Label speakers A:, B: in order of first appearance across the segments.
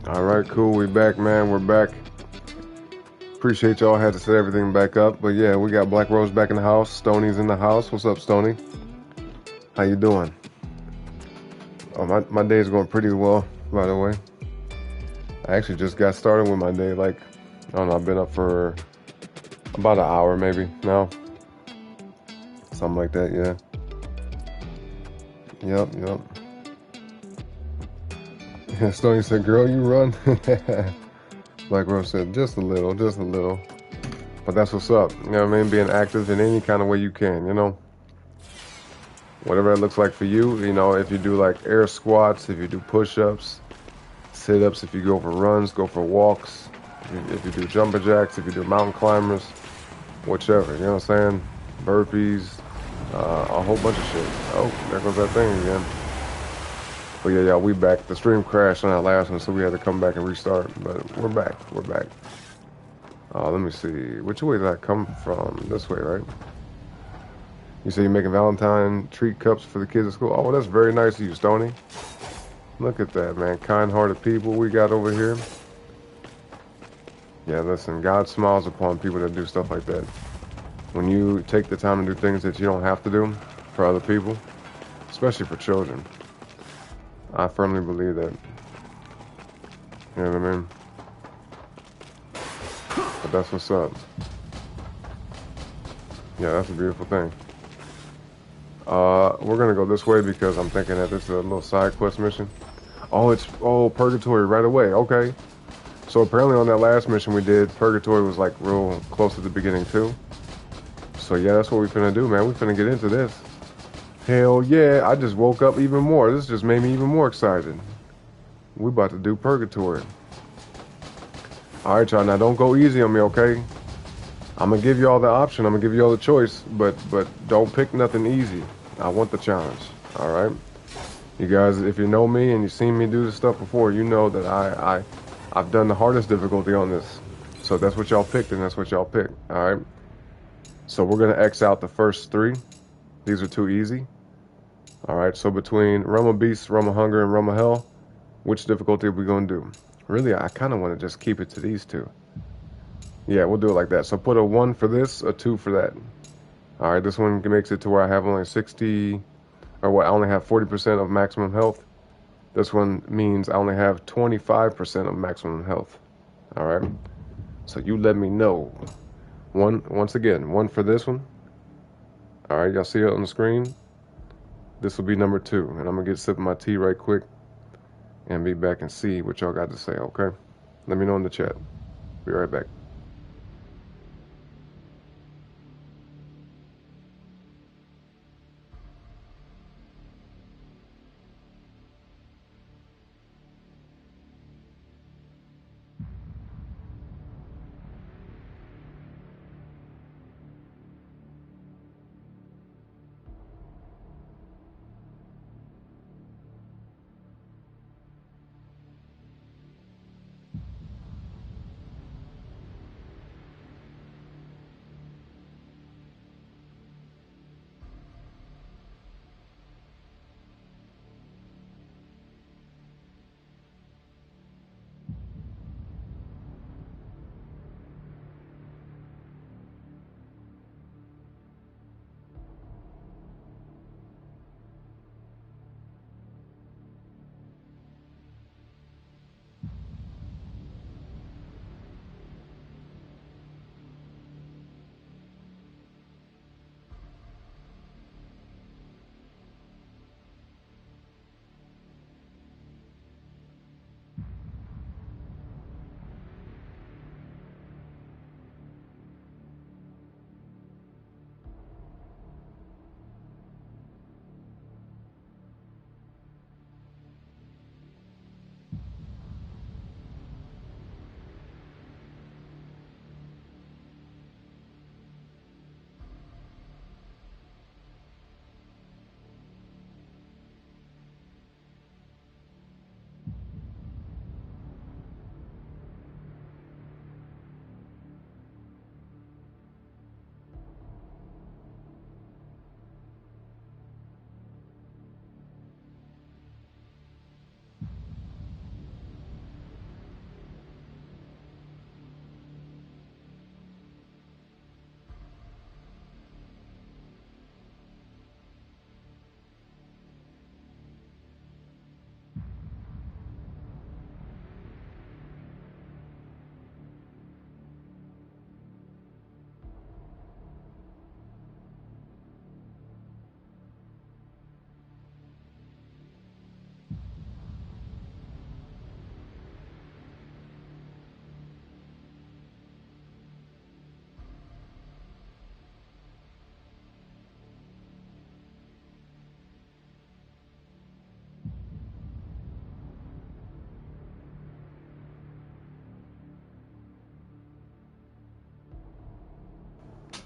A: All right, cool. We back, man. We're back. Appreciate y'all had to set everything back up, but yeah, we got Black Rose back in the house. Stoney's in the house. What's up, Stoney? How you doing? Oh, my day is going pretty well, by the way. I actually just got started with my day. Like, I don't know, I've been up for about an hour, maybe now, something like that. Yeah. Yep. Stoney said, "Girl, you run." Black Rose said, "Just a little, just a little." But that's what's up. You know what I mean? Being active in any kind of way you can, you know? Whatever it looks like for you, you know, if you do like air squats, if you do push-ups, sit-ups, if you go for runs, go for walks, if you do jumping jacks, if you do mountain climbers, whichever, you know what I'm saying? Burpees, a whole bunch of shit. Oh, there goes that thing again. But yeah, we back. The stream crashed on that last one, so we had to come back and restart. But we're back. We're back. Let me see. Which way did I come from? This way, right? You say you're making Valentine treat cups for the kids at school? Oh, well, that's very nice of you, Stoney. Look at that, man. Kind-hearted people we got over here. Yeah, listen, God smiles upon people that do stuff like that. When you take the time to do things that you don't have to do for other people, especially for children. I firmly believe that. You know what I mean? But that's what's up. Yeah, that's a beautiful thing. We're gonna go this way because I'm thinking that this is a little side quest mission. Oh, it's Purgatory right away. Okay. So apparently on that last mission we did, Purgatory was like real close to the beginning too. So yeah, that's what we finna do, man. We finna get into this. Hell yeah, I just woke up even more. This just made me even more excited. We about to do Purgatory. All right, y'all, now don't go easy on me, okay? I'm gonna give you all the option. I'm gonna give you all the choice, but don't pick nothing easy. I want the challenge, all right? You guys, if you know me and you've seen me do this stuff before, you know that I've done the hardest difficulty on this. So that's what y'all picked, and that's what y'all picked, all right? So we're gonna X out the first three. These are too easy. All right, so between Realm of Beasts, Realm of Hunger, and Realm of Hell, which difficulty are we gonna do? Really, I kind of want to just keep it to these two. Yeah, we'll do it like that. So put a 1 for this, a 2 for that. All right, this one makes it to where I have only 60, or what, I only have 40% of maximum health. This one means I only have 25% of maximum health. All right, so you let me know. Once again, 1 for this one. All right, y'all see it on the screen? This will be number 2, and I'm gonna get a sip of my tea right quick and be back and see what y'all got to say, okay? Let me know in the chat. Be right back.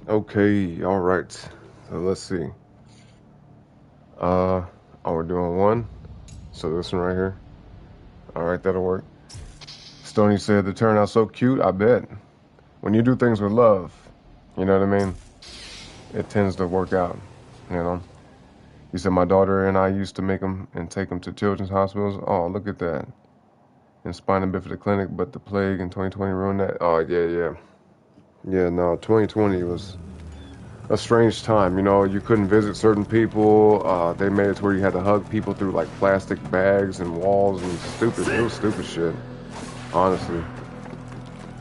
A: Okay, all right. So let's see. Oh, we're doing one. So this one right here. All right, that'll work. Stony said they turn out so cute. I bet. When you do things with love, you know what I mean? It tends to work out. You know. He said my daughter and I used to make them and take them to children's hospitals. Oh, look at that. In spina bifida clinic, but the plague in 2020 ruined that. Oh yeah, yeah, yeah. No, 2020 was a strange time. You know, you couldn't visit certain people. They made it to where you had to hug people through like plastic bags and walls and stupid. It was stupid shit. Honestly,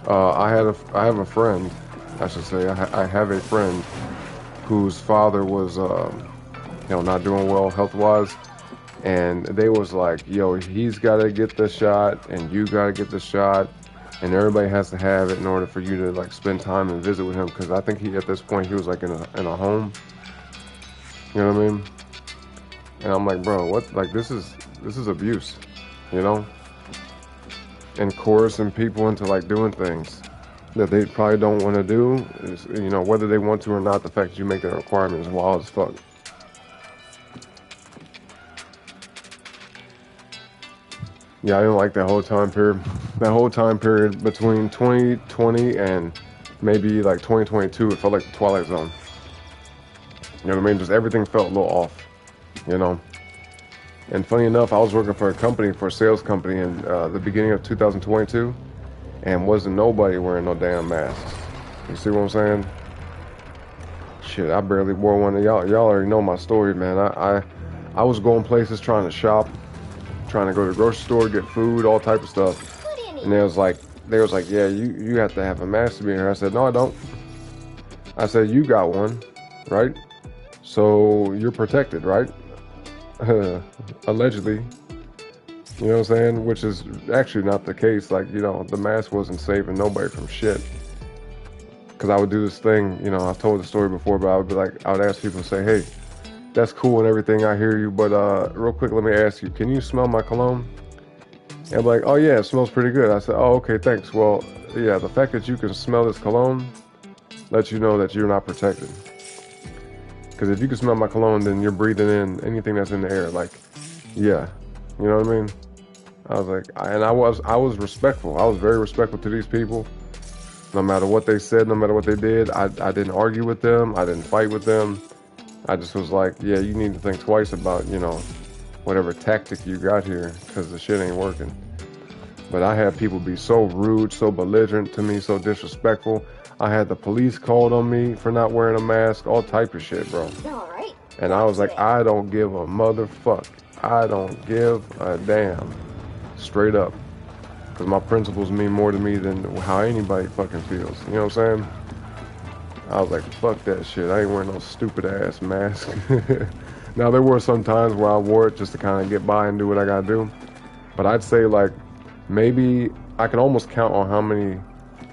A: I have a friend. I should say I have a friend whose father was not doing well health wise, and they was like, yo, he's got to get the shot and you got to get the shot, and everybody has to have it in order for you to like spend time and visit with him, because I think he at this point he was like in a home, you know what I mean? And I'm like, bro, what? Like this is abuse, you know, and coercing people into like doing things that they probably don't want to do. Is, you know, whether they want to or not, the fact that you make that requirement is wild as fuck. Yeah, I didn't like that whole time period. That whole time period between 2020 and maybe like 2022, it felt like the Twilight Zone. You know what I mean? Just everything felt a little off, you know? And funny enough, I was working for a company, for a sales company in the beginning of 2022, and wasn't nobody wearing no damn masks. You see what I'm saying? Shit, I barely wore one. Y'all already know my story, man. I was going places trying to shop, trying to go to the grocery store, get food, all type of stuff. And they was like, yeah, you have to have a mask to be in here. I said, no, I don't. I said, you got one, right? So you're protected, right? Allegedly. You know what I'm saying? Which is actually not the case. Like, you know, the mask wasn't saving nobody from shit. Because I would do this thing, you know, I've told the story before, but I would be like, I would ask people, say, hey, that's cool and everything, I hear you, but real quick, let me ask you, can you smell my cologne? And I'm like, oh yeah, it smells pretty good. I said, oh, okay, thanks. Well, yeah, the fact that you can smell this cologne lets you know that you're not protected. Because if you can smell my cologne, then you're breathing in anything that's in the air. Like, yeah, you know what I mean? I was like, I was respectful. I was very respectful to these people. No matter what they said, no matter what they did, I didn't argue with them. I didn't fight with them. I just was like, yeah, you need to think twice about, you know, whatever tactic you got here, because the shit ain't working. But I had people be so rude, so belligerent to me, so disrespectful. I had the police called on me for not wearing a mask, all type of shit, bro.
B: All right.
A: And I was like, I don't give a motherfuck. I don't give a damn. Straight up. Because my principles mean more to me than how anybody fucking feels. You know what I'm saying? I was like, fuck that shit. I ain't wearing no stupid ass mask. Now, there were some times where I wore it just to kind of get by and do what I gotta do. But I'd say, like, maybe I can almost count on how many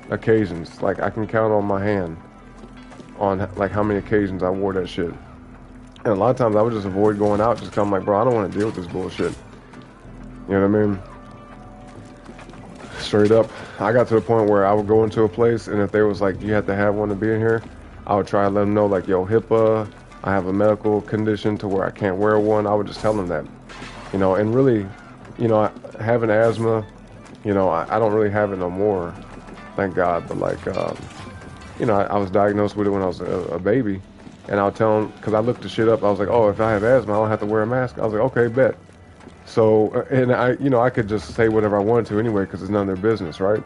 A: occasions. Like, I can count on my hand on, like, how many occasions I wore that shit. And a lot of times I would just avoid going out just because I'm like, bro, I don't want to deal with this bullshit. You know what I mean? Straight up. I got to the point where I would go into a place, and if they was like, you have to have one to be in here, I would try to let them know, like, yo, HIPAA, I have a medical condition to where I can't wear one. I would just tell them that, you know. And really, you know, having asthma, you know, I don't really have it no more, thank God. But like, you know, I was diagnosed with it when I was a baby, and I would tell them, because I looked the shit up, I was like, oh, if I have asthma, I don't have to wear a mask. I was like, okay, bet. So, and you know, I could just say whatever I wanted to anyway, because it's none of their business, right?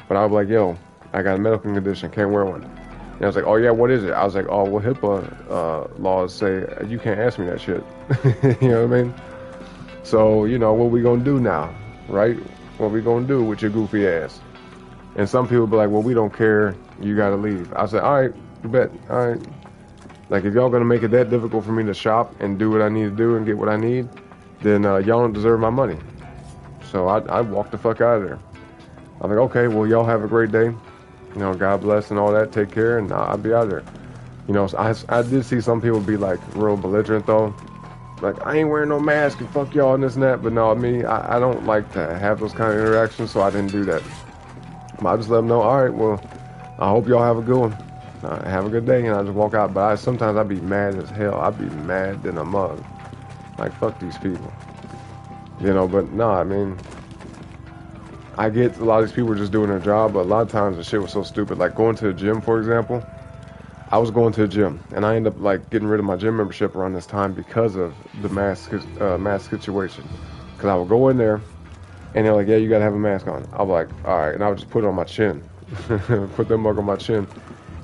A: But I was like, yo, I got a medical condition, can't wear one. And I was like, oh yeah, what is it? I was like, oh, well, HIPAA laws say you can't ask me that shit. You know what I mean? So, you know, what we gonna do now, right? What we gonna do with your goofy ass? And some people be like, well, we don't care, you gotta leave. I said, all right, bet, all right. Like, if y'all gonna make it that difficult for me to shop and do what I need to do and get what I need, then y'all don't deserve my money. So I walked the fuck out of there. I'm like, okay, well, y'all have a great day. You know, God bless and all that. Take care, and I'll be out of there. You know, so I did see some people be like real belligerent though. Like, I ain't wearing no mask and fuck y'all and this and that. But no, me, I don't like to have those kind of interactions, so I didn't do that. But I just let them know, all right, well, I hope y'all have a good one. Have a good day, and I just walk out. But sometimes I'd be mad as hell. I'd be mad than a mug. Like, fuck these people. You know, but no, I mean, I get a lot of these people are just doing their job, but a lot of times the shit was so stupid. Like going to the gym, for example. I was going to the gym, and I ended up like getting rid of my gym membership around this time because of the mask situation. Because I would go in there, and they're like, "Yeah, you gotta have a mask on." I was like, "All right," and I would just put it on my chin, put them mug on my chin.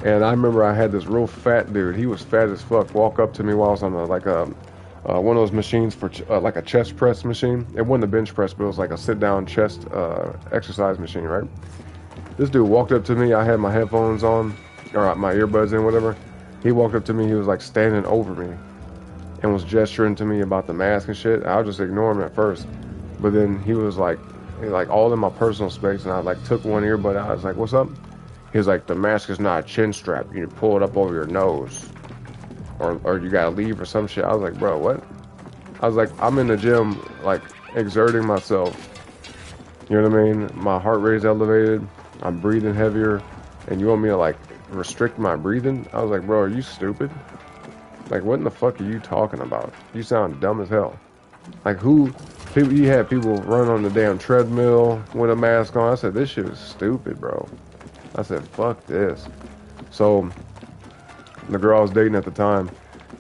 A: And I remember I had this real fat dude. He was fat as fuck. Walk up to me while I was on one of those machines for like a chest press machine. It wasn't a bench press, but it was like a sit down chest exercise machine, right? This dude walked up to me. I had my headphones on, or my earbuds in, whatever. He walked up to me. He was like standing over me and was gesturing to me about the mask and shit. I was just ignoring him at first, but then he was like all in my personal space, and I like took one earbud out. I was like, "What's up?" He was like, "The mask is not a chin strap. You need to pull it up over your nose, or you gotta leave or some shit." I was like, "Bro, what?" I was like, "I'm in the gym, like exerting myself. You know what I mean? My heart rate is elevated. I'm breathing heavier, and you want me to like restrict my breathing?" I was like, "Bro, are you stupid? Like, what in the fuck are you talking about? You sound dumb as hell. Like, you had people run on the damn treadmill with a mask on." I said, "This shit is stupid, bro." I said, "Fuck this." So the girl I was dating at the time,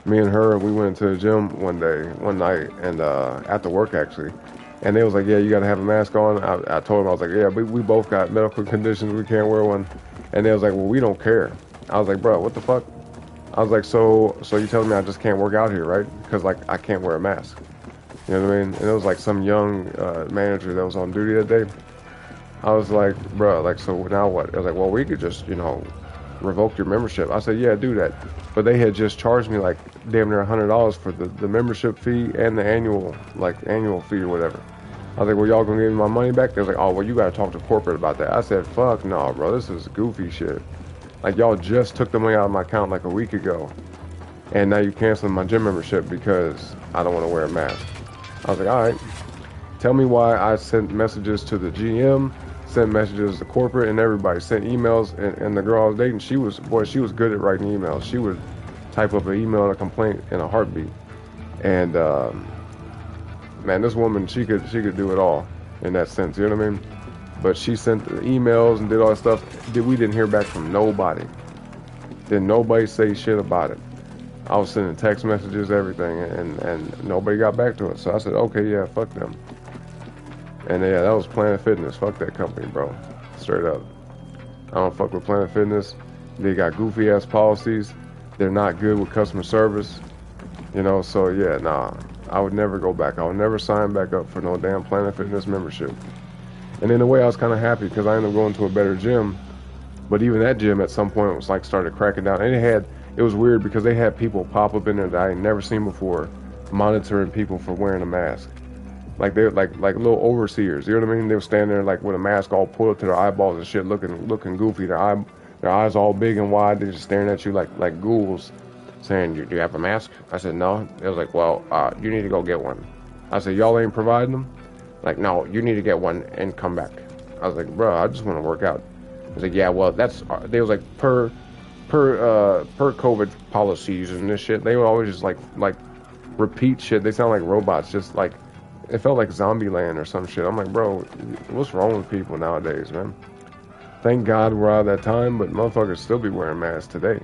A: me and her, we went to the gym one night, and after work actually, and they was like, "Yeah, you gotta have a mask on." I told them, I was like, "Yeah, we both got medical conditions, we can't wear one." And they was like, "Well, we don't care." I was like, "Bro, what the fuck?" I was like, so you telling me I just can't work out here, right? Because like I can't wear a mask. You know what I mean? And it was like some young manager that was on duty that day. I was like, "Bro, like, so now what?" I was like, "Well, we could just, revoke your membership." I said, "Yeah, do that." But they had just charged me like damn near $100 for the membership fee and the annual fee or whatever. I was like, "Well, y'all gonna give me my money back?" They was like, "Oh, well, you gotta talk to corporate about that." I said, "Fuck no, bro, this is goofy shit. Like, y'all just took the money out of my account like a week ago, and now you canceling my gym membership because I don't want to wear a mask." I was like, "All right, tell me why." I sent messages to the GM, sent messages to corporate, and everybody sent emails. And the girl I was dating, she was good at writing emails. She would type up an email and a complaint in a heartbeat. And man, this woman, she could do it all in that sense. You know what I mean? But she sent the emails and did all that stuff. We didn't hear back from nobody. Didn't nobody say shit about it. I was sending text messages, everything, and nobody got back to us. So I said, "Okay, yeah, fuck them." And yeah, that was Planet Fitness. Fuck that company, bro. Straight up. I don't fuck with Planet Fitness. They got goofy ass policies. They're not good with customer service. So yeah, nah. I would never go back. I would never sign back up for no damn Planet Fitness membership. And in a way, I was kind of happy because I ended up going to a better gym. But even that gym at some point was like started cracking down. And it was weird because they had people pop up in there that I had never seen before, monitoring people for wearing a mask. Like they're like little overseers, you know what I mean? They were standing there like with a mask all pulled up to their eyeballs and shit, looking goofy. Their eyes all big and wide. They're just staring at you like ghouls, saying, "Do you have a mask?" I said, "No." It was like, "Well, you need to go get one." I said, "Y'all ain't providing them?" Like, "No, you need to get one and come back." I was like, "Bro, I just want to work out." I was like, "Yeah, well, that's." They was like per COVID policies and this shit. They would always just like repeat shit. They sound like robots, just like. It felt like Zombieland or some shit. I'm like, bro, what's wrong with people nowadays, man? Thank God we're out of that time, but motherfuckers still be wearing masks today.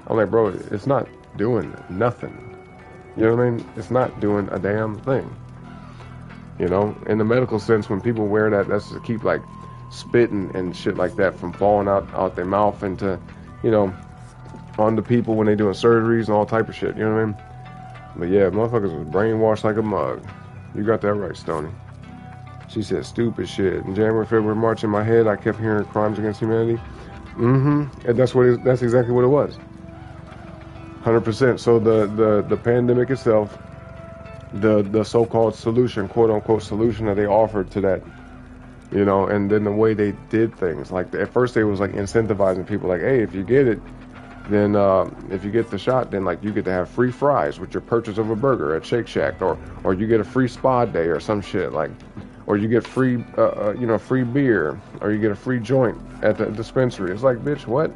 A: I'm like, bro, it's not doing nothing. You know what I mean? It's not doing a damn thing. In the medical sense, when people wear that, that's to keep like spitting and shit like that from falling out their mouth into, onto people when they doing surgeries and all type of shit. You know what I mean? But yeah, motherfuckers was brainwashed like a mug. You got that right, Stoney. She said stupid shit. In January, February, March, in my head, I kept hearing crimes against humanity. And that's exactly what it was. 100%. So the pandemic itself, the so-called solution, quote unquote solution that they offered to that, and then the way they did things. Like at first they was like incentivizing people, like, hey, if you get it, then if you get the shot, then like you get to have free fries with your purchase of a burger at Shake Shack, or you get a free spa day or some shit, like, or you get free free beer, or you get a free joint at the dispensary. It's like, bitch, what?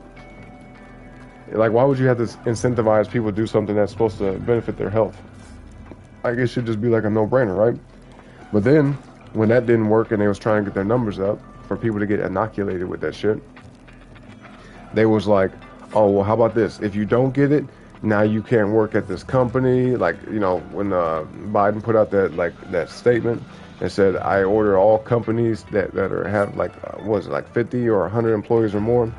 A: Like, why would you have to incentivize people to do something that's supposed to benefit their health? Like, it should just be like a no-brainer, right? But then, when that didn't work and they was trying to get their numbers up for people to get inoculated with that shit, they was like, oh, well, how about this? If you don't get it, now you can't work at this company. Like, you know, when Biden put out that statement and said, I order all companies that have like, what is it, like 50 or 100 employees or more,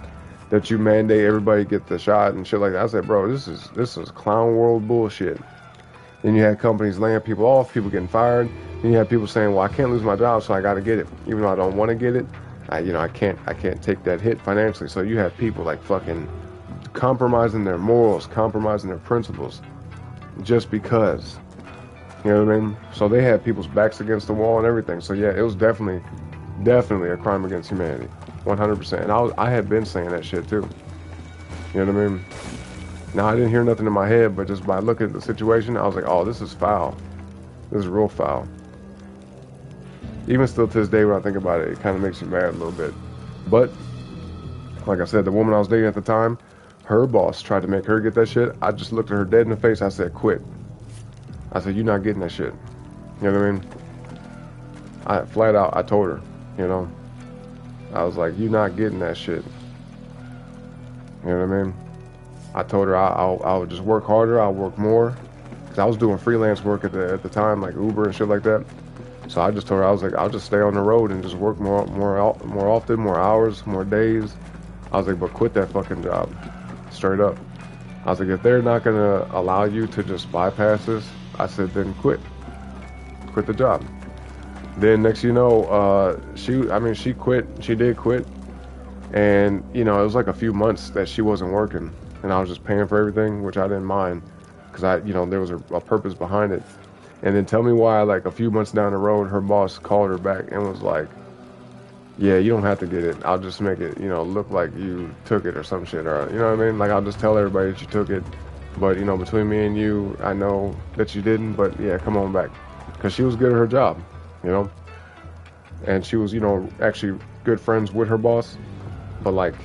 A: that you mandate everybody get the shot and shit like that. I said, bro, this is clown world bullshit. Then you had companies laying people off, people getting fired. Then you had people saying, well, I can't lose my job, so I got to get it. Even though I don't want to get it, I can't take that hit financially. So you have people like fucking compromising their morals, compromising their principles, just because. You know what I mean? So they had people's backs against the wall and everything. So yeah, it was definitely a crime against humanity, 100%. And I had been saying that shit too. You know what I mean? Now I didn't hear nothing in my head, but just by looking at the situation, I was like, oh, this is foul. This is real foul. Even still to this day, when I think about it, it kind of makes you mad a little bit. But like I said, the woman I was dating at the time, her boss tried to make her get that shit. I just looked at her dead in the face. I said, quit. I said, you're not getting that shit. You know what I mean? I flat out, I told her, you know. I was like, you're not getting that shit. You know what I mean? I told her I'll just work harder. I'll work more. Because I was doing freelance work at the time, like Uber and shit like that. So I just told her, I was like, I'll just stay on the road and just work more often, more hours, more days. I was like, but quit that fucking job. Straight up. I was like, if they're not going to allow you to just bypass this, I said, then quit. Quit the job. Then next you know, she quit. She did quit. And, you know, it was like a few months that she wasn't working. And I was just paying for everything, which I didn't mind. Because there was a purpose behind it. And then tell me why, like a few months down the road, her boss called her back and was like, yeah, you don't have to get it. I'll just make it, look like you took it or some shit. Or, you know what I mean? Like, I'll just tell everybody that you took it. But, between me and you, I know that you didn't. But, yeah, come on back. Because she was good at her job, And she was, actually good friends with her boss. But, like,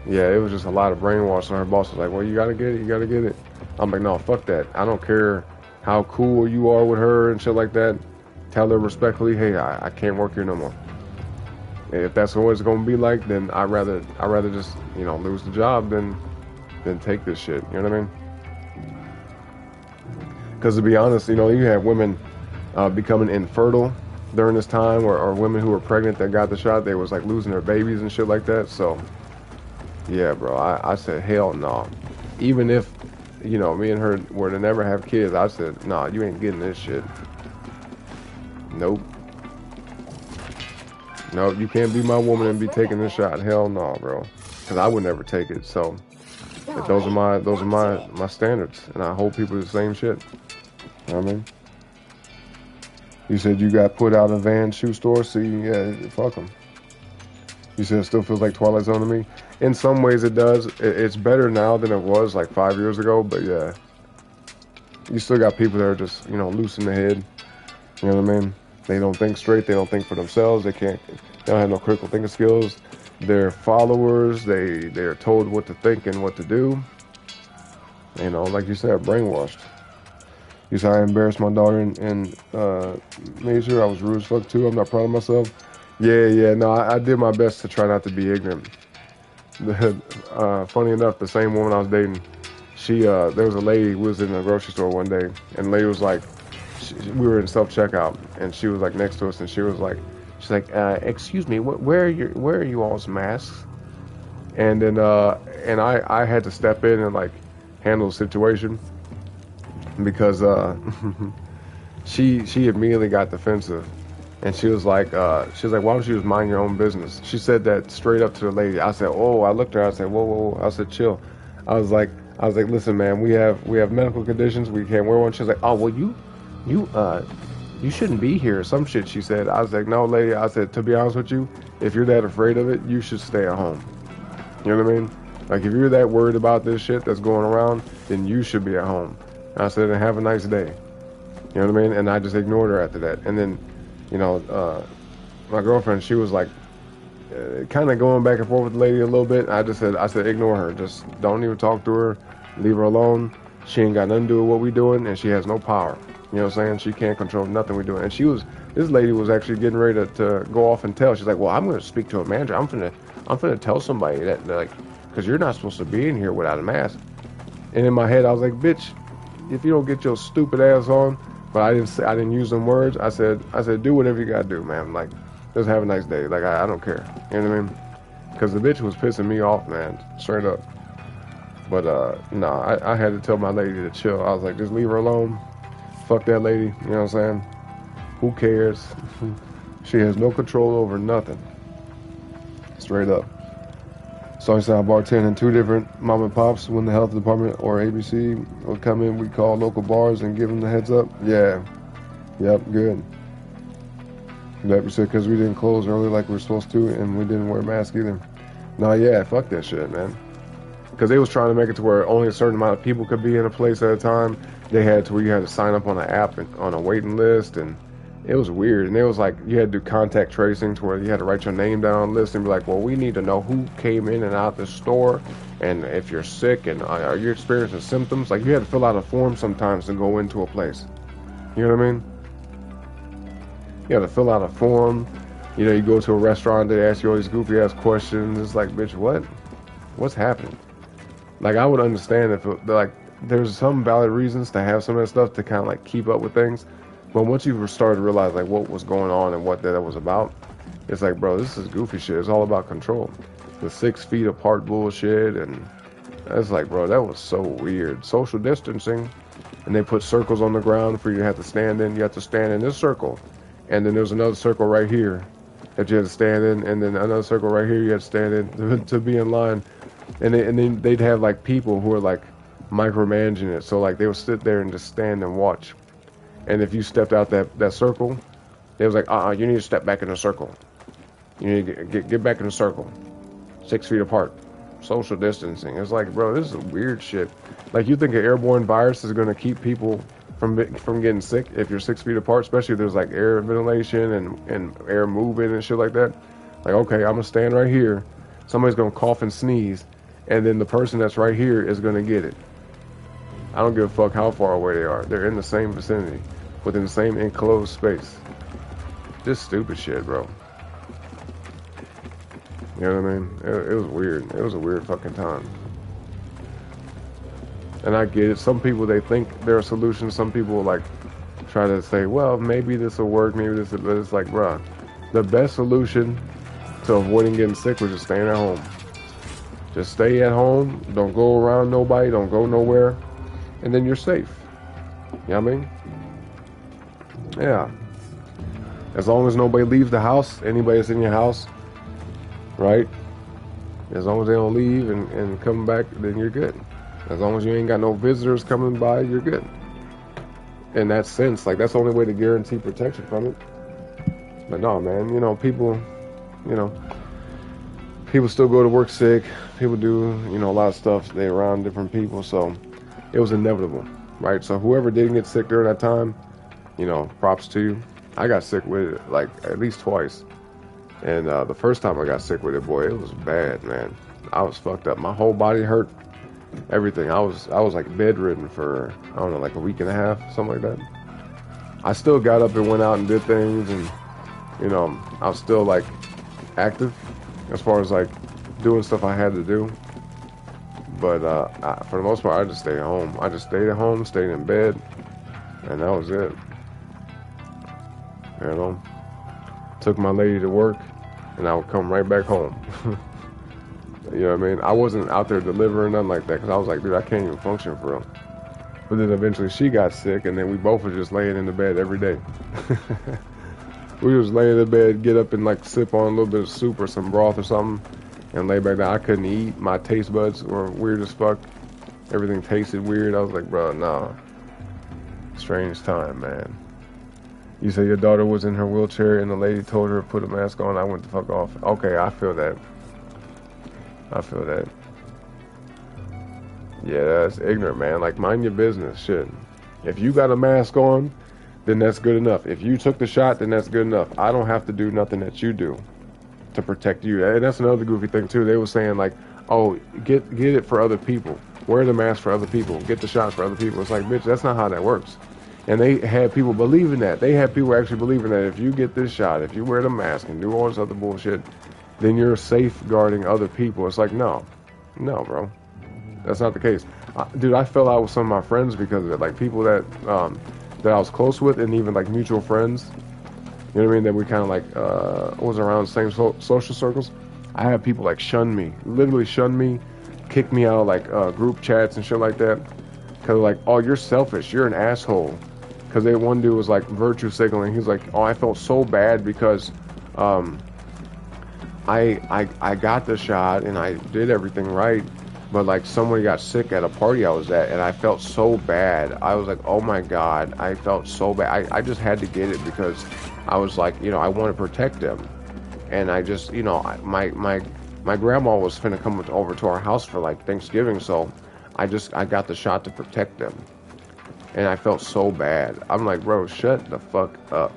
A: yeah, it was just a lot of brainwash. And her boss was like, well, you got to get it. You got to get it. I'm like, no, fuck that. I don't care how cool you are with her and shit like that. Tell her respectfully, hey, I can't work here no more. And if that's what it's gonna be like, then I'd rather just lose the job than take this shit. You know what I mean? Because to be honest, you have women becoming infertile during this time, or women who were pregnant that got the shot. They was like losing their babies and shit like that. So yeah, bro, I said hell no. Even if me and her were to never have kids, I said, nah, you ain't getting this shit. Nope. Nope, you can't be my woman and be taking this shot. Hell no, bro. Because I would never take it. So those are my standards. And I hope people do the same shit. You know what I mean? You said you got put out of a Van shoe store. See, yeah, fuck them. You said it still feels like Twilight Zone to me. In some ways it does. It's better now than it was like 5 years ago. But yeah, you still got people that are just, loose in the head. You know what I mean? They don't think straight. They don't think for themselves. They don't have no critical thinking skills. They're followers. They're told what to think and what to do. Like you said, brainwashed. You said I embarrassed my daughter in major. I was rude as fuck too. I'm not proud of myself. Yeah. No, I did my best to try not to be ignorant. Funny enough, the same woman I was dating, there was a lady who was in the grocery store one day, and the lady was like, we were in self-checkout, and she was like next to us, and she's like, excuse me, where are you all's masks? And then and I had to step in and like handle the situation because she immediately got defensive, and she was like, why don't you just mind your own business? She said that straight up to the lady. I said, oh, I looked at her, I said, whoa, I said, chill. I was like, listen, man, we have medical conditions, we can't wear one. She was like, oh, well, you shouldn't be here. Some shit she said. I was like, no, lady. I said, to be honest with you, if you're that afraid of it, you should stay at home. You know what I mean? Like, if you're that worried about this shit that's going around, then you should be at home. And I said, and have a nice day. You know what I mean? And I just ignored her after that. And then, my girlfriend, she was like, kind of going back and forth with the lady a little bit. I said, ignore her. Just don't even talk to her. Leave her alone. She ain't got nothing to do with what we doing, and she has no power. You know what I'm saying? She can't control nothing we doing. And this lady was actually getting ready to go off and tell. She's like, well, I'm going to speak to a manager. I'm finna tell somebody that like, because you're not supposed to be in here without a mask. And in my head, I was like, bitch, if you don't get your stupid ass on, but I didn't use them words. I said, do whatever you gotta do, man. Like, just have a nice day. Like, I don't care. You know what I mean? Because the bitch was pissing me off, man. Straight up. But, no, I had to tell my lady to chill. I was like, just leave her alone. Fuck that lady. You know what I'm saying? Who cares? She has no control over nothing. Straight up. So I started bartending 2 different mom and pops when the health department or ABC would come in. We call local bars and give them the heads up. Yeah. Yep, good. That was because we didn't close early like we were supposed to, and we didn't wear masks either. No, yeah, fuck that shit, man. Because they was trying to make it to where only a certain amount of people could be in a place at a time. They had to where you had to sign up on an app and on a waiting list, and it was weird. And it was like you had to do contact tracing to where you had to write your name down on a list and be like, well, we need to know who came in and out the store, and if you're sick and are you experiencing symptoms. Like, you had to fill out a form sometimes to go into a place. You know what I mean? You had to fill out a form. You know, you go to a restaurant, they ask you all these goofy ass questions. It's like, bitch, what's happening? Like, I would understand if like there's some valid reasons to have some of that stuff to kind of like keep up with things. But once you started to realize like what was going on and what that was about, it's like, bro, this is goofy shit. It's all about control. The 6 feet apart bullshit, and it's like, bro, that was so weird. Social distancing, and they put circles on the ground for you to have to stand in. You have to stand in this circle, and then there's another circle right here that you had to stand in, and then another circle right here you had to stand in to be in line. And then they'd have like people who are like micromanaging it. So like they would sit there and just stand and watch. And if you stepped out that circle, they was like, you need to step back in the circle. You need to get back in the circle. 6 feet apart. Social distancing. It's like, bro, this is weird shit. Like, you think an airborne virus is going to keep people from getting sick if you're 6 feet apart, especially if there's like air ventilation and air moving and shit like that. Like, okay, I'm going to stand right here. Somebody's going to cough and sneeze, and then the person that's right here is going to get it. I don't give a fuck how far away they are. They're in the same vicinity, within the same enclosed space. Just stupid shit, bro. You know what I mean? It was weird. It was a weird fucking time. And I get it. Some people, they think there are solutions. Some people like try to say, well, maybe this will work, maybe this will, but it's like, bro, the best solution to avoiding getting sick was just staying at home. Just stay at home. Don't go around nobody. Don't go nowhere. And then you're safe. You know what I mean? Yeah. As long as nobody leaves the house, anybody that's in your house, right? As long as they don't leave and come back, then you're good. As long as you ain't got no visitors coming by, you're good. In that sense, like, that's the only way to guarantee protection from it. But no, man, you know, people still go to work sick. People do, you know, a lot of stuff. They're around different people, so it was inevitable, right? So whoever didn't get sick during that time, you know, props to you. I got sick with it, like, at least twice. And the first time I got sick with it, boy, it was bad, man. I was fucked up. My whole body hurt. Everything. I was like bedridden for, I don't know, like a week and a half, something like that. I still got up and went out and did things, and, you know, I was still like active as far as like doing stuff I had to do. But for the most part, I just stayed at home. I just stayed at home, stayed in bed, and that was it. You know, took my lady to work, and I would come right back home. You know what I mean? I wasn't out there delivering, nothing like that, because I was like, dude, I can't even function for real. But then eventually she got sick, and then we both were just laying in the bed every day. We was laying in the bed, get up and like sip on a little bit of soup or some broth or something, and lay back down. I couldn't eat. My taste buds were weird as fuck. Everything tasted weird. I was like, bro, nah. Strange time, man. You say your daughter was in her wheelchair and the lady told her to put a mask on. I went the fuck off. Okay, I feel that. I feel that. Yeah, that's ignorant, man. Like, mind your business. Shit. If you got a mask on, then that's good enough. If you took the shot, then that's good enough. I don't have to do nothing that you do. to protect you. And that's another goofy thing too. They were saying like, oh, get it for other people. Wear the mask for other people. Get the shot for other people. It's like, bitch, that's not how that works. And they had people believing that. They had people actually believing that if you get this shot, if you wear the mask and do all this other bullshit, then you're safeguarding other people. It's like, no, bro, that's not the case. Dude, I fell out with some of my friends because of it. Like people that I was close with, and even like mutual friends. You know what I mean? That we kind of like was around the same social circles. I had people like shun me, literally shun me, kick me out of like group chats and shit like that. Cause like, oh, you're selfish, you're an asshole. Cause one dude was like virtue signaling. He's like, oh, I felt so bad because I got the shot and I did everything right, but like somebody got sick at a party I was at, and I felt so bad. I was like, oh my god, I felt so bad. I just had to get it because I was like, I want to protect them, and I just, my grandma was finna come over to our house for like Thanksgiving, so I got the shot to protect them, and I felt so bad. I'm like, bro, shut the fuck up.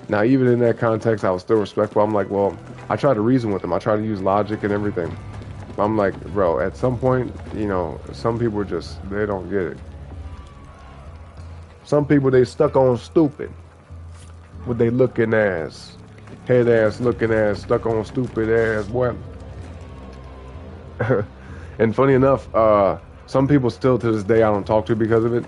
A: Now, even in that context, I was still respectful. I'm like, well, I try to reason with them. I try to use logic and everything. I'm like, bro, at some point, some people they don't get it. Some people, they stuck on stupid. What they looking ass. Head ass, looking ass, stuck on stupid ass, boy. And funny enough, some people still to this day I don't talk to because of it.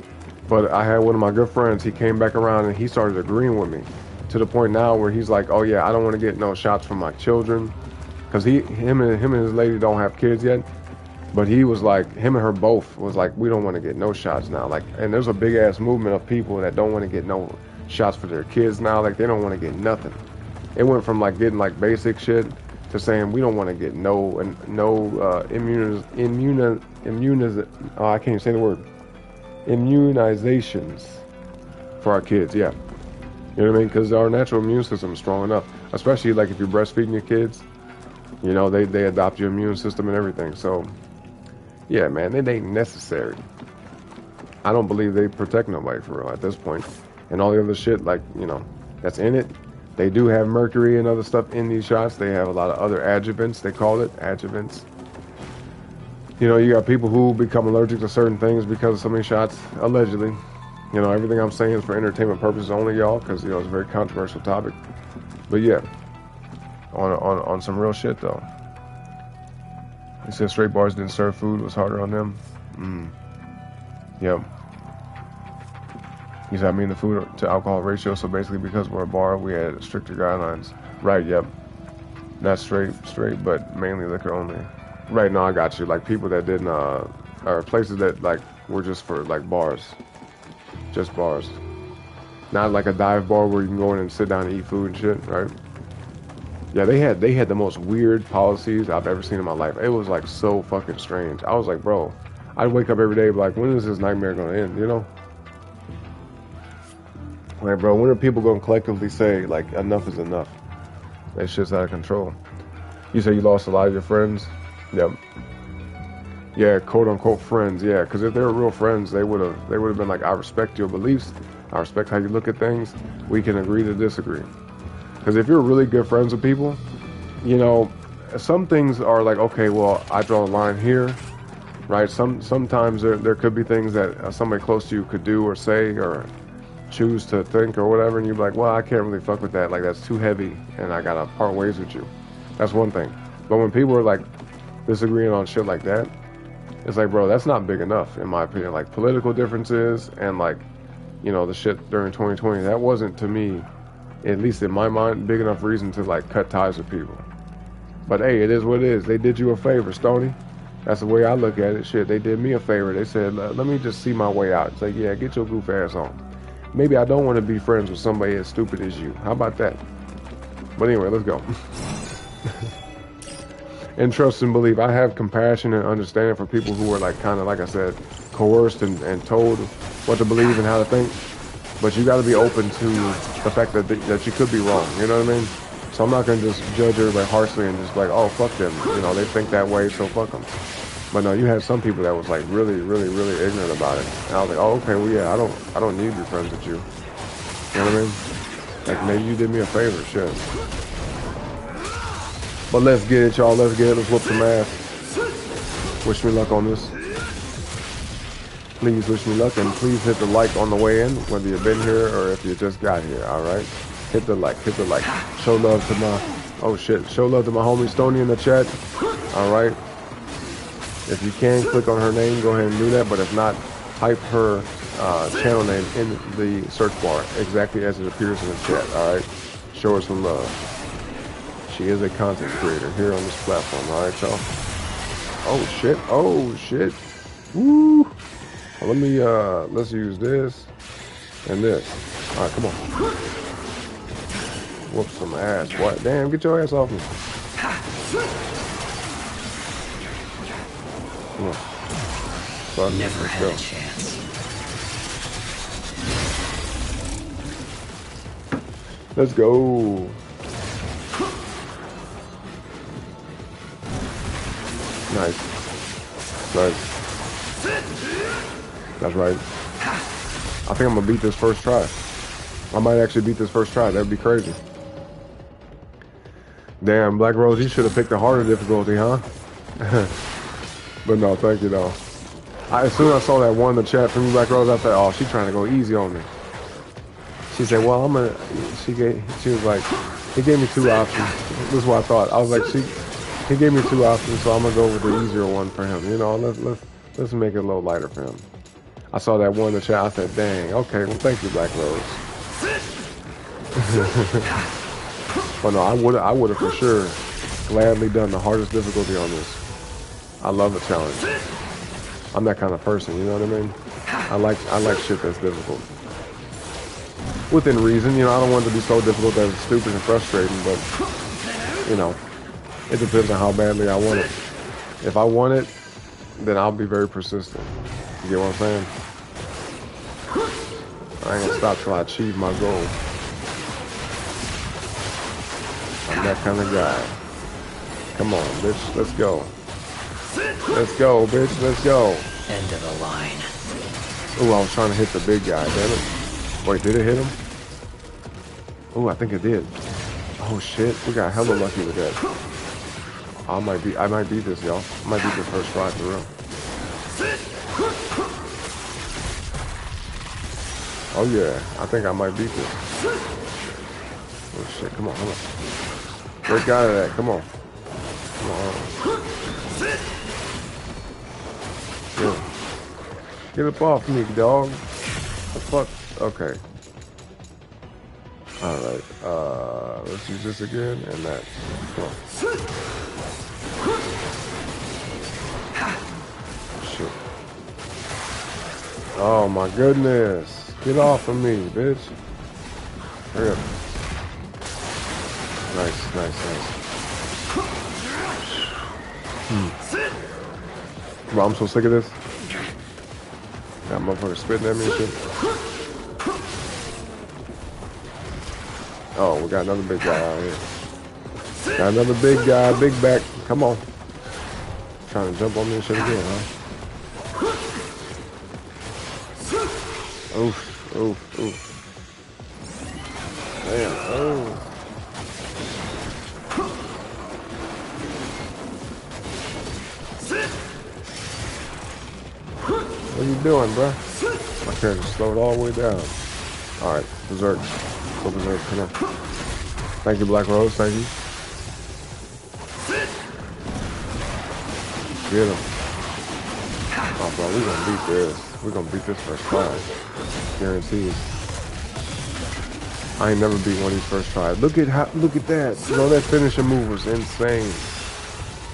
A: But I had one of my good friends, he came back around and he started agreeing with me. To the point now where he's like, oh yeah, I don't want to get no shots from my children. Because him and his lady don't have kids yet. But he was like, him and her both was like, we don't want to get no shots now. Like, and there's a big ass movement of people that don't want to get no shots for their kids now. Like, they don't want to get nothing. It went from like getting like basic shit to saying we don't want to get I can't even say the word. Immunizations for our kids, yeah. You know what I mean? Because our natural immune system is strong enough. Especially like if you're breastfeeding your kids, they adopt your immune system and everything. So, yeah, man, it ain't necessary. I don't believe they protect nobody for real at this point. And all the other shit, like, that's in it. They do have mercury and other stuff in these shots. They have a lot of other adjuvants. They call it adjuvants. You got people who become allergic to certain things because of some of these shots, allegedly. Everything I'm saying is for entertainment purposes only, y'all, because, it's a very controversial topic. But, yeah, on some real shit, though. He said straight bars didn't serve food, it was harder on them. Yep. He said, I mean the food to alcohol ratio, so basically because we're a bar, we had stricter guidelines. Right, yep. Not straight, but mainly liquor only. Right, now I got you. Like, people that didn't, or places that, like, were just for, like, bars. Just bars. Not like a dive bar where you can go in and sit down and eat food and shit, right? Yeah, they had the most weird policies I've ever seen in my life. It was like so fucking strange. I was like, bro, I'd wake up every day like, when is this nightmare gonna end, Like, bro, when are people gonna collectively say, like, enough is enough? That shit's out of control. You say you lost a lot of your friends? Yep. Yeah, quote unquote friends, yeah. Because if they were real friends, they would have been like, I respect your beliefs, I respect how you look at things, we can agree to disagree. Because if you're really good friends with people, some things are like, okay, well, I draw a line here, right? Sometimes there could be things that somebody close to you could do or say or choose to think or whatever, and you're like, well, I can't really fuck with that. Like, that's too heavy, and I gotta part ways with you. That's one thing. But when people are like disagreeing on shit like that, it's like, bro, that's not big enough, in my opinion. Like, political differences and like, the shit during 2020, that wasn't, to me, at least in my mind, big enough reason to like cut ties with people. But hey, it is what it is. They did you a favor, Stoney. That's the way I look at it. Shit, they did me a favor. They said, let me just see my way out. It's like, yeah, get your goof ass on. Maybe I don't want to be friends with somebody as stupid as you. How about that? But anyway, let's go. And trust and believe. I have compassion and understanding for people who are like, kind of, like I said, coerced and told what to believe and how to think. But you got to be open to the fact that you could be wrong. You know what I mean? So I'm not going to just judge everybody harshly and just be like, oh, fuck them. They think that way, so fuck them. But no, you had some people that was like really, really, really ignorant about it. And I was like, oh, okay, well, yeah, I don't need to be friends with you. You know what I mean? Like, maybe you did me a favor, shit. But let's get it, y'all. Let's get it. Let's whoop some ass. Wish me luck on this. Please wish me luck, and please hit the like on the way in, whether you've been here or if you just got here. All right, hit the like, hit the like. Show love to my show love to my homie Stony in the chat. All right, if you can click on her name, go ahead and do that. But if not, type her channel name in the search bar exactly as it appears in the chat. All right, show her some love. She is a content creator here on this platform. All right, y'all. Oh shit! Oh shit! Woo! Let me, let's use this and this. All right, come on. Whoop some ass. What? Damn, get your ass off me. Come on. Button.
B: Never had a chance.
A: Let's go. Nice. Nice. That's right. I think I'm gonna beat this first try. I might actually beat this first try. That'd be crazy. Damn, Black Rose, you should have picked the harder difficulty, huh? But no, thank you though. As soon as I saw that one in the chat from you, Black Rose, I thought, oh, she's trying to go easy on me. She said, well, she was like, he gave me two options. This is what I thought. I was like, he gave me two options, so I'm gonna go with the easier one for him. You know, let's make it a little lighter for him. I saw that one in the chat. I said, dang, okay, well, thank you, Black Rose. But no, I would have for sure gladly done the hardest difficulty on this. I love a challenge. I'm that kind of person, you know what I mean? I like shit that's difficult. Within reason, you know, I don't want it to be so difficult that it's stupid and frustrating, but, you know, it depends on how badly I want it. If I want it, then I'll be very persistent. You get what I'm saying? I ain't gonna stop till I achieve my goal. I'm that kind of guy. Come on, bitch, let's go. Let's go, bitch, let's go.
B: End of the line.
A: Ooh, I was trying to hit the big guy, damn it. Wait, did it hit him? Ooh, I think it did. Oh shit, we got hella lucky with that. I might beat this, y'all. I might beat this first try for real. Oh yeah, I think I might beat this. Oh shit, come on, come on. Break out of that, come on. Come on. Yeah. Get up off me, dog. The fuck? Okay. Alright, let's use this again and that. Come on. Shit. Oh my goodness. Get off of me, bitch. Hurry up. Nice, nice, nice. Bro, I'm so sick of this. That motherfucker spitting at me and shit. Oh, we got another big guy out here. Got another big guy, big back. Come on. Trying to jump on me and shit again, huh? Oof, oof, oof. Damn, oh. What are you doing, bro? My character slowed all the way down. Alright, Berserk. Go Berserk, come on. Thank you, Black Rose, thank you. Get him. Oh, bro, we're gonna beat this. We're gonna beat this first try. Guaranteed. I ain't never beat one of these first tries. Look at that. You know, that finishing move was insane.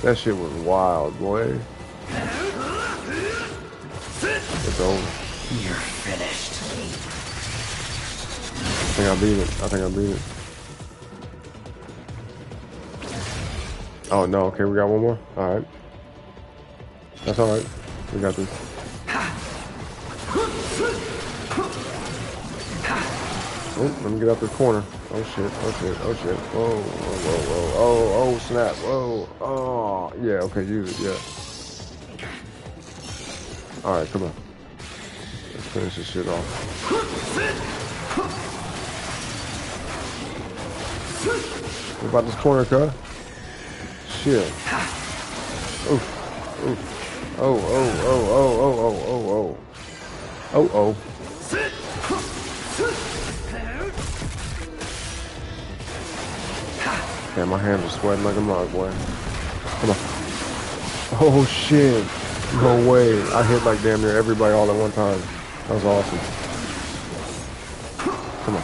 A: That shit was wild, boy. It's over.
B: You're finished.
A: I think I beat it. Oh no, okay, we got one more. Alright. That's alright. We got this. Oh, let me get out this corner. Oh shit, oh shit, oh shit. Whoa, whoa, whoa, whoa. Oh, snap. Whoa. Oh, yeah, okay, use it, yeah. Alright, come on. Let's finish this shit off. What about this corner, cuz? shit. Oof. Oof. Oh. Okay, my hands are sweating like a mug, boy. Come on. Oh shit. No way. I hit like damn near everybody all at one time. That was awesome. Come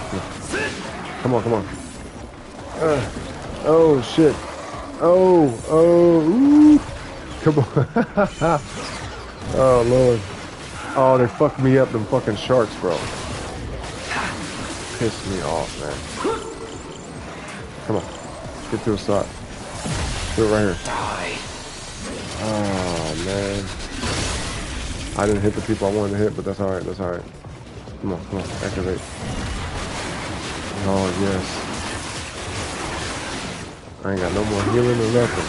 A: on. Come on. Oh shit. Ooh. Come on. Oh lord. Oh, they fucked me up, them fucking sharks, bro. Pissed me off, man. Come on. Get to the side. Do it right here. Oh man. I didn't hit the people I wanted to hit, but that's alright, Come on, activate. Oh yes. I ain't got no more healing or nothing.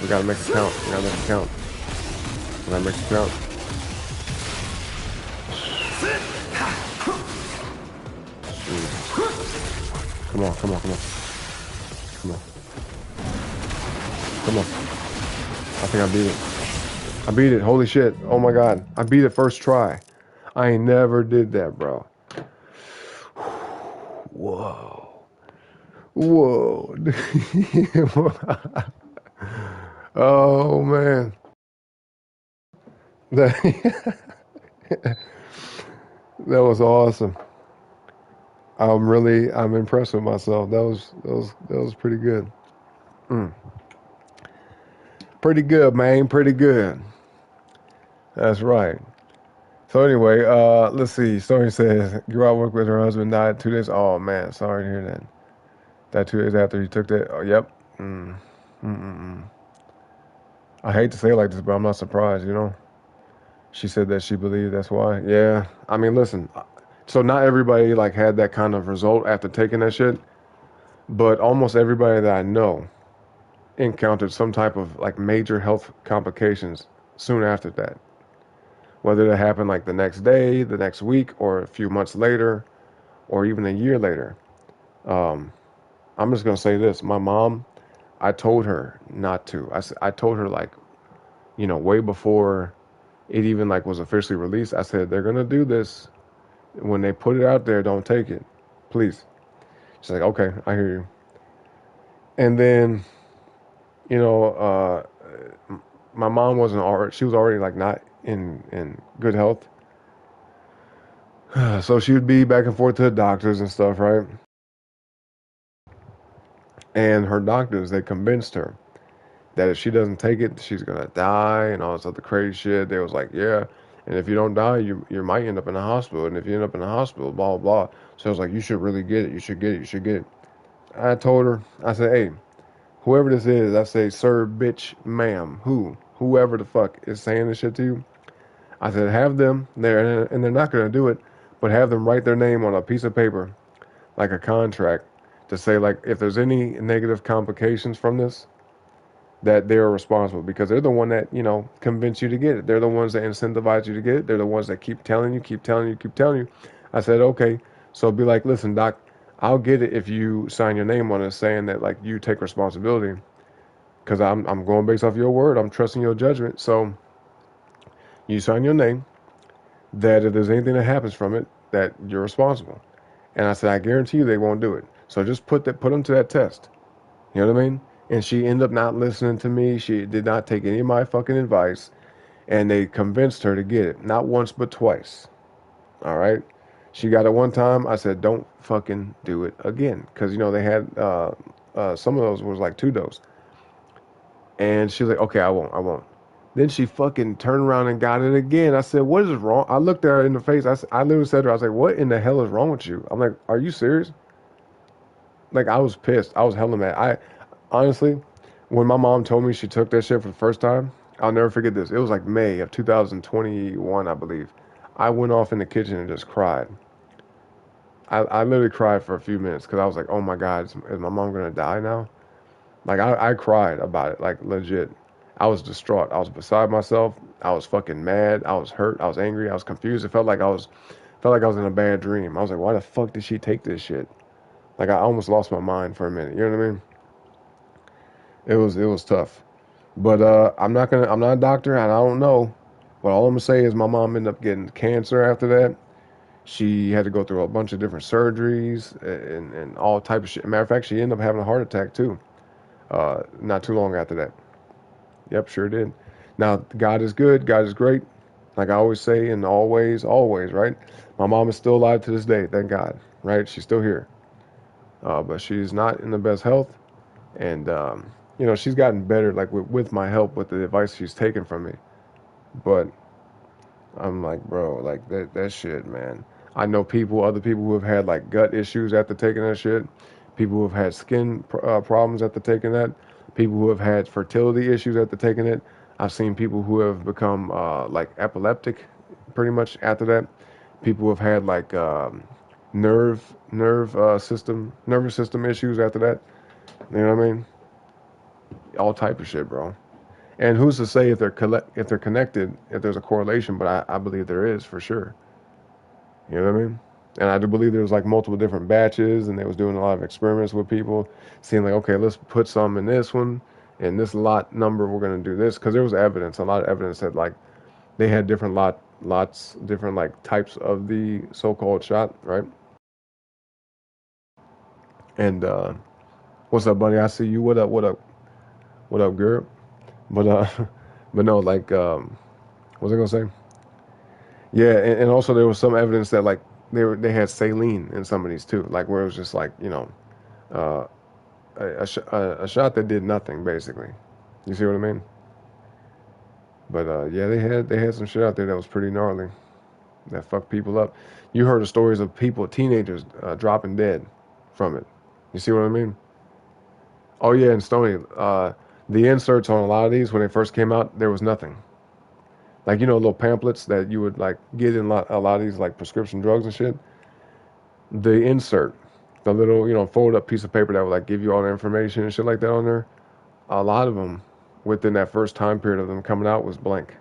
A: We gotta make it count. We gotta make it count. Come on. I think I beat it. Holy shit. Oh my god. I beat it first try. I ain't never did that, bro. Whoa. Oh man. That was awesome. I'm impressed with myself. That was pretty good. Pretty good, man. Pretty good. That's right. So anyway, let's see. Story says, grew out work with her husband, died 2 days. Oh man, sorry to hear that. That 2 days after he took that. Oh, yep. I hate to say it like this, but I'm not surprised, you know. She said that she believed that's why. Yeah. I mean, listen. So not everybody like had that kind of result after taking that shit, but almost everybody that I know encountered some type of like major health complications soon after that. Whether that happened like the next day, the next week, or a few months later, or even a year later. I'm just gonna say this: my mom, I told her not to. I told her like, you know, way before it even like was officially released. I said they're gonna do this. When they put it out there, don't take it, please. She's like, okay, I hear you. And then, you know, my mom wasn't already. She was already like not in good health. So she would be back and forth to the doctors and stuff, right? And her doctors, they convinced her that if she doesn't take it, she's gonna die and all this other crazy shit. They was like, yeah, and if you don't die, you might end up in the hospital, and if you end up in the hospital, blah blah blah. So I was like, you should really get it. You should get it. You should get it. I told her, I said, hey, whoever this is, I say, sir, bitch, ma'am, whoever the fuck is saying this shit to you, I said, have them there, and they're not gonna do it, but have them write their name on a piece of paper, like a contract, to say like if there's any negative complications from this, that they're responsible because they're the one that, you know, convince you to get it. They're the ones that incentivize you to get it. They're the ones that keep telling you. I said, okay, so be like, listen, doc, I'll get it if you sign your name on it saying that like you take responsibility because I'm going based off your word. I'm trusting your judgment. So you sign your name that if there's anything that happens from it, that you're responsible. And I said, I guarantee you they won't do it. So just put them to that test. You know what I mean? And she ended up not listening to me. She did not take any of my fucking advice. And they convinced her to get it. Not once, but twice. All right? She got it one time. I said, don't fucking do it again. Because, you know, they had, some of those was like 2 doses. And she was like, okay, I won't. Then she fucking turned around and got it again. I said, what is wrong? I looked at her in the face. I literally said to her, I was like, what in the hell is wrong with you? I'm like, are you serious? Like, I was pissed. I was hella mad. Honestly, when my mom told me she took that shit for the first time, I'll never forget this. It was like May of 2021, I believe. I went off in the kitchen and just cried. I literally cried for a few minutes because I was like, oh my God, is my mom going to die now? Like, I cried about it, like, legit. I was distraught. I was beside myself. I was fucking mad. I was hurt. I was angry. I was confused. It felt like I was in a bad dream. I was like, why the fuck did she take this shit? Like, I almost lost my mind for a minute. You know what I mean? It was tough. But I'm not a doctor and I don't know. But all I'm gonna say is my mom ended up getting cancer after that. She had to go through a bunch of different surgeries and all type of shit. Matter of fact, she ended up having a heart attack too. Not too long after that. Yep, sure did. Now, God is good. God is great. Like I always say, and always, always, right? My mom is still alive to this day. Thank God, right? She's still here. But she's not in the best health. And, she's gotten better, like with my help, with the advice she's taken from me. But I'm like, bro, like that shit, man. I know other people who have had like gut issues after taking that shit. People who have had skin problems after taking that. People who have had fertility issues after taking it. I've seen people who have become like epileptic, pretty much after that. People who have had like nervous system issues after that. You know what I mean? All type of shit, bro. And who's to say if they're connected, if there's a correlation? But I believe there is for sure. You know what I mean? And I do believe there was like multiple different batches, and they was doing a lot of experiments with people, seeing like, okay, let's put some in this one, and this lot number we're gonna do this because there was evidence, a lot of evidence that like they had different lots, different like types of the so-called shot, right? And what's up, buddy? I see you. What up? What up? What up, girl? But but no, like what was I gonna say? Yeah, and also there was some evidence that like they had saline in some of these too, like where it was just like uh, a shot that did nothing basically. You see what I mean? But yeah, they had some shit out there that was pretty gnarly that fucked people up. You heard the stories of people, teenagers, dropping dead from it. You see what I mean? Oh yeah, and Stony, the inserts on a lot of these when they first came out, there was nothing. Like little pamphlets that you would like get in a lot of these like prescription drugs and shit. The insert, the little fold up piece of paper that would like give you all the information and shit like that on there. A lot of them within that first time period of them coming out was blank.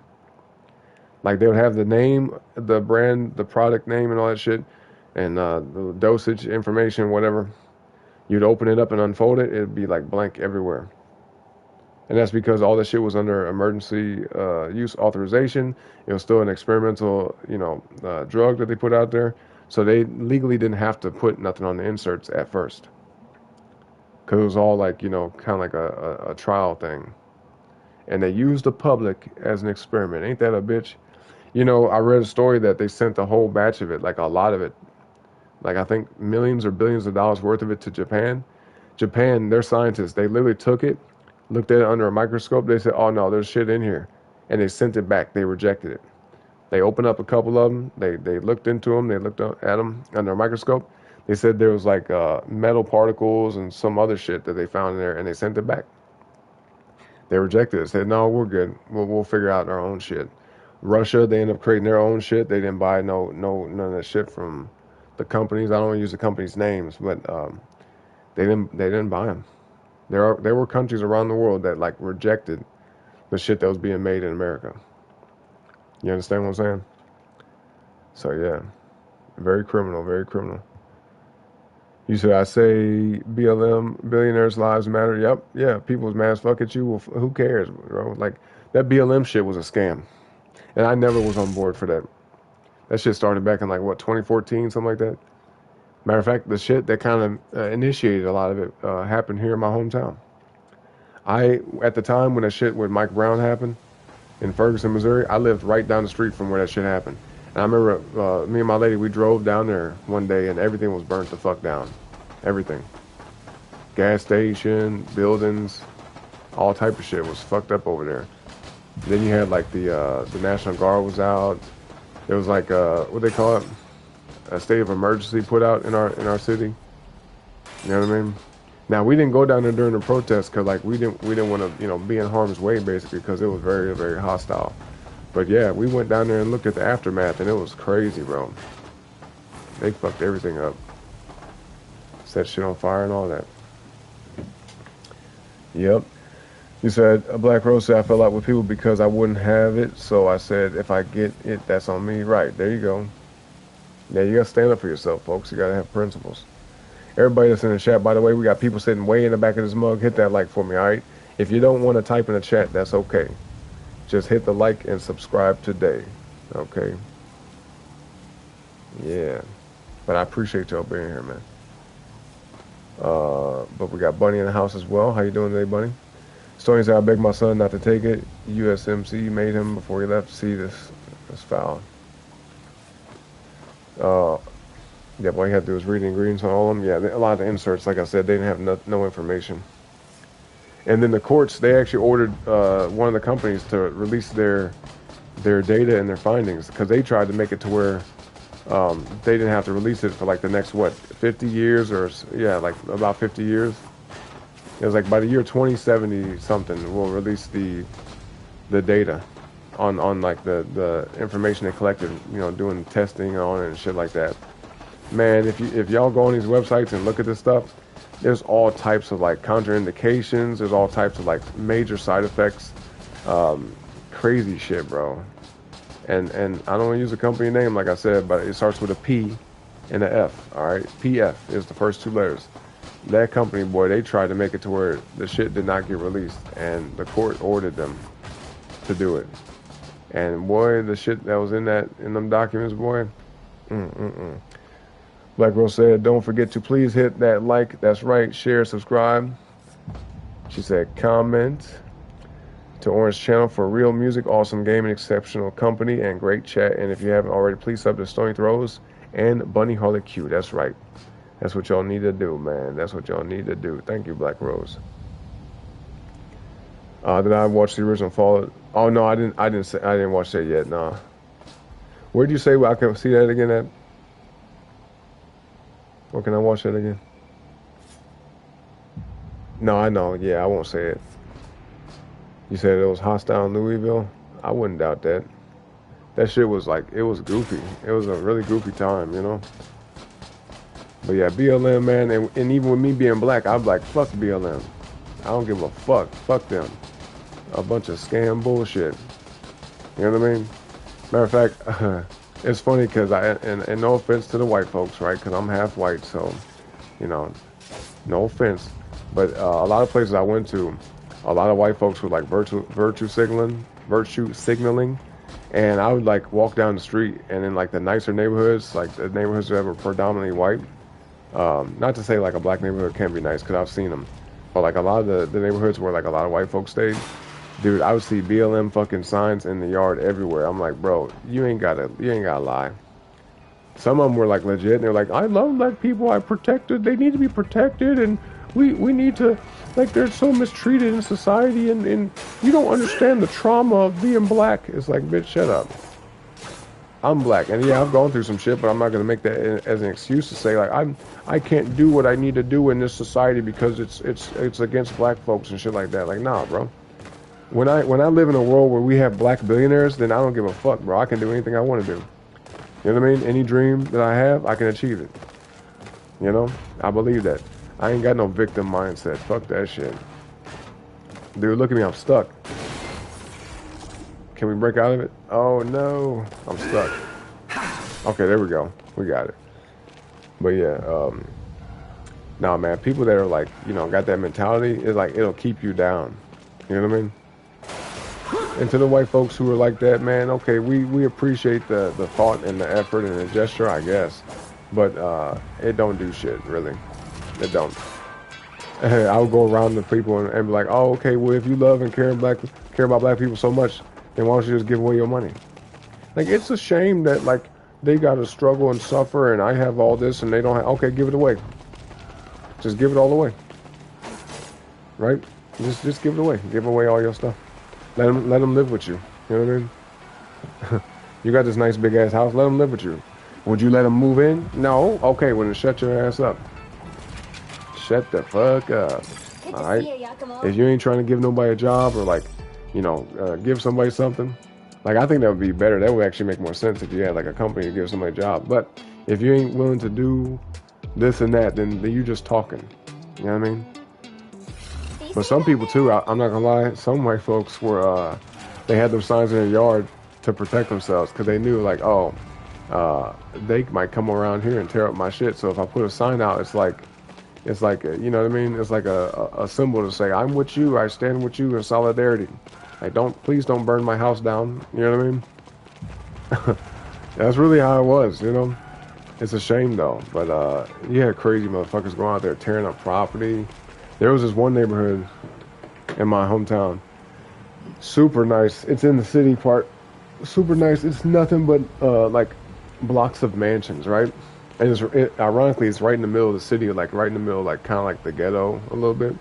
A: Like they would have the name, the brand, the product name, and all that shit, and the dosage information, whatever. You'd open it up and unfold it, it'd be like blank everywhere. And that's because all this shit was under emergency use authorization. It was still an experimental, drug that they put out there. So they legally didn't have to put nothing on the inserts at first. Because it was all like, kind of like a trial thing. And they used the public as an experiment. Ain't that a bitch? I read a story that they sent a whole batch of it, like a lot of it, like I think millions or billions of dollars worth of it to Japan. Japan, their scientists, they literally took it, looked at it under a microscope. They said, "Oh no, there's shit in here," and they sent it back. They rejected it. They opened up a couple of them. They looked into them. They looked at them under a microscope. They said there was like metal particles and some other shit that they found in there, and they sent it back. They rejected it. Said, "No, we're good. We'll figure out our own shit." Russia, they ended up creating their own shit. They didn't buy none of that shit from the companies. I don't want to use the companies' names, but they didn't buy them. There were countries around the world that like rejected the shit that was being made in America. You understand what I'm saying? So yeah, very criminal, very criminal. You said I say BLM billionaires' lives matter. Yep, yeah. People's mad as fuck at you. Well, who cares, bro? Like that BLM shit was a scam, and I never was on board for that. That shit started back in like what 2014, something like that. Matter of fact, the shit that kind of initiated a lot of it happened here in my hometown. At the time when that shit with Mike Brown happened in Ferguson, Missouri, I lived right down the street from where that shit happened. And I remember me and my lady, we drove down there one day and everything was burnt the fuck down. Everything. Gas station, buildings, all type of shit was fucked up over there. Then you had like the National Guard was out. There was like what they call it, a state of emergency put out in our city. You know what I mean? Now we didn't go down there during the protest because like we didn't want to be in harm's way basically because it was very very hostile. But yeah, we went down there and looked at the aftermath and it was crazy, bro. They fucked everything up, set shit on fire and all that. Yep. You said a Black Rose said I fell out with people because I wouldn't have it, so I said if I get it, that's on me. Right there you go. Yeah, you gotta stand up for yourself, folks. You gotta have principles. Everybody that's in the chat, by the way, we got people sitting way in the back of this mug. Hit that like for me, all right? If you don't want to type in the chat, that's okay. Just hit the like and subscribe today. Okay. Yeah. But I appreciate y'all being here, man. But we got Bunny in the house as well. How you doing today, Bunny? Stoney said, I begged my son not to take it. USMC made him before he left. See, this foul. Yeah, all you had to do was read the ingredients on all of them. Yeah, a lot of the inserts, like I said, they didn't have no information. And then the courts, they actually ordered one of the companies to release their data and their findings, because they tried to make it to where they didn't have to release it for like the next, what, 50 years or, yeah, like about 50 years. It was like by the year 2070 something, we'll release the data on like the information they collected, you know, doing testing on it and shit like that. Man, if y'all go on these websites and look at this stuff, there's all types of like contraindications. There's all types of like major side effects, crazy shit, bro. And I don't want to use a company name, like I said, but it starts with a P and an F. All right, PF is the first two letters. That company, boy, they tried to make it to where the shit did not get released, and the court ordered them to do it. And boy, the shit that was in them documents, boy. Black Rose said, don't forget to please hit that like. That's right. Share, subscribe. She said, comment to Orange Channel for real music, awesome gaming, exceptional company, and great chat. And if you haven't already, please sub to Stony Throws and Bunny Harley Q. That's right. That's what y'all need to do, man. That's what y'all need to do. Thank you, Black Rose. Did I watch the original Fallout? Oh no, I didn't watch that yet. Nah. Where did you say I can see that again at? Or can I watch that again? No, I know. Yeah, I won't say it. You said it was hostile in Louisville? I wouldn't doubt that. That shit was like, it was goofy. It was a really goofy time, you know? But yeah, BLM, man, and even with me being black, I'm like, fuck BLM. I don't give a fuck. Fuck them. A bunch of scam bullshit. You know what I mean? Matter of fact, it's funny because and no offense to the white folks, right? Because I'm half white, so, you know, no offense. But a lot of places I went to, a lot of white folks were like virtue signaling. And I would like walk down the street, and in like the nicer neighborhoods, like the neighborhoods that were predominantly white, not to say like a black neighborhood can't be nice, because I've seen them, but like a lot of the neighborhoods where like a lot of white folks stayed, dude, I would see BLM fucking signs in the yard everywhere. I'm like, bro, you ain't gotta lie. Some of them were like legit, and they're like, I love black people, they need to be protected, and we need to, like, they're so mistreated in society, and you don't understand the trauma of being black. It's like, bitch, shut up. I'm black, and yeah, I've gone through some shit, but I'm not gonna make that as an excuse to say like I can't do what I need to do in this society because it's against black folks and shit like that. Like, nah, bro. When I live in a world where we have black billionaires, then I don't give a fuck, bro. I can do anything I want to do. You know what I mean? Any dream that I have, I can achieve it. You know? I believe that. I ain't got no victim mindset. Fuck that shit. Dude, look at me. I'm stuck. Can we break out of it? Oh, no. I'm stuck. Okay, there we go. We got it. But yeah, nah, man, people that are like, you know, got that mentality, it's like, it'll keep you down. You know what I mean? And to the white folks who are like that, man, okay, we appreciate the thought and the effort and the gesture, I guess. But it don't do shit, really. It don't. I'll go around to people and be like, oh, okay, well, if you love and care about black people so much, then why don't you just give away your money? Like, it's a shame that, like, they got to struggle and suffer, and I have all this, and they don't have... Okay, give it away. Just give it all away. Right? Just give it away. Give away all your stuff. Let them live with you. You know what I mean? You got this nice big-ass house. Let them live with you. Would you let them move in? No? Okay, well, then shut your ass up. Shut the fuck up. All right? If you ain't trying to give nobody a job or, like, you know, give somebody something, like, I think that would be better. That would actually make more sense if you had like a company to give somebody a job. But if you ain't willing to do this and that, then you just talking. You know what I mean? But some people too, I'm not gonna lie, some white folks were, they had those signs in their yard to protect themselves because they knew like, oh, they might come around here and tear up my shit. So if I put a sign out, it's like, It's like, you know what I mean? It's like a symbol to say, I'm with you. I stand with you in solidarity. Like, please don't burn my house down. You know what I mean? That's really how it was, you know? It's a shame though. But, you had crazy motherfuckers going out there tearing up property. There was this one neighborhood in my hometown. Super nice. It's in the city part. Super nice. It's nothing but, like, blocks of mansions, right? And ironically, it's right in the middle of the city, like right in the middle, like kind of like the ghetto a little bit.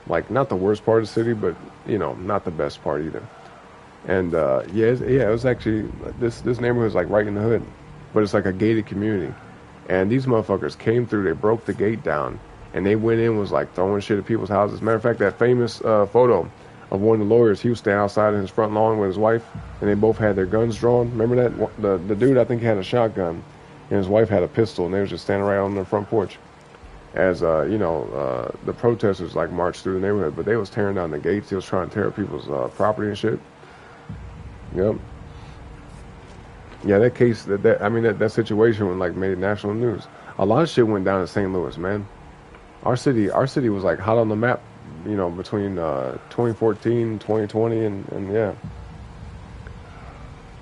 A: Like not the worst part of the city, but you know, not the best part either. And yeah, it was actually this neighborhood is like right in the hood, but it's like a gated community. And these motherfuckers came through, they broke the gate down, and they went in was like throwing shit at people's houses. Matter of fact, that famous photo of one of the lawyers, he was standing outside in his front lawn with his wife, and they both had their guns drawn. Remember that? The dude I think had a shotgun, and his wife had a pistol, and they was just standing right on the front porch as you know, the protesters like marched through the neighborhood, but they was tearing down the gates. He was trying to tear up people's property and shit. Yep. Yeah, that case, I mean, that situation was like made national news. A lot of shit went down in St. Louis, man. Our city was like hot on the map, you know, between 2014, 2020, and yeah,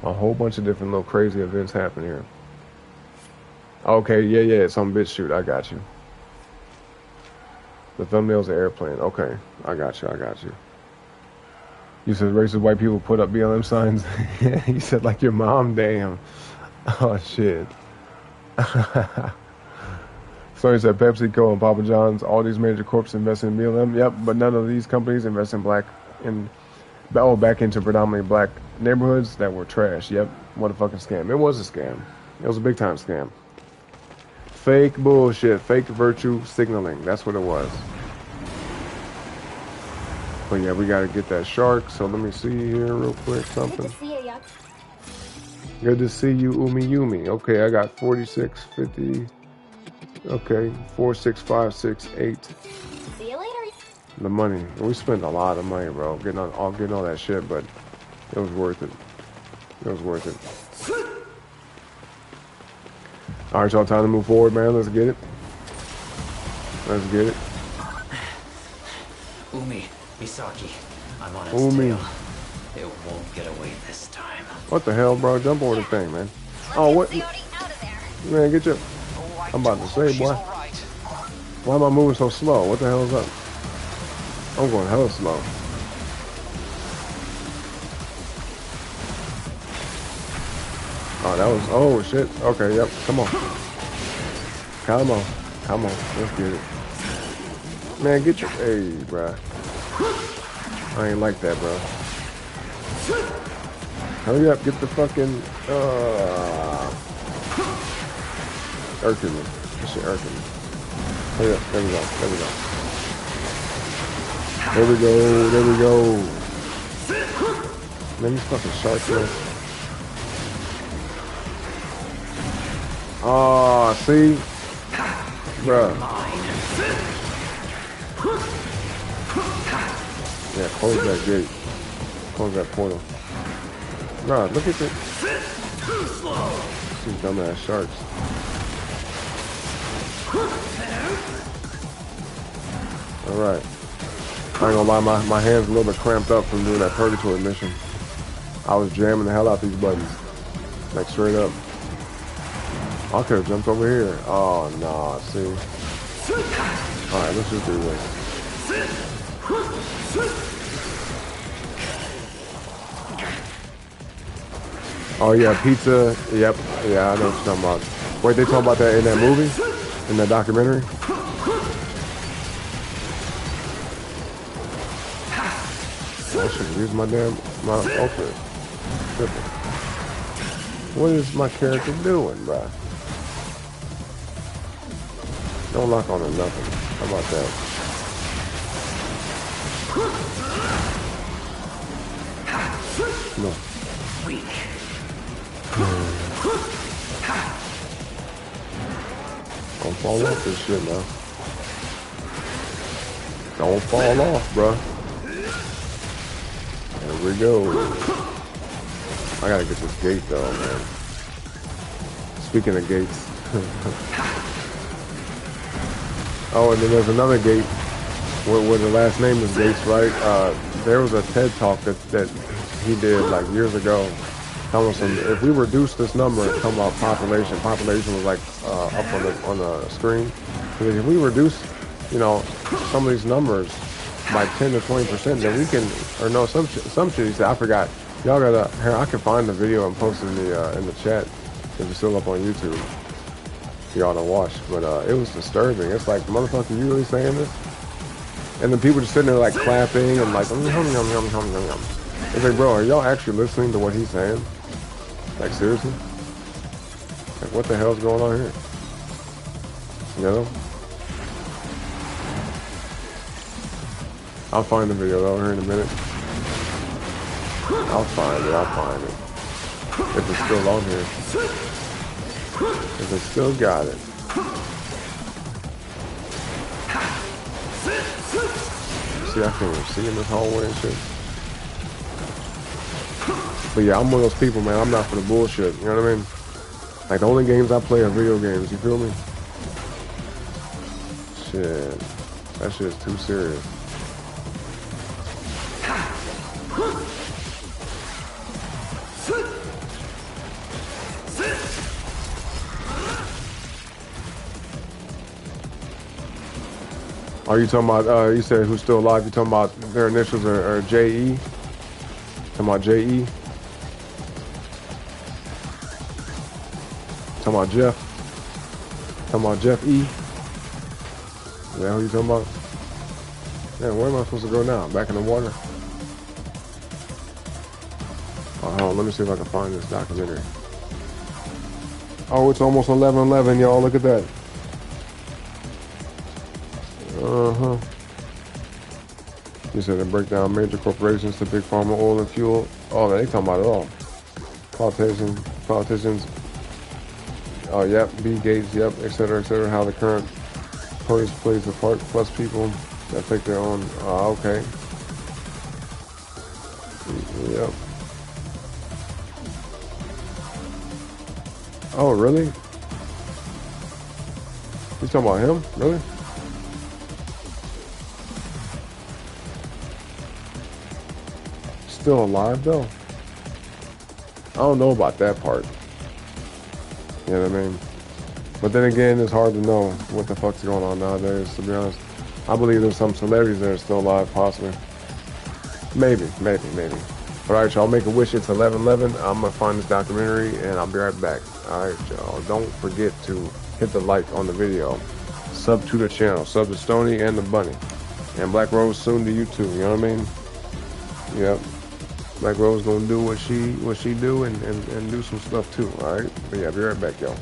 A: a whole bunch of different little crazy events happen here. Okay, yeah, some bitch shoot. I got you. The thumbnail's an airplane. Okay, I got you. You said racist white people put up BLM signs. You said like your mom. Damn. Oh shit. So he said PepsiCo and Papa John's, all these major corps invest in BLM. Yep, but none of these companies invest in back into predominantly black neighborhoods that were trash. Yep, what a fucking scam. It was a scam. It was a big time scam. Fake bullshit, fake virtue signaling. That's what it was. But yeah, we gotta get that shark. So let me see here real quick something.
C: Good to see you, Yuck.
A: Good to see you, Umi Yumi. Okay, I got 4650. Okay, 46568.
C: See you later.
A: The money. We spent a lot of money, bro, getting all that shit, but it was worth it. It was worth it. All right, y'all, time to move forward, man. Let's get it. Let's get it.
B: Umi, Misaki, I'm on its
A: Umi.
B: tail. It won't get away this time.
A: What the hell, bro? Jump over the thing, man. Oh, what? Man, get your... I'm about to say, boy. Why am I moving so slow? What the hell is up? I'm going hella slow. Oh, that was... Oh, shit. Okay, yep. Come on. Come on. Come on. Let's get it. Man, get your... Hey, bruh. I ain't like that, bro. Hurry up. Get the fucking... irking me. This shit irking me. Hurry up. There we go. There we go. There we go. There we go. Man, these fucking sharks, man. Oh, see? Bruh. Yeah, close that gate. Close that portal. Bruh, look at that. These dumbass sharks. Alright. I ain't gonna lie, my hands a little bit cramped up from doing that purgatory mission. I was jamming the hell out these buttons. Like straight up. I could have jumped over here. Oh, nah, see. Alright, let's just do this. Oh, yeah, pizza. Yep. Yeah, I know what you're talking about. Wait, they talking about that in that movie? In that documentary? I should use my okay. What is my character doing, bruh? Don't lock on to nothing. How about that? No. Don't fall off this shit now. Don't fall off, bruh. There we go. I gotta get this gate though, man. Speaking of gates. Oh, and then there's another gate where the last name is Gates, right? There was a TED talk that he did like years ago, telling us if we reduce this number, talking about population was like up on the screen. Because if we reduce, you know, some of these numbers by 10 to 20%, then we can, or no, some shit he said, I forgot. Y'all gotta, here, I can find the video and post it in the chat if it's still up on YouTube. Y'all to watch, but it was disturbing. It's like, motherfucker, you really saying this? And then people just sitting there like clapping and like, yum, yum, yum, yum, yum, yum. It's like, bro, are y'all actually listening to what he's saying? Like, seriously? Like, what the hell's going on here? You know? I'll find the video though here in a minute. I'll find it. If it's still on here. If it's still got it. See, I can't even see in this hallway and shit. But yeah, I'm one of those people, man. I'm not for the bullshit. You know what I mean? Like, the only games I play are video games. You feel me? Shit. That shit is too serious. Are you talking about, you said who's still alive? You talking about their initials are J.E.? Talking about J.E.? Talking about Jeff? Talking about Jeff E? Is that who you talking about? Man, where am I supposed to go now? Back in the water? Oh, hold on, let me see if I can find this documentary. Oh, it's almost 11:11, y'all. Look at that. Uh-huh. You said they break down major corporations to big pharma, oil and fuel. Oh, they talking about it all. Politicians. Oh, yep. B. Gates, yep, et cetera, how the current police plays a part, plus people that take their own. Okay. Yep. Oh, really? You talking about him? Really? Still alive though? I don't know about that part. You know what I mean? But then again, it's hard to know what the fuck's going on nowadays, to be honest. I believe there's some celebrities that are still alive, possibly. Maybe. But alright, y'all, make a wish. It's 11:11. I'm gonna find this documentary and I'll be right back. Alright, y'all. Don't forget to hit the like on the video. Sub to the channel. Sub to Stony and the Bunny. And Black Rose soon to YouTube, you know what I mean? Yep. Black Rose gonna do what she do and do some stuff too, alright? But yeah, I'll be right back, y'all.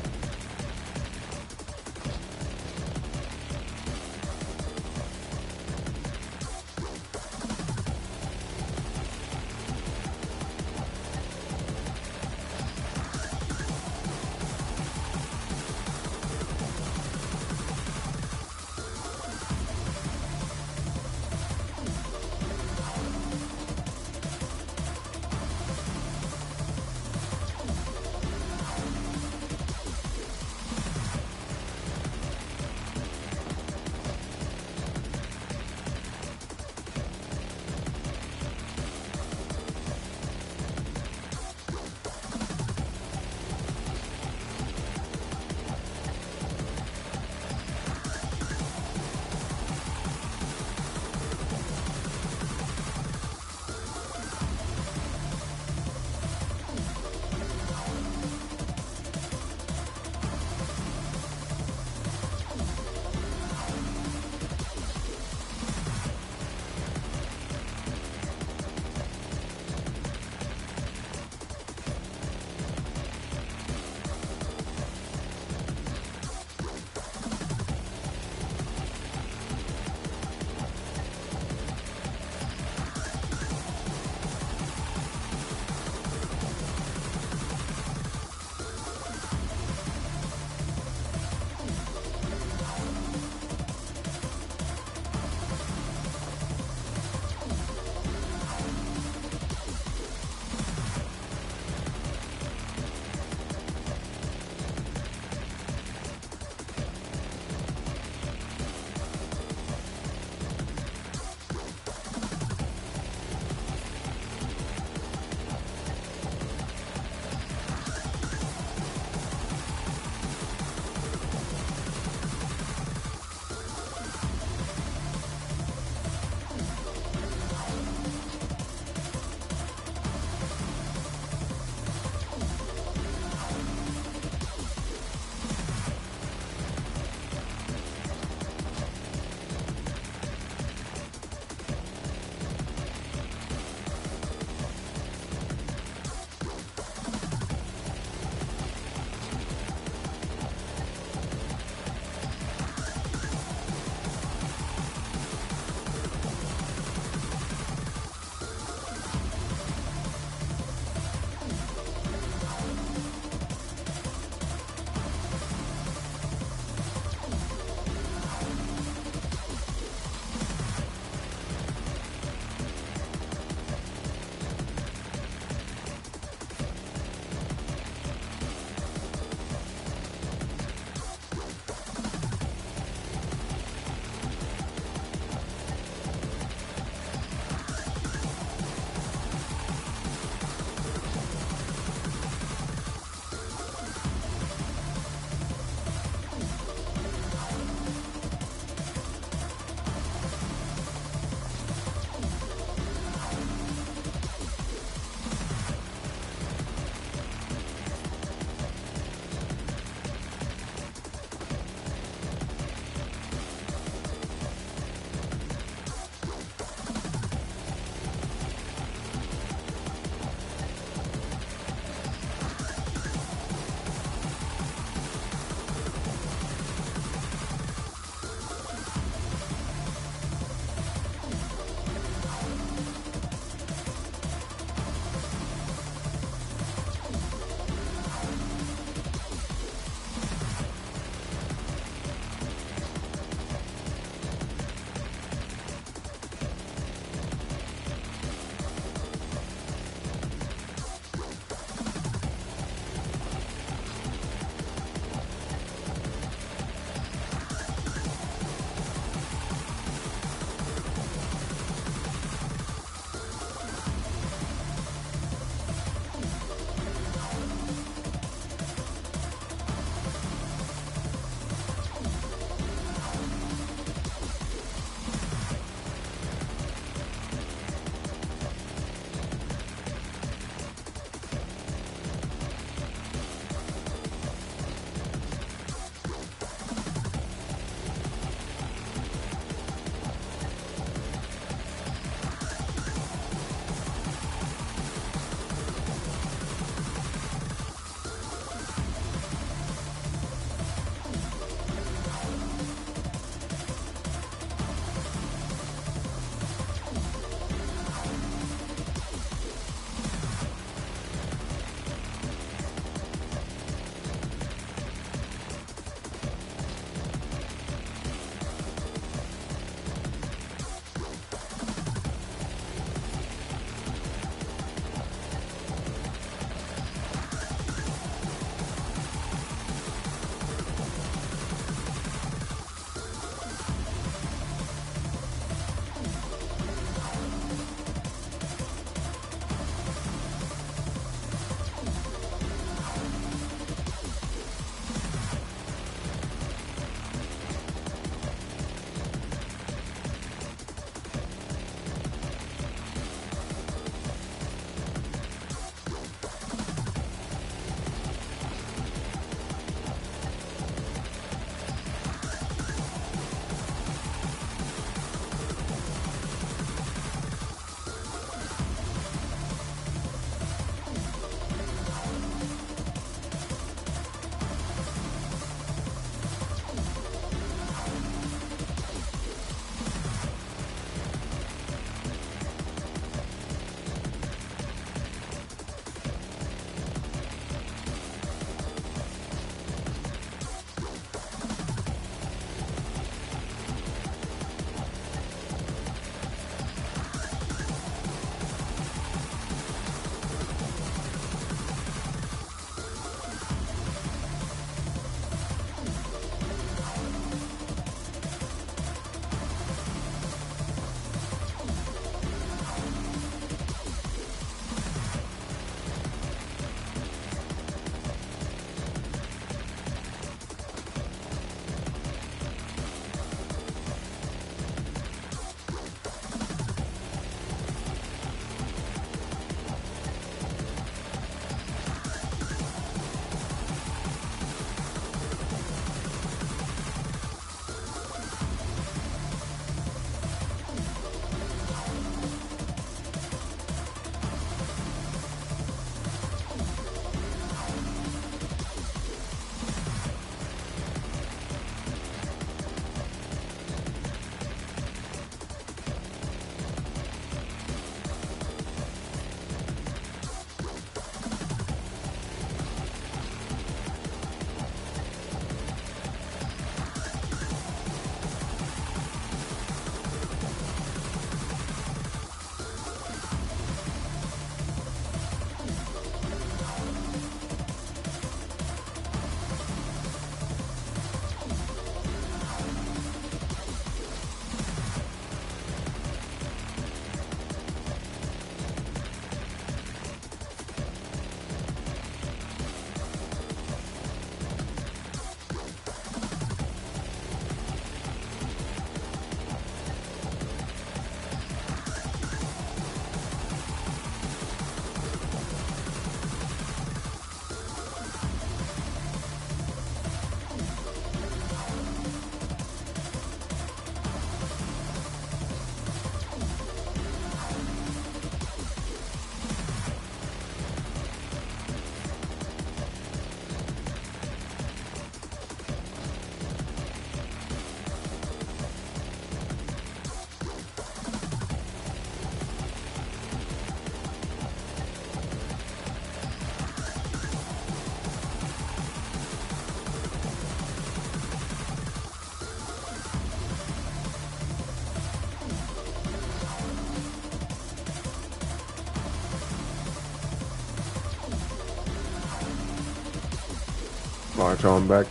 A: Alright, y'all, I'm back.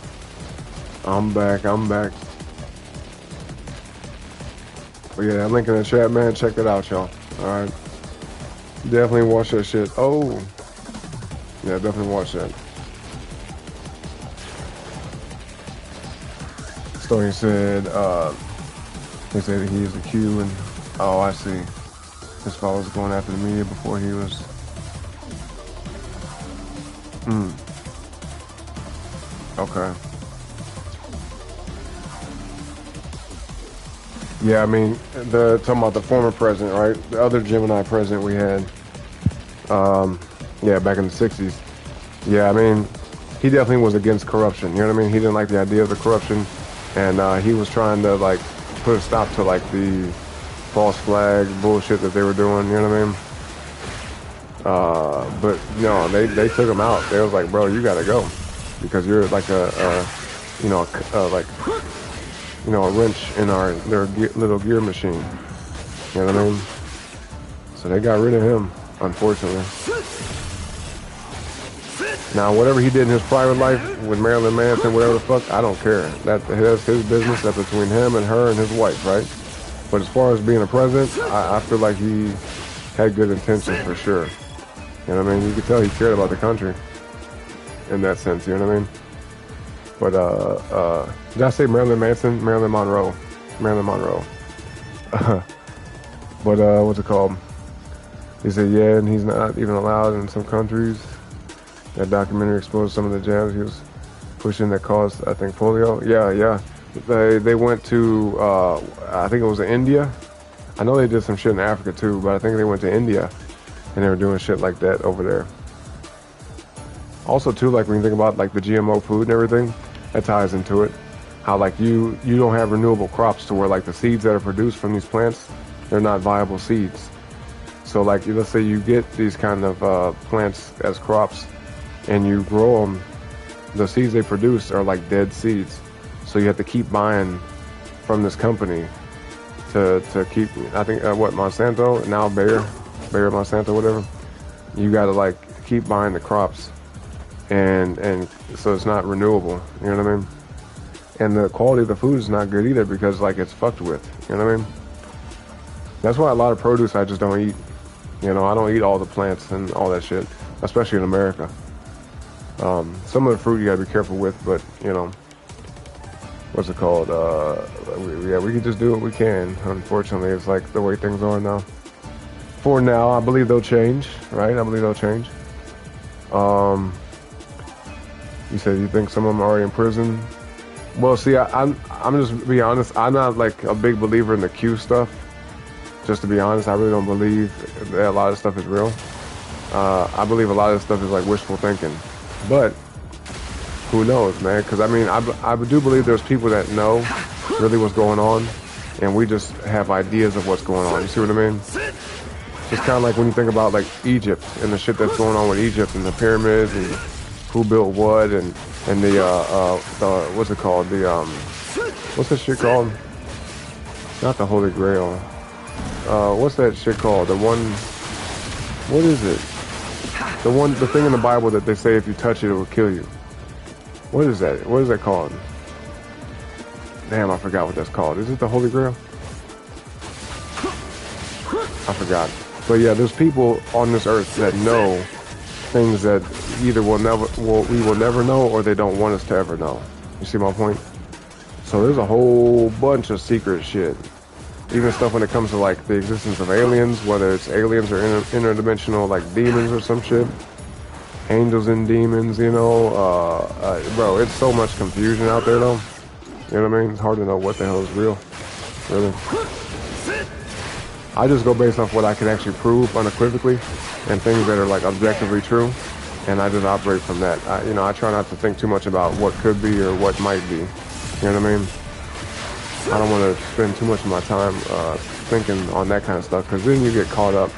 A: I'm back. But yeah, that link in the chat, man, check it out, y'all. Alright. Definitely watch that shit. Oh. Yeah, definitely watch that. So he said he used the Q and, oh, I see. His father was going after the media before he was, okay. Yeah, I mean, talking about the former president, right? The other Gemini president we had, yeah, back in the 60s. Yeah, I mean, he definitely was against corruption, you know what I mean? He didn't like the idea of the corruption, and he was trying to, like, put a stop to, like, the false flag bullshit that they were doing, you know what I mean? But, you know, they took him out. They was like, bro, you gotta go, because you're like a wrench in their little gear machine. You know what I mean? So they got rid of him, unfortunately. Now, whatever he did in his private life with Marilyn Manson, whatever the fuck, I don't care. That's his business. That's between him and her and his wife, right? But as far as being a president, I feel like he had good intentions for sure. You know what I mean? You could tell he cared about the country in that sense, you know what I mean? But, did I say Marilyn Manson? Marilyn Monroe. Marilyn Monroe. But, what's it called? He said, yeah, and he's not even allowed in some countries. That documentary exposed some of the jabs he was pushing that caused, I think, polio. Yeah. They went to, I think it was India. I know they did some shit in Africa too, but I think they went to India and they were doing shit like that over there. Also too, like when you think about like the GMO food and everything, that ties into it. How like you don't have renewable crops to where like the seeds that are produced from these plants, they're not viable seeds. So like let's say you get these kind of plants as crops and you grow them, the seeds they produce are like dead seeds. So you have to keep buying from this company to keep, I think, what, Monsanto, now Bayer Monsanto, whatever. You got to like keep buying the crops and so it's not renewable, you know what I mean? And the quality of the food is not good either because like it's fucked with, you know what I mean? That's why a lot of produce I just don't eat. You know, I don't eat all the plants and all that shit, especially in America. Some of the fruit you gotta be careful with, but you know, what's it called? We can just do what we can. Unfortunately, it's like the way things are now. For now, I believe they'll change, right? I believe they'll change. You said you think some of them are already in prison. Well, see, I'm just be honest. I'm not like a big believer in the Q stuff. Just to be honest, I really don't believe that a lot of stuff is real. I believe a lot of stuff is like wishful thinking. But who knows, man? Because I mean, I do believe there's people that know really what's going on, and we just have ideas of what's going on. You see what I mean? It's kind of like when you think about like Egypt and the shit that's going on with Egypt and the pyramids and who built what and the what's it called? What's that shit called? Not the Holy Grail. What's that shit called? The one. What is it? The thing in the Bible that they say if you touch it, it will kill you. What is that? What is that called? Damn, I forgot what that's called. Is it the Holy Grail? I forgot. But yeah, there's people on this earth that know things that either we will never know or they don't want us to ever know. You see my point? So there's a whole bunch of secret shit. Even stuff when it comes to like the existence of aliens, whether it's aliens or interdimensional like demons or some shit. Angels and demons, you know. Bro, it's so much confusion out there though. You know what I mean? It's hard to know what the hell is real. Really. I just go based off what I can actually prove unequivocally and things that are like objectively true. And I just operate from that. I try not to think too much about what could be or what might be. You know what I mean? I don't want to spend too much of my time thinking on that kind of stuff because then you get caught up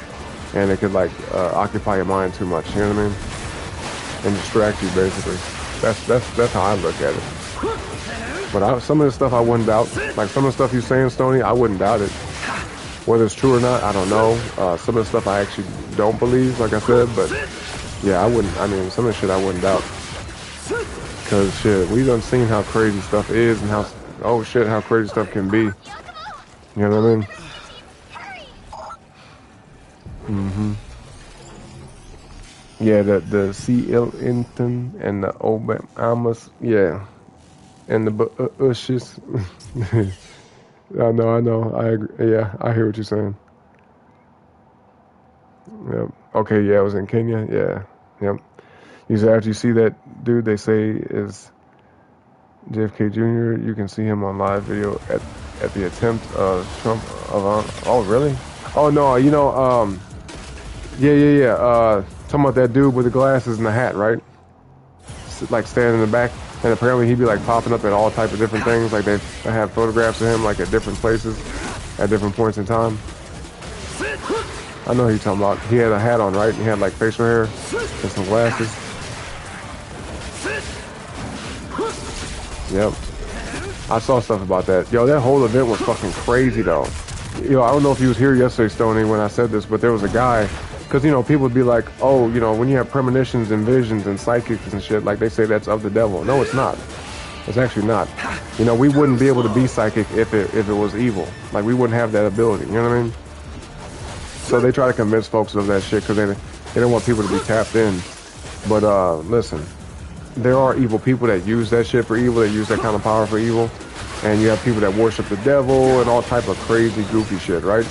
A: and it could like occupy your mind too much. You know what I mean? And distract you basically. That's how I look at it. But some of the stuff I wouldn't doubt. Like some of the stuff you're saying, Stoney, I wouldn't doubt it. Whether it's true or not, I don't know. Some of the stuff I actually don't believe, like I said, but yeah, I wouldn't. I mean, some of the shit I wouldn't doubt. Cause shit, we done seen how crazy stuff is and how, oh shit, how crazy stuff can be. You know what I mean? Mm-hmm. Yeah, the CL Inton and the Obamas, yeah, and the Ushes. I know. I agree. Yeah, I hear what you're saying. Yep. Okay, yeah, it was in Kenya. Yeah. Yep. You say after you see that dude, they say is JFK Jr. You can see him on live video at the attempt of Trump of oh really? Oh no, you know yeah. Talking about that dude with the glasses and the hat, right? Like standing in the back, and apparently he'd be like popping up at all type of different things. Like they have photographs of him like at different places, at different points in time. I know who you're talking about. He had a hat on, right? He had like facial hair and some glasses. Yep. I saw stuff about that. Yo, that whole event was fucking crazy though. Yo, I don't know if you was here yesterday, Stoney, when I said this, but there was a guy. Because, you know, people would be like, oh, you know, when you have premonitions and visions and psychics and shit, like they say that's of the devil. No, it's not. It's actually not. You know, we wouldn't be able to be psychic if it was evil. Like, we wouldn't have that ability. You know what I mean? So they try to convince folks of that shit because they don't want people to be tapped in. But, listen, there are evil people that use that shit for evil. They use that kind of power for evil. And you have people that worship the devil and all type of crazy, goofy shit, right?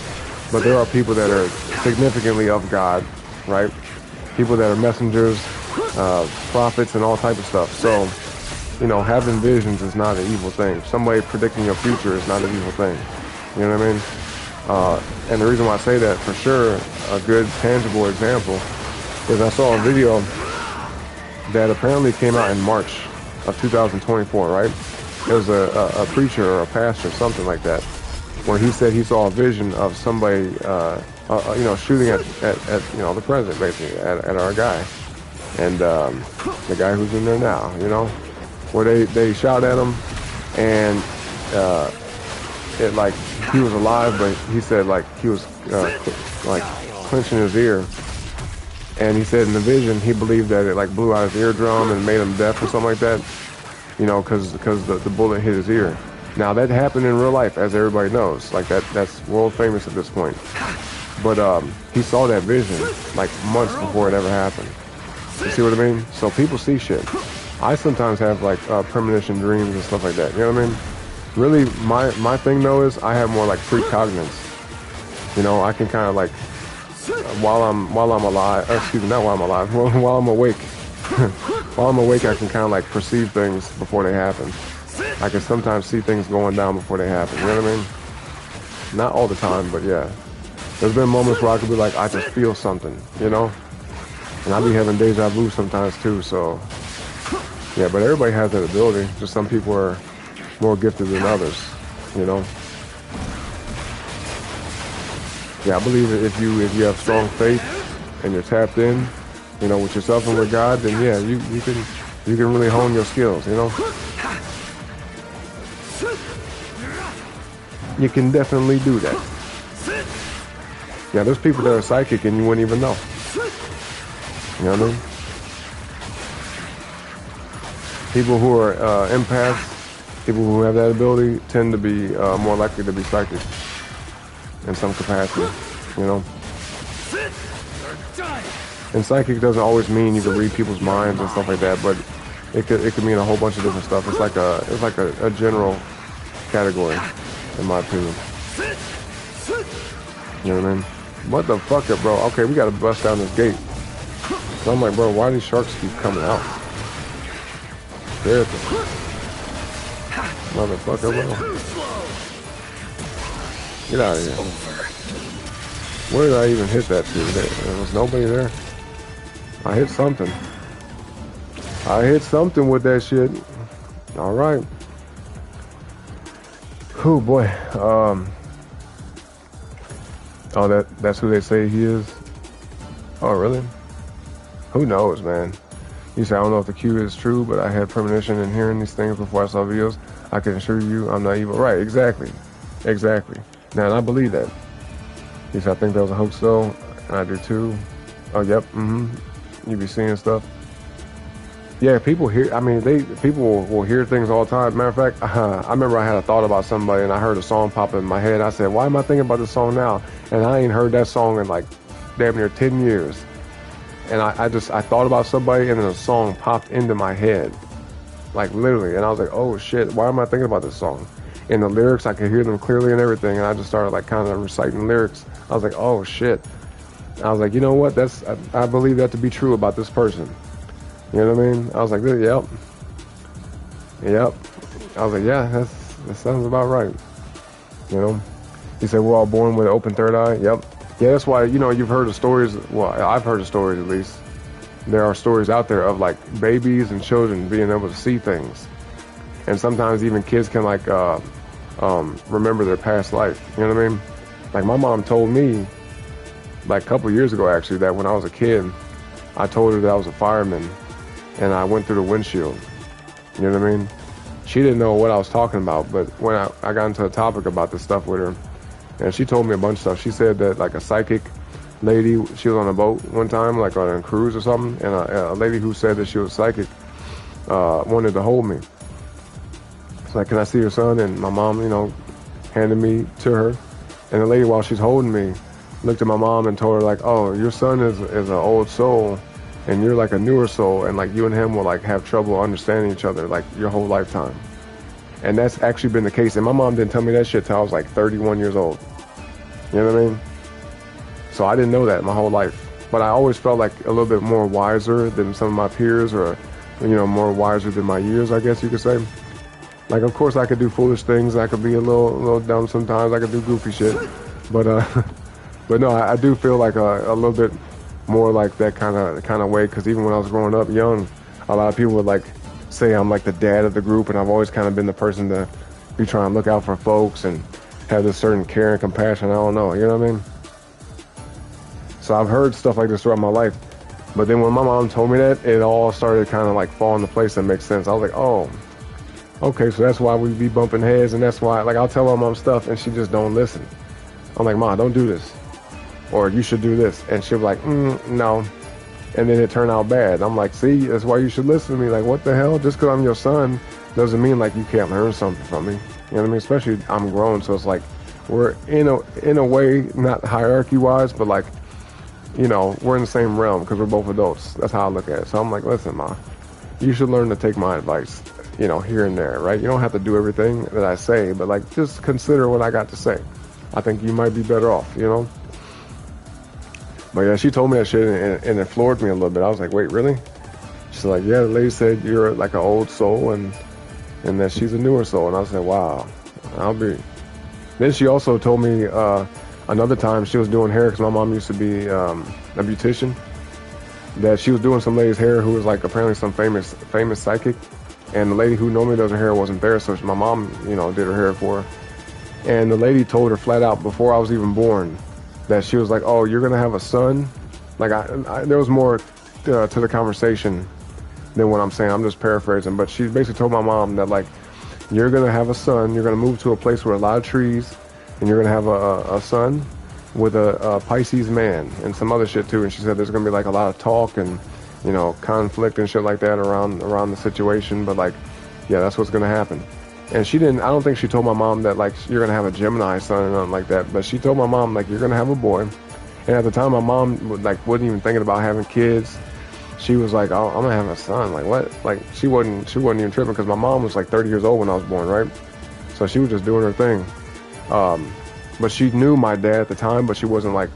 A: But there are people that are significantly of God, right? People that are messengers, prophets, and all type of stuff. So, you know, having visions is not an evil thing. Somebody predicting your future is not an evil thing. You know what I mean? And the reason why I say that, for sure, a good tangible example, is I saw a video that apparently came out in March of 2024, right? It was a preacher or a pastor, something like that, where he said he saw a vision of somebody, you know, shooting at you know, the president, basically, at our guy, and the guy who's in there now, you know, where they shot at him, and it like he was alive, but he said like he was like clenching his ear, and he said in the vision he believed that it like blew out his eardrum and made him deaf or something like that, you know, because the bullet hit his ear. Now that happened in real life, as everybody knows. Like that's world famous at this point. But he saw that vision like months before it ever happened. You see what I mean? So people see shit. I sometimes have like premonition dreams and stuff like that. You know what I mean? Really, my thing though is I have more like precognize. You know, I can kind of like while I'm alive. Excuse me, not while I'm alive. While I'm awake. While I'm awake, I can kind of like perceive things before they happen. I can sometimes see things going down before they happen. You know what I mean? Not all the time, but yeah. There's been moments where I could be like, I just feel something, you know? And I be having deja vu sometimes too, so. Yeah, but everybody has that ability. Just some people are more gifted than others, you know? Yeah, I believe that if you have strong faith and you're tapped in, you know, with yourself and with God, then yeah, you can really hone your skills, you know? You can definitely do that. Yeah, there's people that are psychic and you wouldn't even know. You know what I mean? People who are empaths, people who have that ability tend to be more likely to be psychic in some capacity, you know? And psychic doesn't always mean you can read people's minds and stuff like that, but it could mean a whole bunch of different stuff. It's like a general category, in my opinion. You know what I mean? What the fuck up, bro? Okay, we gotta bust down this gate. So I'm like, bro, why do these sharks keep coming out? Scared them. Motherfucker, bro. Get out of here. Where did I even hit that to? There was nobody there. I hit something. I hit something with that shit. All right. Oh boy. Oh, that's who they say he is? Oh, really? Who knows, man? You say, I don't know if the Q is true, but I had premonition in hearing these things before I saw videos. I can assure you I'm not evil. Right, exactly. Exactly. Now, and I believe that. He said, I think that was a hoax, though, and I do too. Oh, yep, You be seeing stuff. Yeah, people hear. I mean, people will hear things all the time. Matter of fact, I remember I had a thought about somebody, and I heard a song pop in my head. I said, "Why am I thinking about this song now?" And I ain't heard that song in like damn near 10 years. And I thought about somebody, and then a song popped into my head, like literally. And I was like, "Oh shit, why am I thinking about this song?" And the lyrics, I could hear them clearly and everything. And I just started like kind of reciting lyrics. I was like, "Oh shit." I was like, you know what? I believe that to be true about this person. You know what I mean? I was like, yep, yep. I was like, yeah, that sounds about right. You know? He said, we're all born with an open third eye. Yep. Yeah, that's why, you've heard of stories. Well, I've heard of stories at least. There are stories out there of like babies and children being able to see things. And sometimes even kids can like remember their past life. You know what I mean? Like my mom told me, like a couple years ago actually, that when I was a kid, I told her that I was a fireman and I went through the windshield. You know what I mean? She didn't know what I was talking about, but when I got into a topic about this stuff with her, and she told me a bunch of stuff. She said that like a psychic lady, she was on a boat one time, like on a cruise or something, and a lady who said that she was psychic wanted to hold me. It's like, can I see your son? And my mom, handed me to her. And the lady, while she's holding me, looked at my mom and told her like, oh, your son is an old soul and you're like a newer soul, and like you and him will like have trouble understanding each other like your whole lifetime. And that's actually been the case. And my mom didn't tell me that shit till I was like 31 years old. You know what I mean? So I didn't know that my whole life. But I always felt like a little bit more wiser than some of my peers, or more wiser than my years, I guess you could say. Like, of course I could do foolish things, I could be a little dumb sometimes, I could do goofy shit. But no, I do feel like a little bit more like that kind of way, because even when I was growing up young, a lot of people would like say I'm like the dad of the group, and I've always kind of been the person to be trying to look out for folks and have this certain care and compassion. I don't know, you know what I mean? So I've heard stuff like this throughout my life, but then when my mom told me that, it all started kind of like falling into place and make sense. I was like, oh, okay, so that's why we be bumping heads, and that's why, like, I'll tell my mom stuff and she just don't listen. I'm like, Mom, don't do this, or you should do this, and she'll be like, no, and then it turned out bad. I'm like, see, that's why you should listen to me. Like, what the hell? Just because I'm your son doesn't mean like you can't learn something from me. You know what I mean? Especially I'm grown, so it's like we're in a way, not hierarchy wise, but like, we're in the same realm because we're both adults. That's how I look at it. So I'm like, listen, Ma, you should learn to take my advice, here and there, right? You don't have to do everything that I say, but like, just consider what I got to say. I think you might be better off, But yeah, she told me that shit, and it floored me a little bit. I was like, wait, really? She's like, yeah, the lady said you're like an old soul, and that she's a newer soul. And I said, wow, I'll be. Then she also told me another time she was doing hair, because my mom used to be a beautician, that she was doing some lady's hair who was like apparently some famous psychic, and the lady who normally does her hair wasn't there, so my mom, did her hair for her. And the lady told her flat out before I was even born that she was like, oh, you're going to have a son? Like, there was more to the conversation than what I'm saying. I'm just paraphrasing. But she basically told my mom that, like, you're going to have a son. You're going to move to a place with a lot of trees, and you're going to have a son with a Pisces man and some other shit, too. And she said there's going to be, like, a lot of talk and, conflict and shit like that around the situation. But, like, yeah, that's what's going to happen. And I don't think she told my mom that, like, you're going to have a Gemini son or nothing like that. But she told my mom, like, you're going to have a boy. And at the time, my mom, wasn't even thinking about having kids. She was like, oh, I'm going to have a son. Like, what? Like, she wasn't even tripping, because my mom was, like, 30 years old when I was born, right? So she was just doing her thing. But she knew my dad at the time, but she wasn't, like,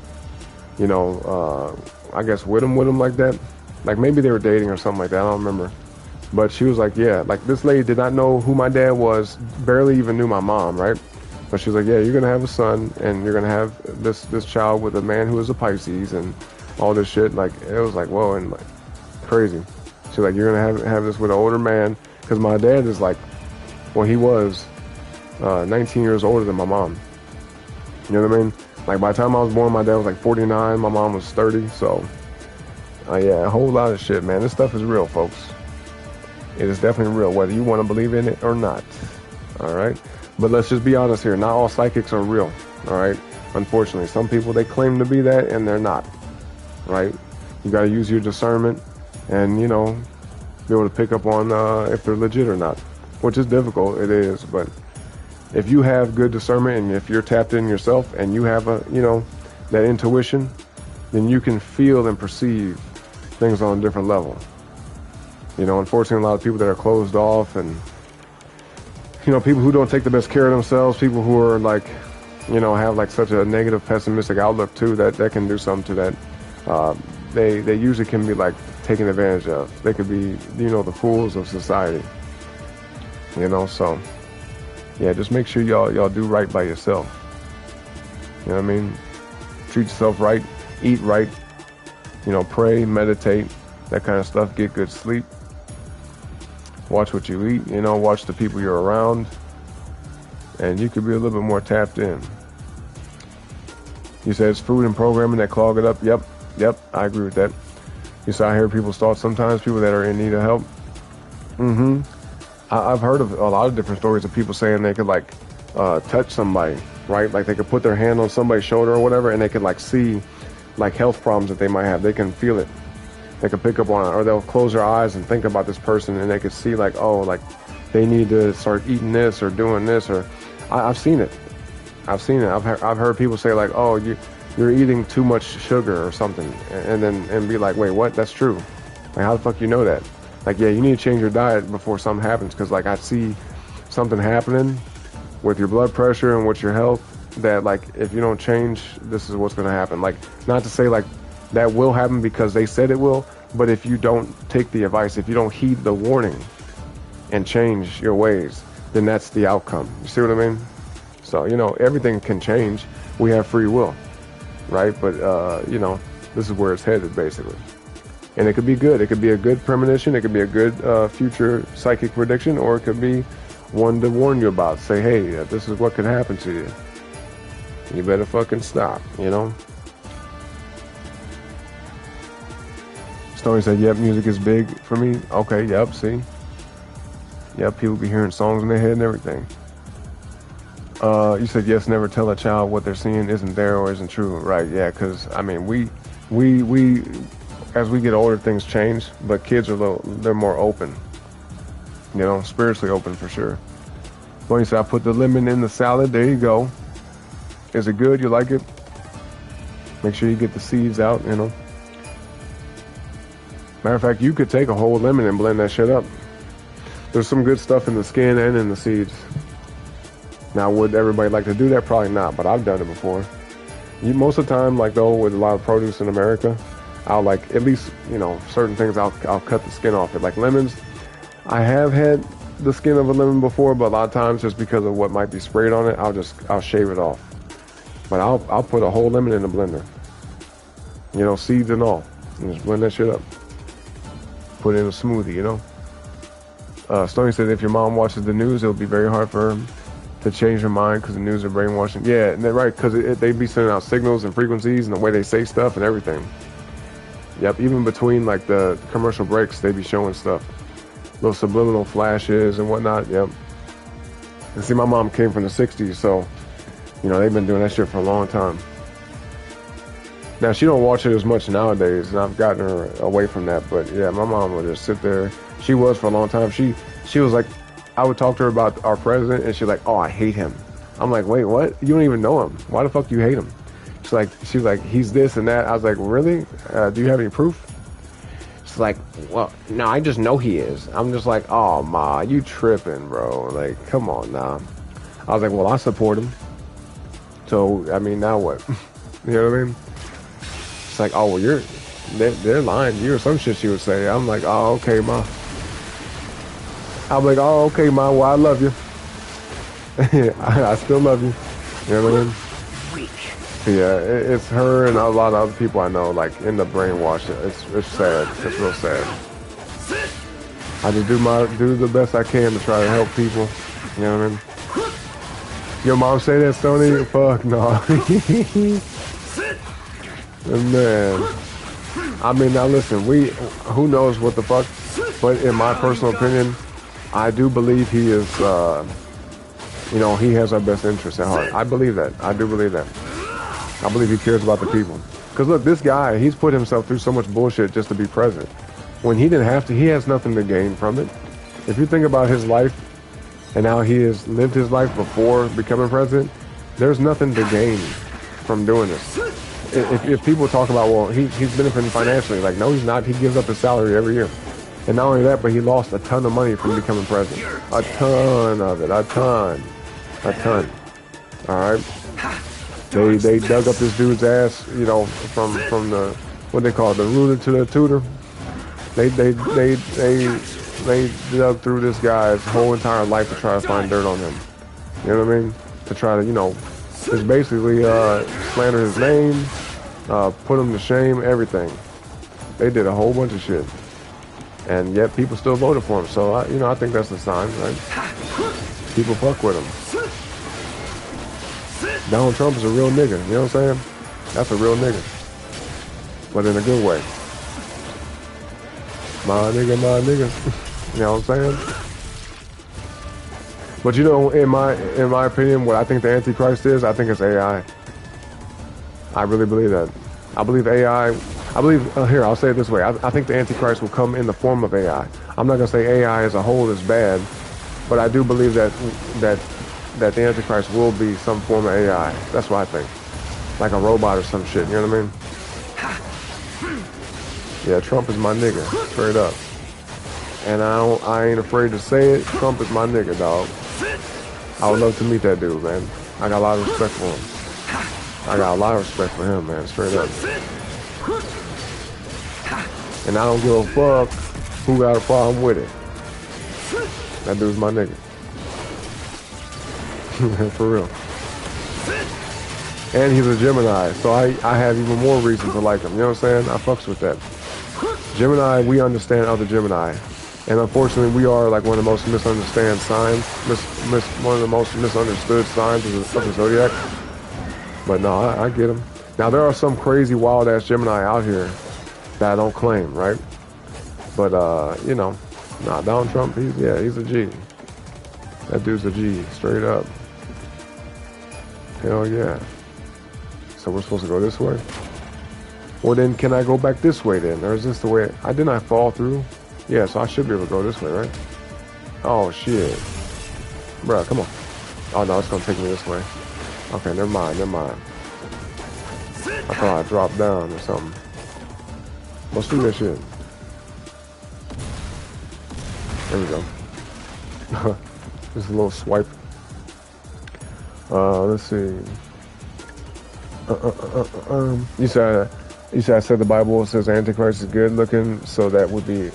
A: I guess with him like that. Like, maybe they were dating or something like that. I don't remember. But she was like, yeah, like, this lady did not know who my dad was, barely even knew my mom, right? But she was like, yeah, you're going to have a son, and you're going to have this child with a man who is a Pisces, and all this shit. Like, it was like, whoa, and like, crazy. She's like, you're going to have this with an older man, because my dad is like, well, he was 19 years older than my mom. You know what I mean? Like, by the time I was born, my dad was like 49, my mom was 30, so, yeah, a whole lot of shit, man. This stuff is real, folks. It is definitely real, whether you want to believe in it or not. All right? But let's just be honest here. Not all psychics are real. All right? Unfortunately, some people, they claim to be that, and they're not. Right? You got to use your discernment and, be able to pick up on if they're legit or not, which is difficult. It is, but if you have good discernment and if you're tapped in yourself and you have that intuition, then you can feel and perceive things on a different level. Unfortunately, a lot of people that are closed off and people who don't take the best care of themselves, people who are like, have like such a negative, pessimistic outlook too, that can do something to that. They usually can be like taken advantage of. They could be, the fools of society. So yeah, just make sure y'all do right by yourself. You know what I mean? Treat yourself right, eat right, pray, meditate, that kind of stuff. Get good sleep. Watch what you eat, watch the people you're around, and you could be a little bit more tapped in. You said it's food and programming that clog it up. Yep, I agree with that. You said I hear people's thoughts sometimes, people that are in need of help. I've heard of a lot of different stories of people saying they could like touch somebody, right? Like they could put their hand on somebody's shoulder or whatever, and they could like see like health problems that they might have. They can feel it. They can pick up on it, or they'll close their eyes and think about this person, and they could see like, oh, like they need to start eating this or doing this, or I've seen it. I've heard people say like, oh, you're eating too much sugar or something, and be like, wait, what? That's true. Like, how the fuck you know that? Like, yeah, you need to change your diet before something happens, because like I see something happening with your blood pressure and with your health that like if you don't change, this is what's gonna happen. Like, not to say like that will happen because they said it will, but if you don't take the advice, if you don't heed the warning and change your ways, then that's the outcome. You see what I mean? So, everything can change. We have free will, right? But, this is where it's headed, basically. And it could be good. It could be a good premonition. It could be a good future psychic prediction, or it could be one to warn you about. Say, hey, this is what could happen to you. You better fucking stop, Stoney said, yep, music is big for me. Okay, yep, see? Yep, people be hearing songs in their head and everything. You said, yes, never tell a child what they're seeing isn't there or isn't true. Right, yeah, because, I mean, we as we get older, things change, but kids are they're more open. Spiritually open for sure. Stoney said, I put the lemon in the salad. There you go. Is it good? You like it? Make sure you get the seeds out, Matter of fact, you could take a whole lemon and blend that shit up. There's some good stuff in the skin and in the seeds. Now, would everybody like to do that? Probably not, but I've done it before. Most of the time, like though, with a lot of produce in America, I'll like, at least, certain things, I'll cut the skin off it. Like lemons, I have had the skin of a lemon before, but a lot of times just because of what might be sprayed on it, I'll shave it off. But I'll put a whole lemon in the blender. Seeds and all. And just blend that shit up. Put it in a smoothie, Stoney said if your mom watches the news, it'll be very hard for her to change her mind because the news are brainwashing. Yeah, and they're right, because they be sending out signals and frequencies and the way they say stuff and everything. Yep, even between like the commercial breaks, they be showing stuff. Little subliminal flashes and whatnot, yep. And see, my mom came from the 60s, so, they've been doing that shit for a long time. Now, she don't watch it as much nowadays, and I've gotten her away from that. But, yeah, my mom would just sit there. She was for a long time. She was like, I would talk to her about our president, and she's like, oh, I hate him. I'm like, wait, what? You don't even know him. Why the fuck do you hate him? She's like, he's this and that. I was like, really? Do you have any proof? She's like, well, no, I just know he is. I'm just like, oh, ma, you tripping, bro. Like, come on now. I was like, well, I support him. So, I mean, now what? You know what I mean? It's like, oh, well, they're lying to you or some shit she would say. I'm like, oh, okay, ma. I'm like, oh, okay, ma, well, I love you. I still love you. You know what I mean? Yeah, it's her and a lot of other people I know, like, end up brainwashed. It's sad. It's real sad. I just do the best I can to try to help people. You know what I mean? Your mom say that, Stoney? Fuck no. Man, I mean, now listen, who knows what the fuck, but in my personal opinion, I do believe he is, he has our best interests at heart. I believe that. I do believe that. I believe he cares about the people. Because look, this guy, he's put himself through so much bullshit just to be president. when he didn't have to. He has nothing to gain from it. If you think about his life and how he has lived his life before becoming president, there's nothing to gain from doing this. If people talk about, well, he's benefiting financially, like, no, he's not. He gives up his salary every year. And not only that, but he lost a ton of money from becoming president. A ton of it. A ton. All right. They dug up this dude's ass, you know, from the, what they call it, the rooter to the tutor. They dug through this guy's whole entire life to try to find dirt on him. You know what I mean? To try to, you know, just basically slander his name, put him to shame, everything. They did a whole bunch of shit. And yet people still voted for him. So, I think that's a sign, right? People fuck with him. Donald Trump is a real nigga. You know what I'm saying? That's a real nigga. But in a good way. My nigga, my nigga. You know what I'm saying? But you know, in my opinion, what I think the Antichrist is, I think it's AI. I really believe that. I believe AI. I believe, here, I'll say it this way. I think the Antichrist will come in the form of AI. I'm not going to say AI as a whole is bad, but I do believe that the Antichrist will be some form of AI. That's what I think. Like a robot or some shit, you know what I mean? Yeah, Trump is my nigga, straight up. And I ain't afraid to say it. Trump is my nigga, dog. I would love to meet that dude, man. I got a lot of respect for him. I got a lot of respect for him, man, straight up. And I don't give a fuck who got a problem with it. That dude's my nigga. For real. And he's a Gemini, so I have even more reason to like him. You know what I'm saying? I fucks with that. Gemini, we understand other Gemini. And unfortunately, we are like one of the most misunderstood signs, one of the most misunderstood signs of the zodiac. But no, I get him. Now, there are some crazy wild-ass Gemini out here that I don't claim, right? But, nah, Donald Trump, he's a G. That dude's a G, straight up. Hell yeah. So we're supposed to go this way? Well, then, can I go back this way then? Or is this the way? Didn't I fall through? Yeah, so I should be able to go this way, right? Oh, shit. Bruh, come on. Oh, no, it's going to take me this way. Okay, never mind. I thought I dropped down or something. Let's do that shit. There we go. Just a little swipe. Let's see. You said I said the Bible says Antichrist is good looking, so that would be.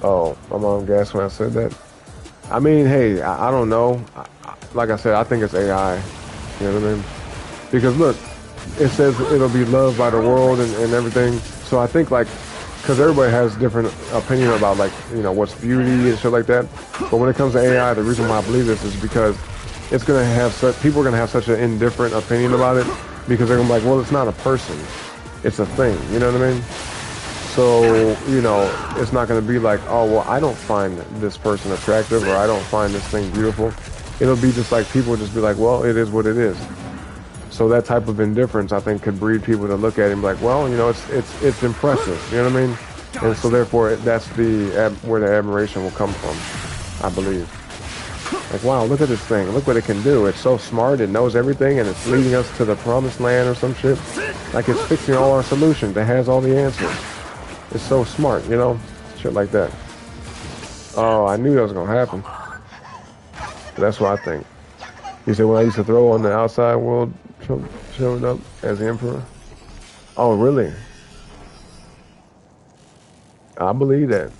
A: Oh, my mom gasped when I said that. I mean, hey, I don't know. Like I said, I think it's AI. You know what I mean? Because look, it says it'll be loved by the world and everything. So I think like, because everybody has different opinion about like, what's beauty and shit like that. But when it comes to AI, the reason why I believe this is because it's gonna have people are gonna have such an indifferent opinion about it because they're gonna be like, well, it's not a person, it's a thing. You know what I mean? So, it's not going to be like, oh, well, I don't find this person attractive or I don't find this thing beautiful. It'll be just like people just be like, well, it is what it is. So that type of indifference, I think, could breed people to look at him like, well, it's impressive. You know what I mean? And so therefore, that's where the admiration will come from, I believe. Like, wow, look at this thing. Look what it can do. It's so smart. It knows everything, and it's leading us to the promised land or some shit. Like, it's fixing all our solutions. It has all the answers. It's so smart, shit like that. Oh, I knew that was gonna happen. That's what I think. You said when I used to throw on the outside world, Trump showed up as the emperor. Oh, really? I believe that.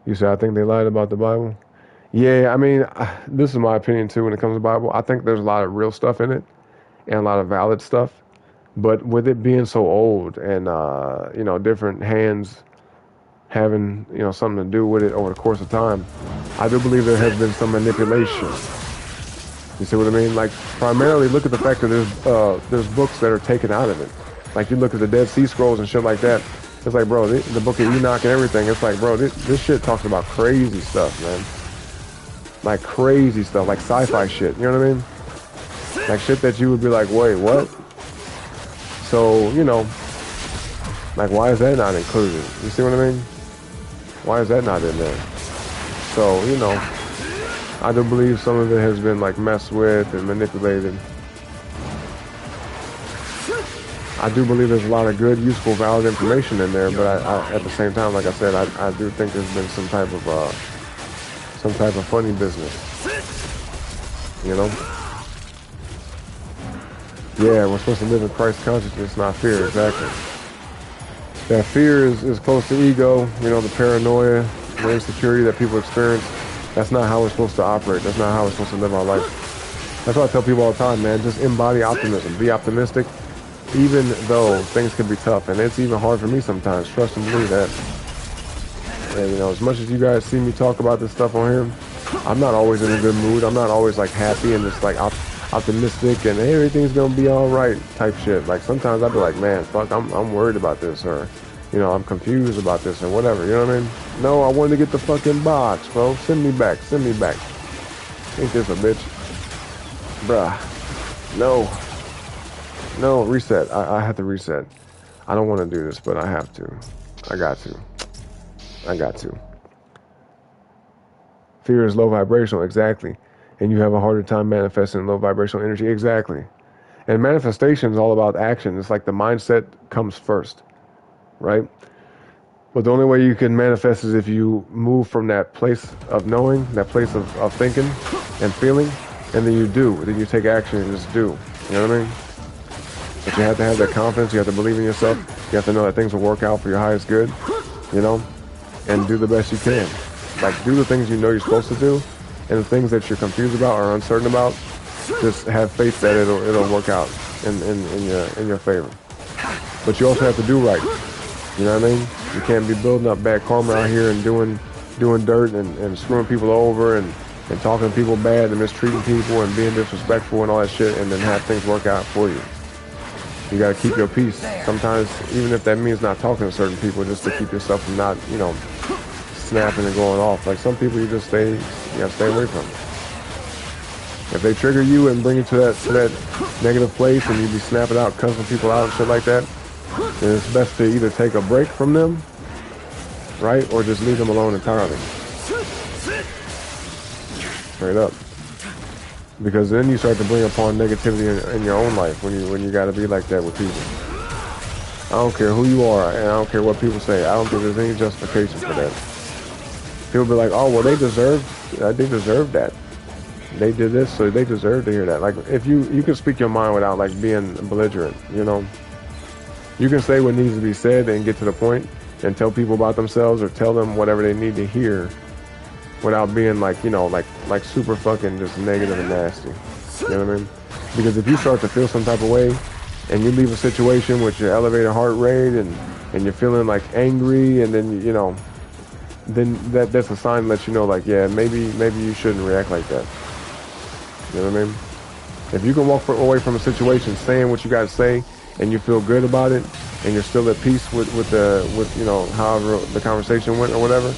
A: You said I think they lied about the Bible. Yeah, I mean, this is my opinion too when it comes to the Bible. I think there's a lot of real stuff in it and a lot of valid stuff. But with it being so old and, different hands having, something to do with it over the course of time, I do believe there has been some manipulation. You see what I mean? Like, primarily look at the fact that there's books that are taken out of it. Like, you look at the Dead Sea Scrolls and shit like that. It's like, bro, the book of Enoch and everything, it's like, bro, this shit talks about crazy stuff, man. Like, crazy stuff, like sci-fi shit, you know what I mean? Like, shit that you would be like, wait, what? So, like, why is that not included? You see what I mean? Why is that not in there? So, you know, I do believe some of it has been like messed with and manipulated. I do believe there's a lot of good, useful, valid information in there, but I at the same time, like I said, I do think there's been some type of funny business. You know? Yeah, we're supposed to live in Christ consciousness, not fear, exactly. That fear is close to ego, you know, the paranoia, the insecurity that people experience. That's not how we're supposed to operate. That's not how we're supposed to live our life. That's why I tell people all the time, man, just embody optimism. Be optimistic, even though things can be tough. And it's even hard for me sometimes. Trust and believe that. And, you know, as much as you guys see me talk about this stuff on here, I'm not always in a good mood. I'm not always, like, happy and just, like, optimistic and hey, everything's gonna be all right type shit. Like, sometimes I'll be like, man, fuck, I'm worried about this, or, you know, I'm confused about this, or whatever. You know what I mean? No, I wanted to get the fucking box, bro. Send me back. Send me back. Ain't this a bitch? Bruh. No, reset. I have to reset. I don't want to do this, but I have to. I got to. Fear is low vibrational, exactly. And you have a harder time manifesting low vibrational energy, exactly. And manifestation is all about action. It's like the mindset comes first, right? But the only way you can manifest is if you move from that place of knowing, that place of thinking and feeling, and then you do. Then you take action and just do. You know what I mean? But you have to have that confidence. You have to believe in yourself. You have to know that things will work out for your highest good, you know? And do the best you can. Like, do the things you know you're supposed to do, and the things that you're confused about or uncertain about, just have faith that it'll work out in your favor. But you also have to do right. You know what I mean? You can't be building up bad karma out here and doing dirt and screwing people over and talking to people bad and mistreating people and being disrespectful and all that shit, and then have things work out for you. You gotta keep your peace. Sometimes, even if that means not talking to certain people, just to keep yourself from not, you know, snapping and going off. Like, some people you gotta stay away from. If they trigger you and bring you to that negative place and you be snapping out, cussing people out and shit like that, then it's best to either take a break from them, right, or just leave them alone entirely. Straight up. Because then you start to bring upon negativity in your own life when you gotta be like that with people. I don't care who you are, and I don't care what people say. I don't think there's any justification for that. People be like, oh, well, they deserve that. They did this, so they deserve to hear that. Like, if you can speak your mind without, like, being belligerent, you know? You can say what needs to be said and get to the point and tell people about themselves or tell them whatever they need to hear without being, like, you know, like super fucking just negative and nasty. You know what I mean? Because if you start to feel some type of way and you leave a situation with your elevated heart rate and you're feeling, like, angry, and then, you know, then that's a sign that lets you know, like, yeah, maybe you shouldn't react like that. You know what I mean? If you can walk away from a situation saying what you got to say and you feel good about it and you're still at peace with you know, however the conversation went or whatever,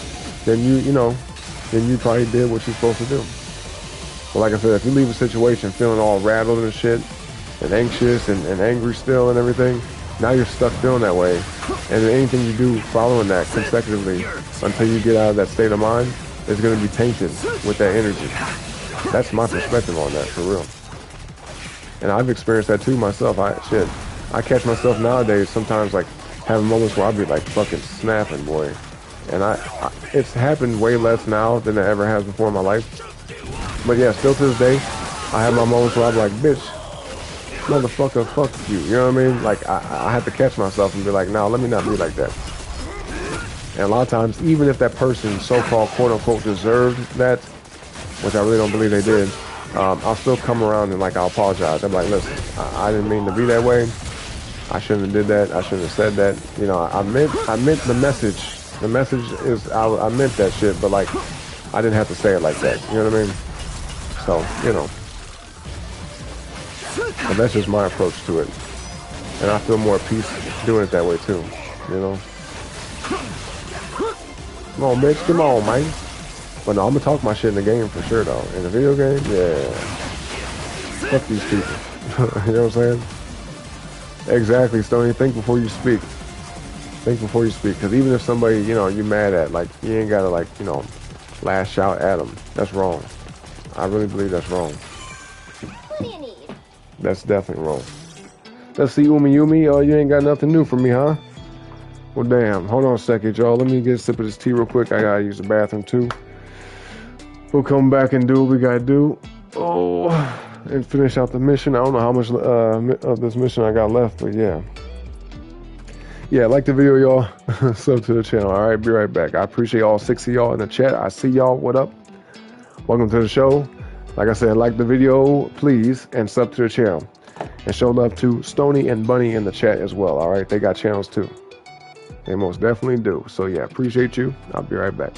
A: then you probably did what you're supposed to do. But like I said, if you leave a situation feeling all rattled and shit and anxious and angry still and everything, now you're stuck feeling that way. And then anything you do following that consecutively until you get out of that state of mind is going to be tainted with that energy. That's my perspective on that, for real. And I've experienced that too myself. I catch myself nowadays sometimes, like, having moments where I'll be like fucking snapping, boy. And it's happened way less now than it ever has before in my life. But yeah, still to this day, I have my moments where I'm like, bitch, motherfucker, fuck you. You know what I mean? Like, I have to catch myself and be like, nah, let me not be like that. And a lot of times, even if that person so-called quote-unquote deserved that, which I really don't believe they did, I'll still come around and, like, I'll apologize. I'm like, listen, I didn't mean to be that way. I shouldn't have did that. I shouldn't have said that. You know, I meant the message. The message is, I meant that shit, but, like, I didn't have to say it like that. You know what I mean? So, you know. But that's just my approach to it. And I feel more peace doing it that way, too. You know? Come on, bitch. Come on, man. But no, I'm gonna talk my shit in the game for sure, though. In the video game, yeah. Fuck these people. You know what I'm saying? Exactly, Stoney. Think before you speak. Think before you speak, because even if somebody, you know, you mad at, like, you ain't gotta, like, you know, lash out at them. That's wrong. I really believe that's wrong.
C: What do you need?
A: That's definitely wrong. Let's see, Yumi. Oh, you ain't got nothing new for me, huh? Well, damn. Hold on a second, y'all. Let me get a sip of this tea real quick. I gotta use the bathroom, too. We'll come back and do what we gotta do. Oh, and finish out the mission. I don't know how much of this mission I got left, but yeah. Yeah, like the video, y'all. Sub to the channel. All right, be right back. I appreciate all 6 of y'all in the chat. I see y'all. What up? Welcome to the show. Like I said, like the video, please, and sub to the channel. And show love to Stony and Bunny in the chat as well. All right, they got channels too. They most definitely do. So yeah, appreciate you. I'll be right back.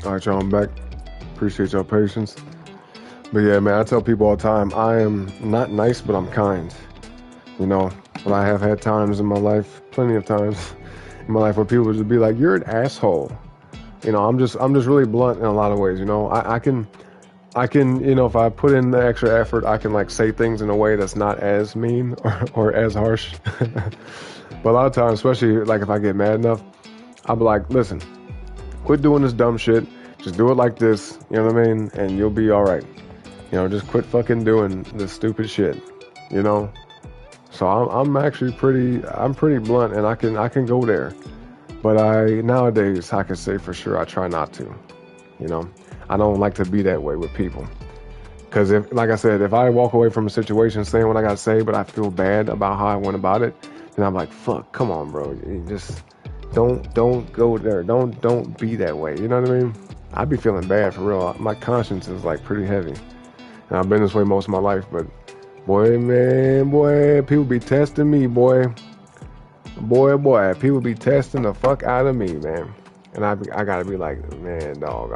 A: All right, y'all, I'm back. Appreciate y'all patience. But yeah, man, I tell people all the time, I am not nice, but I'm kind. You know, but I have had times in my life, plenty of times in my life, where people just be like, "You're an asshole." You know, I'm just really blunt in a lot of ways. You know, I can, you know, if I put in the extra effort, I can like say things in a way that's not as mean or as harsh. But a lot of times, especially like if I get mad enough, I'll be like, "Listen, quit doing this dumb shit. Just do it like this." You know what I mean? And you'll be all right. You know, just quit fucking doing this stupid shit. You know. So I'm actually pretty blunt, and I can go there. But nowadays I can say for sure I try not to. You know, I don't like to be that way with people. Because if, like I said, if I walk away from a situation saying what I gotta say, but I feel bad about how I went about it, then I'm like, fuck, come on, bro. You just don't go there. Don't be that way. You know what I mean? I be feeling bad for real. My conscience is like pretty heavy. And I've been this way most of my life, but boy, people be testing me, boy, people be testing the fuck out of me, man. And I gotta be like, man, dog,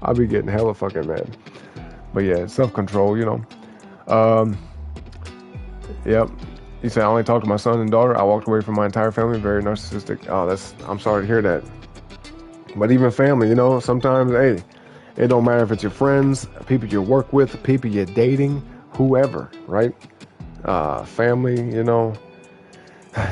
A: I'll be getting hella fucking mad. But yeah, self-control, you know. Yep. He said, I only talked to my son and daughter. I walked away from my entire family. Very narcissistic. Oh, I'm sorry to hear that. But even family, you know, sometimes, hey, it don't matter if it's your friends, people you work with, people you're dating, whoever, right? Family, you know.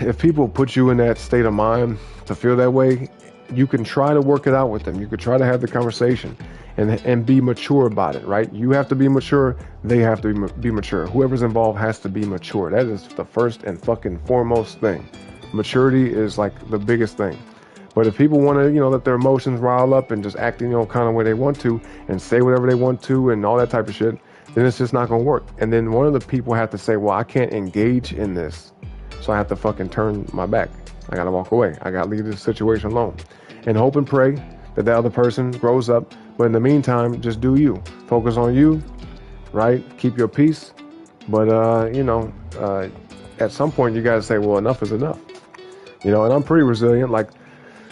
A: If people put you in that state of mind to feel that way, you can try to work it out with them. You could try to have the conversation and be mature about it, right? You have to be mature. They have to be mature. Whoever's involved has to be mature. That is the first and fucking foremost thing. Maturity is like the biggest thing. But if people want to, let their emotions rile up and just act, kind of way they want to and say whatever they want to and all that type of shit, then it's just not going to work. And then one of the people have to say, well, I can't engage in this. So I have to fucking turn my back. I got to walk away. I got to leave this situation alone and hope and pray that the other person grows up. But in the meantime, just do you. Focus on you, right? Keep your peace. But, at some point you got to say, well, enough is enough. And I'm pretty resilient. Like,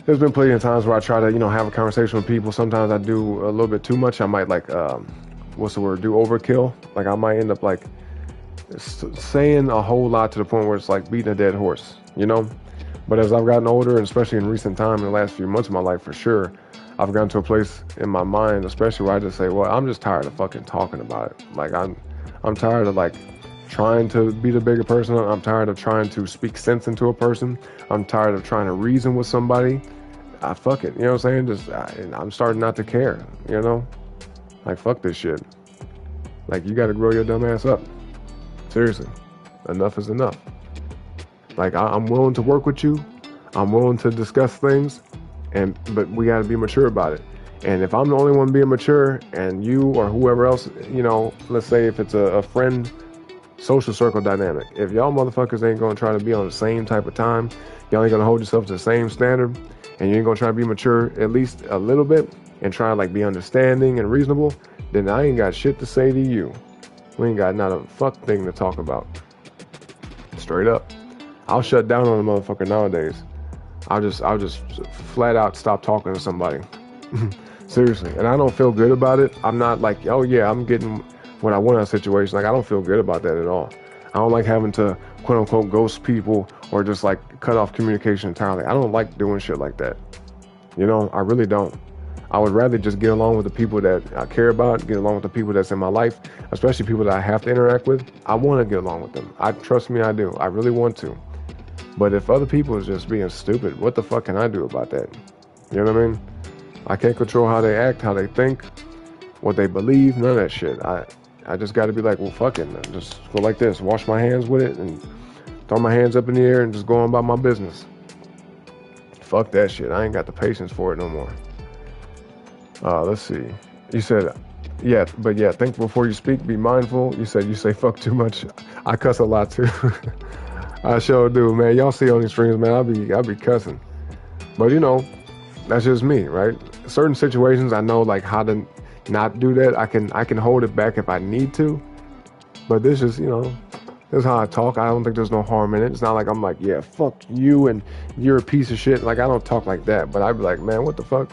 A: there's been plenty of times where I try to, have a conversation with people. Sometimes I do a little bit too much. I might do overkill. Like I might end up like saying a whole lot to the point where it's like beating a dead horse, But as I've gotten older, and especially in recent time, in the last few months of my life for sure, I've gotten to a place in my mind, especially where I just say, well, I'm just tired of fucking talking about it. Like I'm tired of like trying to be the bigger person. I'm tired of trying to speak sense into a person. I'm tired of trying to reason with somebody. I fuck it, you know what I'm saying? I'm starting not to care, Like, fuck this shit. Like, you gotta grow your dumb ass up. Seriously. Enough is enough. Like, I'm willing to work with you. I'm willing to discuss things, but we gotta be mature about it. And if I'm the only one being mature, and you or whoever else, let's say if it's a friend, social circle dynamic, if y'all motherfuckers ain't gonna try to be on the same type of time, y'all ain't gonna hold yourself to the same standard, and you ain't gonna try to be mature at least a little bit and try to like be understanding and reasonable, then I ain't got shit to say to you. We ain't got not a fuck thing to talk about. Straight up. I'll shut down on a motherfucker nowadays. I'll just flat out stop talking to somebody. Seriously. And I don't feel good about it. I'm not like, oh yeah, I'm getting what I want in a situation. Like, I don't feel good about that at all. I don't like having to quote unquote ghost people or just like cut off communication entirely. I don't like doing shit like that. I really don't. I would rather just get along with the people that I care about, get along with the people that's in my life, especially people that I have to interact with. I want to get along with them. Trust me, I do. I really want to. But if other people is just being stupid, what the fuck can I do about that? You know what I mean? I can't control how they act, how they think, what they believe, none of that shit. I just got to be like, well, fuck it. Just go like this, wash my hands with it, and throw my hands up in the air and just go on about my business. Fuck that shit. I ain't got the patience for it no more. Let's see. You said, think before you speak, be mindful. You said you say fuck too much. I cuss a lot too. I sure do, man. Y'all see on these streams, man, I'll be cussing. But that's just me, right? Certain situations I know like how to not do that. I can hold it back if I need to. But this is, this is how I talk. I don't think there's no harm in it. It's not like I'm like, yeah, fuck you and you're a piece of shit. Like, I don't talk like that. But I'd be like, man, what the fuck?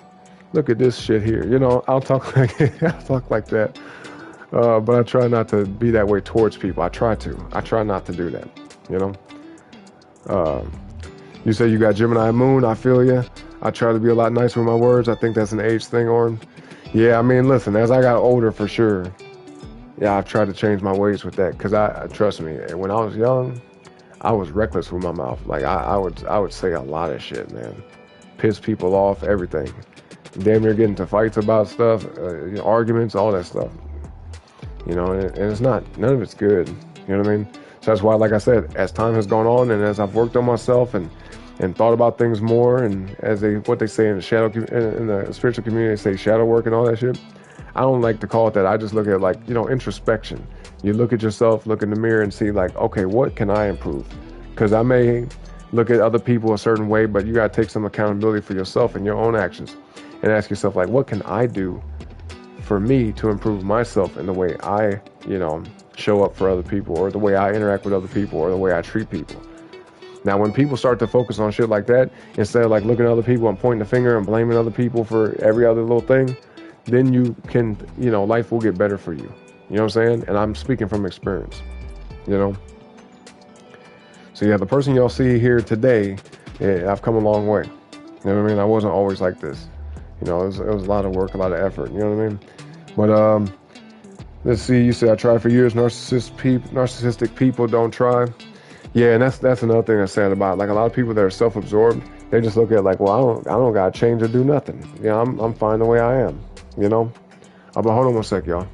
A: Look at this shit here. I'll talk like that. But I try not to be that way towards people. I try not to do that. You say you got Gemini moon. I feel you. I try to be a lot nicer with my words. I think that's an age thing, Orn. Yeah, I mean, listen, as I got older, for sure, yeah, I've tried to change my ways with that. Because trust me, when I was young, I was reckless with my mouth. Like, I would say a lot of shit, man. Piss people off, everything. Damn near get into fights about stuff, arguments, all that stuff. And it's not, none of it's good. You know what I mean? So that's why, like I said, as time has gone on and as I've worked on myself and thought about things more, and as what they say in the spiritual community, they say shadow work and all that shit. I don't like to call it that. I just look at it like, introspection. You look at yourself, look in the mirror and see like, okay, what can I improve? Because I may look at other people a certain way, but you got to take some accountability for yourself and your own actions and ask yourself like, what can I do for me to improve myself in the way I, show up for other people, or the way I interact with other people, or the way I treat people. Now, when people start to focus on shit like that, instead of like looking at other people and pointing the finger and blaming other people for every other little thing, then you can, life will get better for you. You know what I'm saying? And I'm speaking from experience, So yeah, the person y'all see here today, yeah, I've come a long way. You know what I mean? I wasn't always like this. It was a lot of work, a lot of effort. You know what I mean? But let's see. You said I tried for years. Narcissistic people don't try. Yeah, and that's another thing that's sad about. Like, a lot of people that are self-absorbed, they just look at it like, well, I don't gotta change or do nothing. I'm fine the way I am. But hold on one sec, y'all.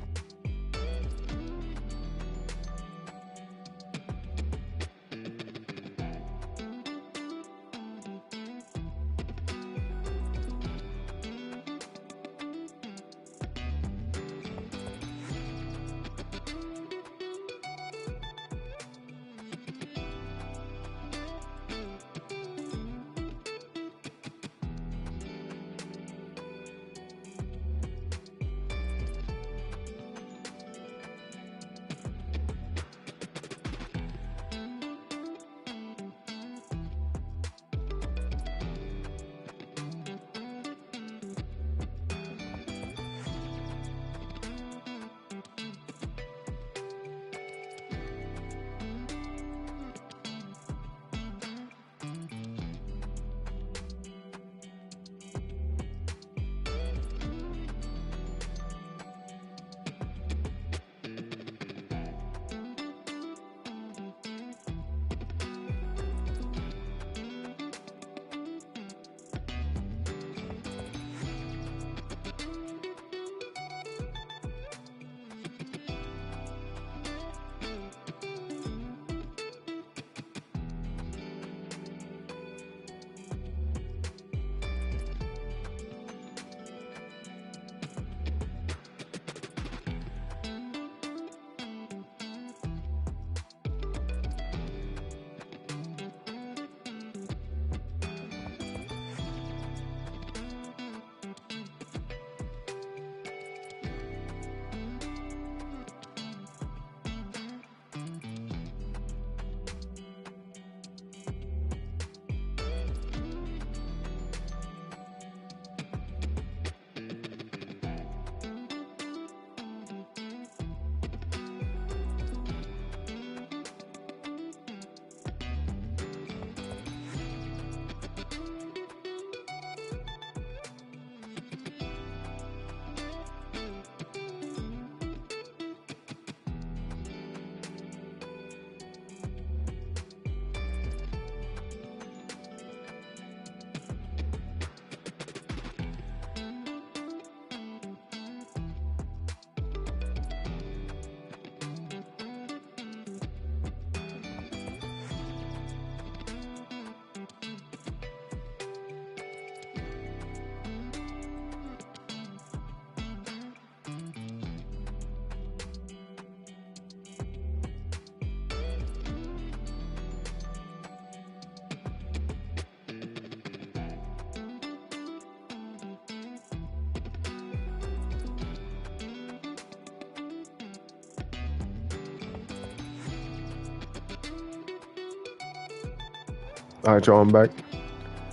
A: All right, y'all, I'm back.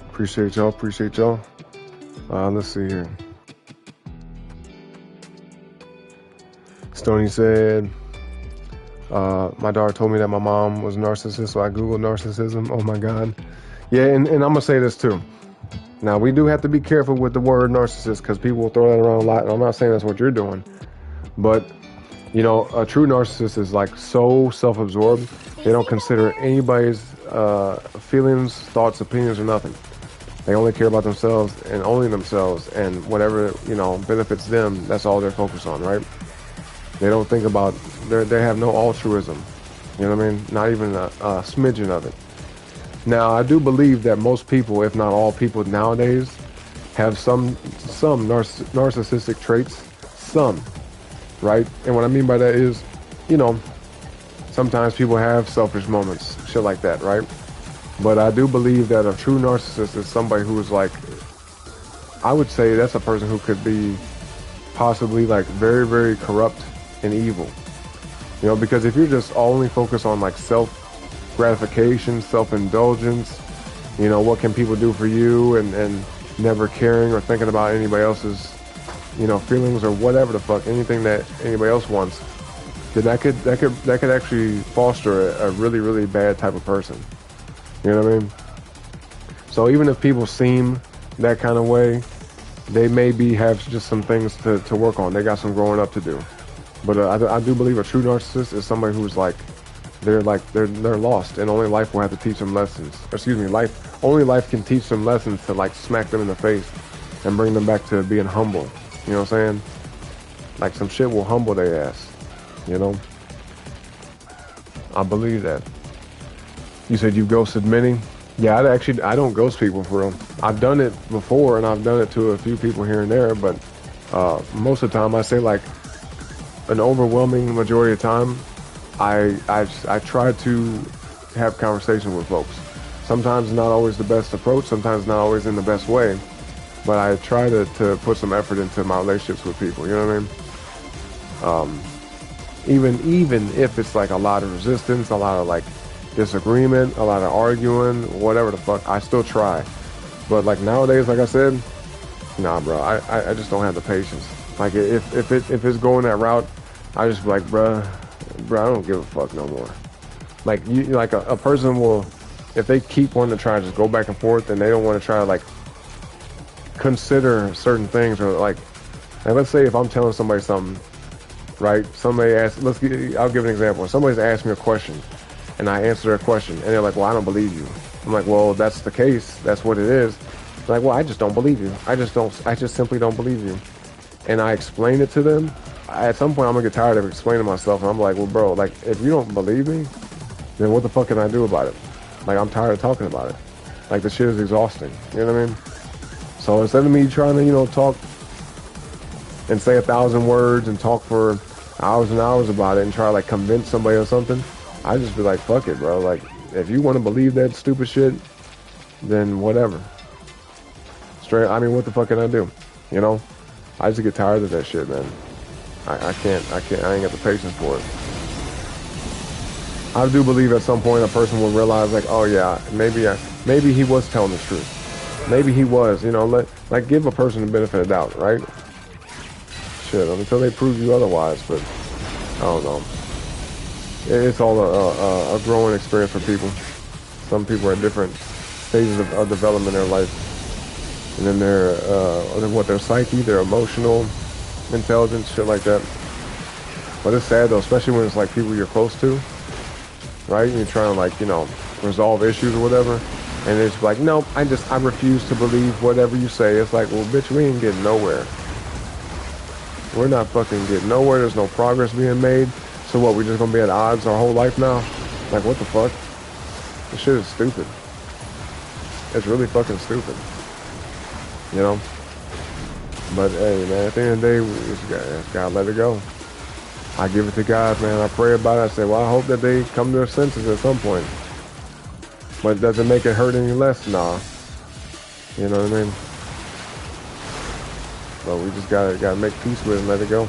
A: Appreciate y'all. Appreciate y'all. Let's see here. Stoney said, my daughter told me that my mom was a narcissist, so I Googled narcissism. Oh my God. Yeah, and I'm going to say this too. Now, we do have to be careful with the word narcissist because people will throw that around a lot. And I'm not saying that's what you're doing. But, you know, a true narcissist is like so self-absorbed. They don't consider anybody's feelings, thoughts, opinions, or nothing. They only care about themselves and only themselves. And whatever, you know, benefits them, that's all they're focused on, right? They don't think about, they have no altruism. You know what I mean? Not even a smidgen of it. Now, I do believe that most people, if not all people nowadays, have some narcissistic traits. Some, right? And what I mean by that is, you know, sometimes people have selfish moments, shit like that, right? But I do believe that a true narcissist is somebody who is like, I would say that's a person who could be possibly like very, very corrupt and evil. You know, because if you're just only focused on like self-gratification, self-indulgence, you know, what can people do for you, and never caring or thinking about anybody else's, you know, feelings or whatever the fuck, anything that anybody else wants, then that could actually foster a really, really bad type of person. You know what I mean? So even if people seem that kind of way, they maybe have just some things to work on. They got some growing up to do. But I do believe a true narcissist is somebody who's like they're lost, and only life will have to teach them lessons. Excuse me, only life can teach them lessons to like smack them in the face and bring them back to being humble. You know what I'm saying? Like some shit will humble their ass. You know? I believe that. You said you ghosted many? Yeah, I don't ghost people for real. I've done it before, and I've done it to a few people here and there, but most of the time I say like an overwhelming majority of the time, I try to have conversations with folks. Sometimes not always the best approach, sometimes not always in the best way, but I try to put some effort into my relationships with people, you know what I mean? Even if it's like a lot of resistance, a lot of like disagreement, a lot of arguing, whatever the fuck, I still try. But like nowadays, like I said, nah, bro, I just don't have the patience. Like if it's going that route, I just be like, bruh, I don't give a fuck no more. Like a person will, if they keep wanting to try to just go back and forth, and they don't want to try to like consider certain things, or like let's say if I'm telling somebody something, right? Somebody asks, I'll give an example. If somebody's asked me a question, and I answer their question, and they're like, well, I don't believe you. I'm like, well, that's the case. That's what it is. They're like, well, I just don't believe you. I just simply don't believe you. And I explain it to them. At some point, I'm gonna get tired of explaining myself, and I'm like, well, bro, like, if you don't believe me, then what the fuck can I do about it? Like, I'm tired of talking about it. Like, the shit is exhausting. You know what I mean? So instead of me trying to, you know, talk and say 1,000 words and talk for hours and hours about it and try to, like, convince somebody of something, I just be like, fuck it, bro. Like, if you want to believe that stupid shit, then whatever. Straight, I mean, what the fuck can I do? You know? I just get tired of that shit, man. I ain't got the patience for it. I do believe at some point a person will realize, like, oh yeah, maybe he was telling the truth. Maybe he was, you know, like give a person the benefit of doubt, right? Shit, until they prove you otherwise, but I don't know. It's all a growing experience for people. Some people are at different stages of development in their life. And then their psyche, their emotional intelligence, shit like that. But it's sad though, especially when it's like people you're close to, right? And you're trying to like, you know, resolve issues or whatever. And it's like, nope, I refuse to believe whatever you say. It's like, well, bitch, we ain't getting nowhere. We're not fucking getting nowhere. There's no progress being made. So what, we're just gonna be at odds our whole life now? Like, what the fuck? This shit is stupid. It's really fucking stupid. You know? But hey, man, at the end of the day, we just gotta let it go. I give it to God, man. I pray about it. I say, well, I hope that they come to their senses at some point. But does it make it hurt any less? Nah. You know what I mean? So we just gotta make peace with it and let it go.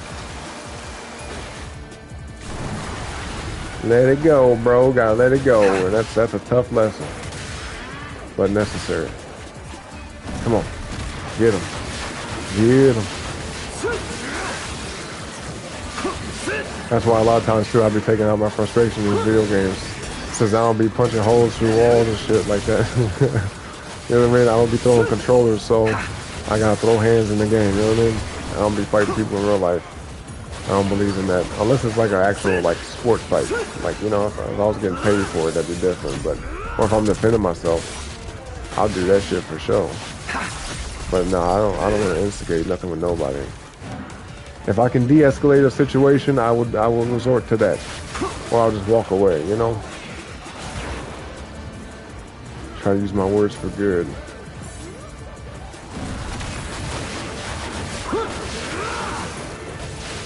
A: Let it go, bro. Gotta let it go. And that's a tough lesson. but necessary. Come on. Get him. Get him. That's why a lot of times too I be taking out my frustration in these video games. Since I don't be punching holes through walls and shit like that. You know what I mean? I don't be throwing controllers, so I gotta throw hands in the game, you know what I mean? I don't be fighting people in real life. I don't believe in that. Unless it's like an actual like sport fight. Like, you know, if I was getting paid for it, that'd be different. But or if I'm defending myself, I'll do that shit for sure. But no, I don't want to instigate nothing with nobody. If I can de-escalate a situation, I will resort to that. Or I'll just walk away, you know? Try to use my words for good.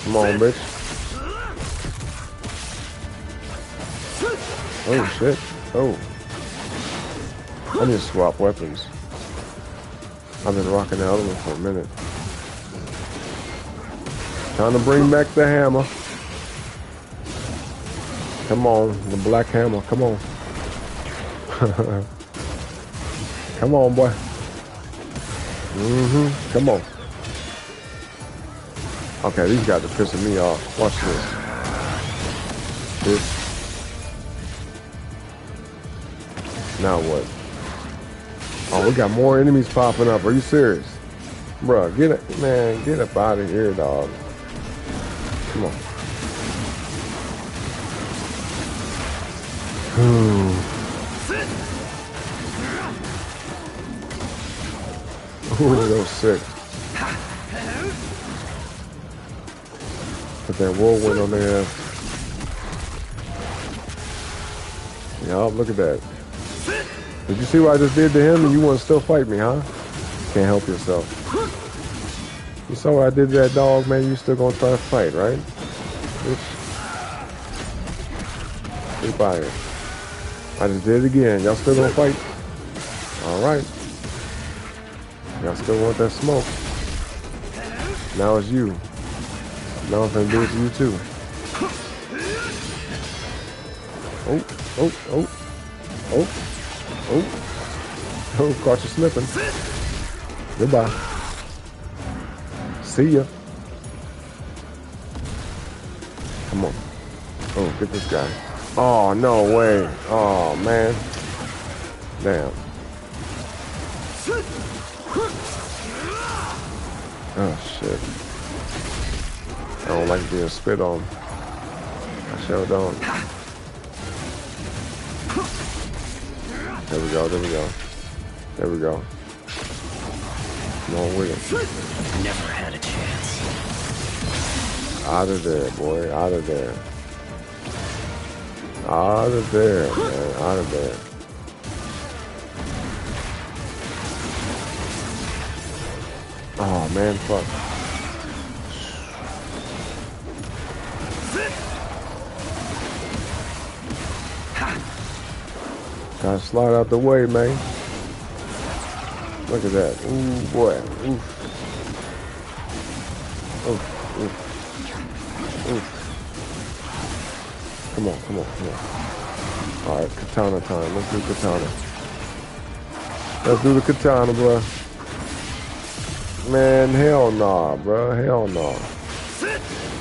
A: Come on, bitch. Oh, shit. Oh. I need to swap weapons. I've been rocking the other one for a minute. Trying to bring back the hammer. Come on, the black hammer. Come on. Come on, boy. Come on. Okay, these guys are pissing me off. Watch this. Now what? Oh, we got more enemies popping up. Are you serious? Bruh, get it, man, get up out of here, dog. Come on. Ooh, that was sick. Put that whirlwind on there. Yup, look at that. Did you see what I just did to him and you want to still fight me, huh? Can't help yourself. You saw what I did to that dog, man, you still gonna try to fight, right? Bitch. Keep out here. I just did it again. Y'all still gonna fight? Alright. Y'all still want that smoke. Now it's you. Now I'm gonna do it to you too. Oh, oh, oh, oh, oh, oh, caught you slipping. Goodbye. See ya. Come on. Oh, get this guy. Oh, no way. Oh, man. Damn. Oh, shit. I don't like being spit on. I sure don't. There we go, there we go. There we go. Come on with it.
B: Never had a chance.
A: Out of there, boy. Out of there. Out of there, man. Out of there. Oh, man, fuck. Gotta slide out the way, man. Look at that. Ooh, boy. Oof. Oof. Oof. Oof. Come on, come on, come on. Alright, katana time. Let's do katana. Let's do the katana, bro. Man, hell nah, bro. Hell nah.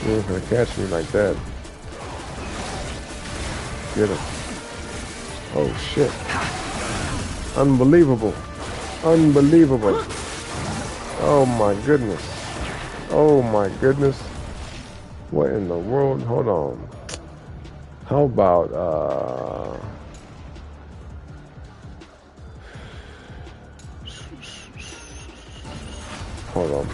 A: You ain't gonna catch me like that. Get him. Oh, shit. Unbelievable. Unbelievable. Oh, my goodness. Oh, my goodness. What in the world? Hold on. How about, hold on.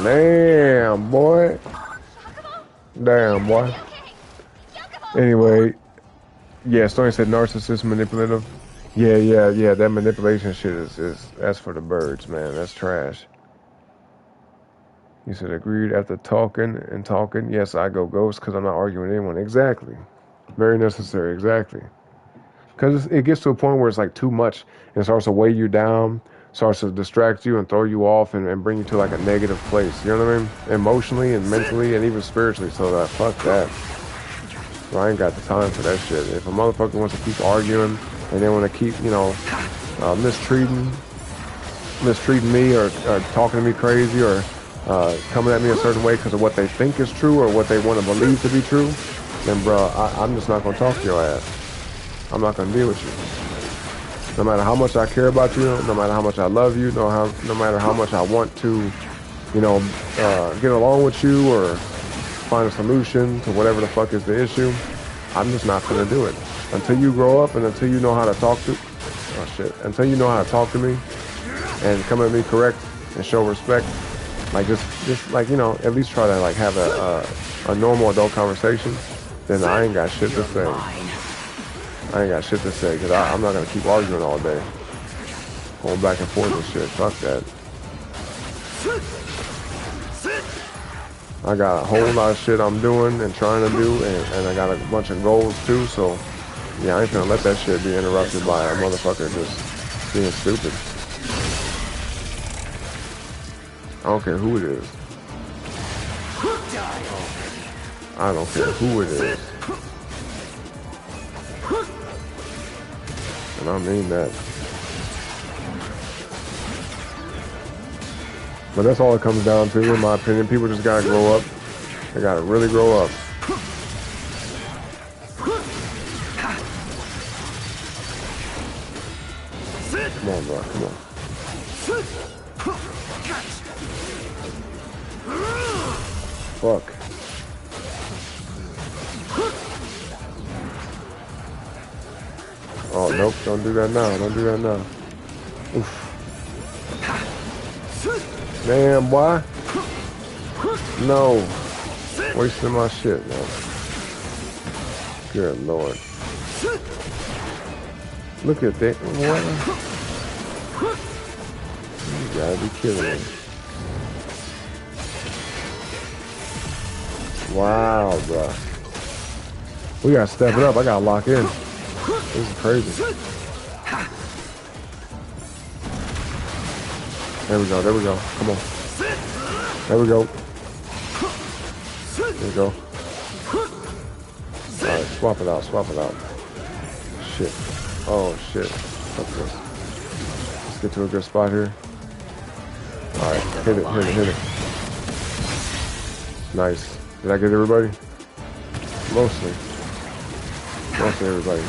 A: Damn, boy. Damn, boy. Anyway, yeah, Stoney said narcissist manipulative. Yeah, that manipulation shit is that's for the birds, man. That's trash. You said agreed after talking and talking. Yes, I go ghost because I'm not arguing with anyone. Exactly. Very necessary, exactly. Because it gets to a point where it's like too much and it starts to weigh you down, starts to distract you and throw you off and bring you to like a negative place. You know what I mean? Emotionally and mentally and even spiritually. So fuck that. Bro, I ain't got the time for that shit. If a motherfucker wants to keep arguing and they want to keep, you know, mistreating me or talking to me crazy or coming at me a certain way because of what they think is true or what they want to believe to be true, then bro, I'm just not gonna talk to your ass. I'm not gonna deal with you. No matter how much I care about you, no matter how much I love you, no matter how much I want to, you know, get along with you or find a solution to whatever the fuck is the issue, I'm just not gonna do it. Until you grow up and until you know how to talk to, oh shit, until you know how to talk to me and come at me correct and show respect, like just like, you know, at least try to like have a normal adult conversation, then I ain't got shit to say. I ain't got shit to say because I'm not gonna keep arguing all day, going back and forth and shit. Fuck that. I got a whole lot of shit I'm doing and trying to do, and I got a bunch of goals too. So yeah, I ain't gonna let that shit be interrupted by a motherfucker just being stupid. I don't care who it is. I don't care who it is. And I mean that. But that's all it comes down to, in my opinion. People just gotta grow up. They gotta really grow up. Come on, bro. Come on. Fuck. Oh, nope. Don't do that now. Don't do that now. Oof. Damn, boy. No. Wasting my shit, man. Good Lord. Look at that. What? You gotta be kidding me. Wow, bro. We gotta step it up. I gotta lock in. This is crazy. There we go, there we go. Come on. There we go. There we go. Alright, swap it out, swap it out. Shit. Oh, shit. Fuck this. Let's get to a good spot here. Alright, hit it, hit it, hit it. Nice. Did I get everybody? Mostly. Mostly everybody.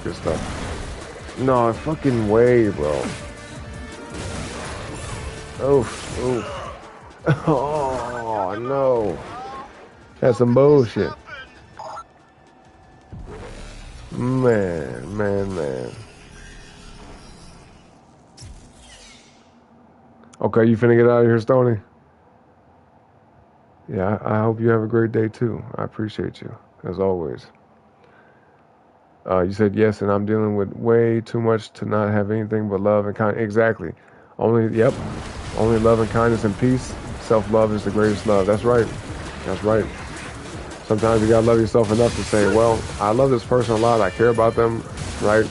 A: Good stuff. No fucking way, bro. Oof, oof. Oh, no. That's some bullshit. Man, man, man. Okay, you finna get out of here, Stoney? Yeah, I hope you have a great day, too. I appreciate you, as always. You said yes, and I'm dealing with way too much to not have anything but love and kindness. Exactly. Only love and kindness and peace. Self-love is the greatest love. That's right. That's right. Sometimes you gotta love yourself enough to say, well, I love this person a lot. I care about them, right?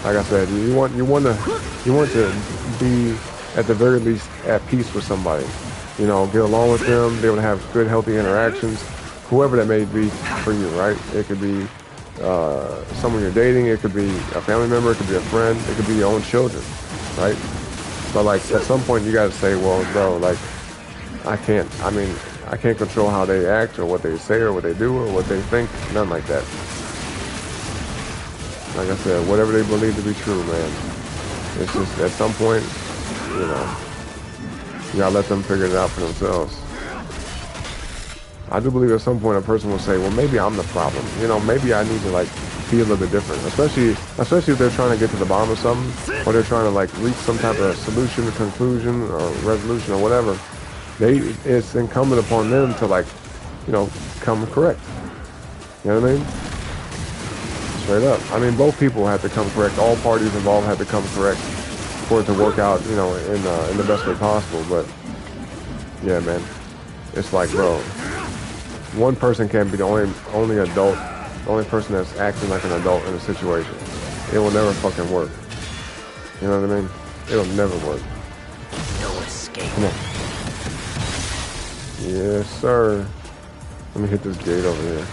A: Like I said, you want to be at the very least at peace with somebody. You know, get along with them, be able to have good, healthy interactions, whoever that may be for you, right? It could be someone you're dating, it could be a family member, it could be a friend, it could be your own children, right? But like at some point you gotta say, well, bro, like I can't control how they act or what they say or what they do or what they think, nothing like that. Like I said, whatever they believe to be true, man. It's just at some point, you know, you gotta let them figure it out for themselves. I do believe at some point a person will say, well, maybe I'm the problem. You know, maybe I need to like be a little bit different, especially if they're trying to get to the bottom of something or they're trying to like reach some type of solution or conclusion or resolution or whatever. It's incumbent upon them to like, you know, come correct. You know what I mean? Straight up. I mean, both people have to come correct. All parties involved have to come correct for it to work out, you know, in the best way possible. But yeah, man, it's like, bro, one person can't be the only adult, the only person that's acting like an adult in a situation. It will never fucking work. You know what I mean? It'll never work.
B: No escape.
A: Come on. Yes, sir. Let me hit this gate over here.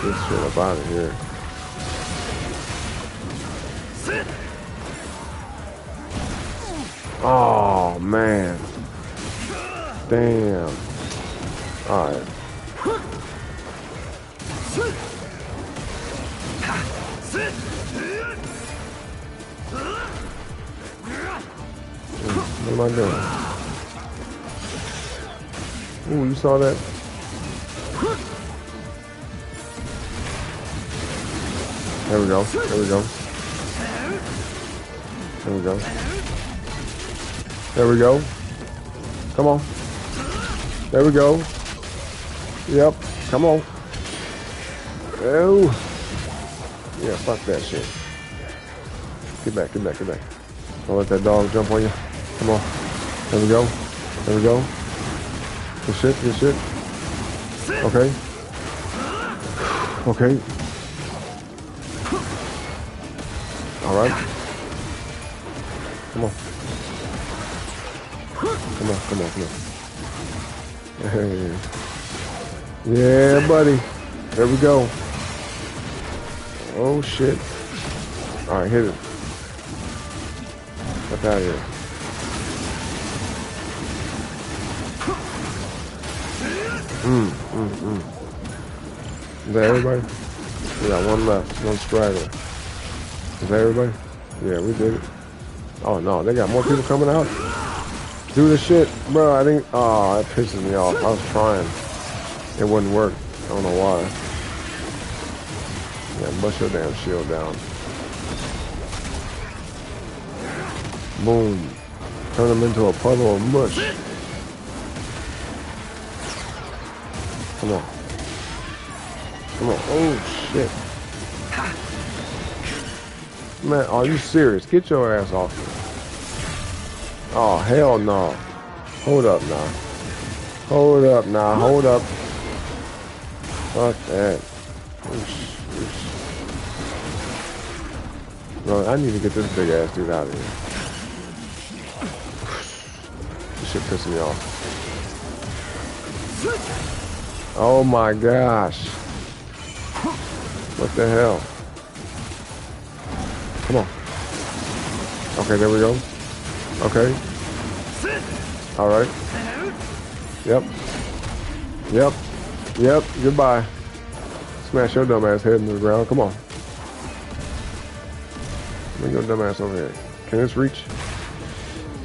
A: this shit up out of here. Oh man. Damn. Alright. What am I doing? Ooh, you saw that? There we go. There we go. There we go. There we go. Come on. There we go. Yep. Come on. Oh. Yeah, fuck that shit. Get back, get back, get back. Don't let that dog jump on you. Come on. There we go. There we go. Good shit, good shit. Okay. Okay. Alright. Come on. Come on, come on, come on. Hey. Yeah, buddy. There we go. Oh, shit. Alright, hit it. Get out of here. Is that everybody? We got one left. One straggler. Is that everybody? Yeah, we did it. Oh, no. They got more people coming out. Do the shit. Bro, I think... Oh, that pisses me off. I was trying. It wouldn't work. I don't know why. Yeah, bust your damn shield down. Boom. Turn them into a puddle of mush. Come on. Come on. Oh, shit. Man, are you serious? Get your ass off me. Oh, hell no. Hold up now. Hold up now. Hold up. Fuck that. Oosh, oosh. Bro, I need to get this big ass dude out of here. This shit pissing me off. Oh my gosh. What the hell? Come on. Okay, there we go. Okay. Alright. Yep. Yep. Yep. Goodbye. Smash your dumb ass head into the ground. Come on. Bring your dumb ass over here. Can this reach?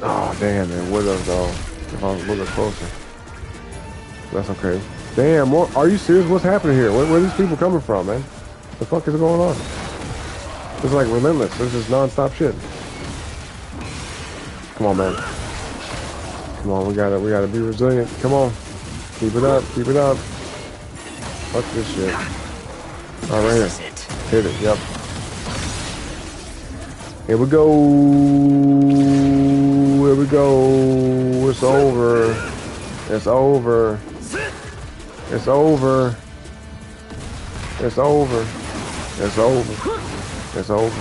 A: Oh, damn, it would have, though. If I was a little closer. That's okay. Damn, what, are you serious? What's happening here? Where are these people coming from, man? The fuck is going on? It's like relentless. This is non-stop shit. Come on, man. Come on, we gotta be resilient. Come on. Keep it up, keep it up. Fuck this shit. All right, right here. Hit it, yep. Here we go. Here we go. It's over. It's over. It's over. It's over. It's over. It's over.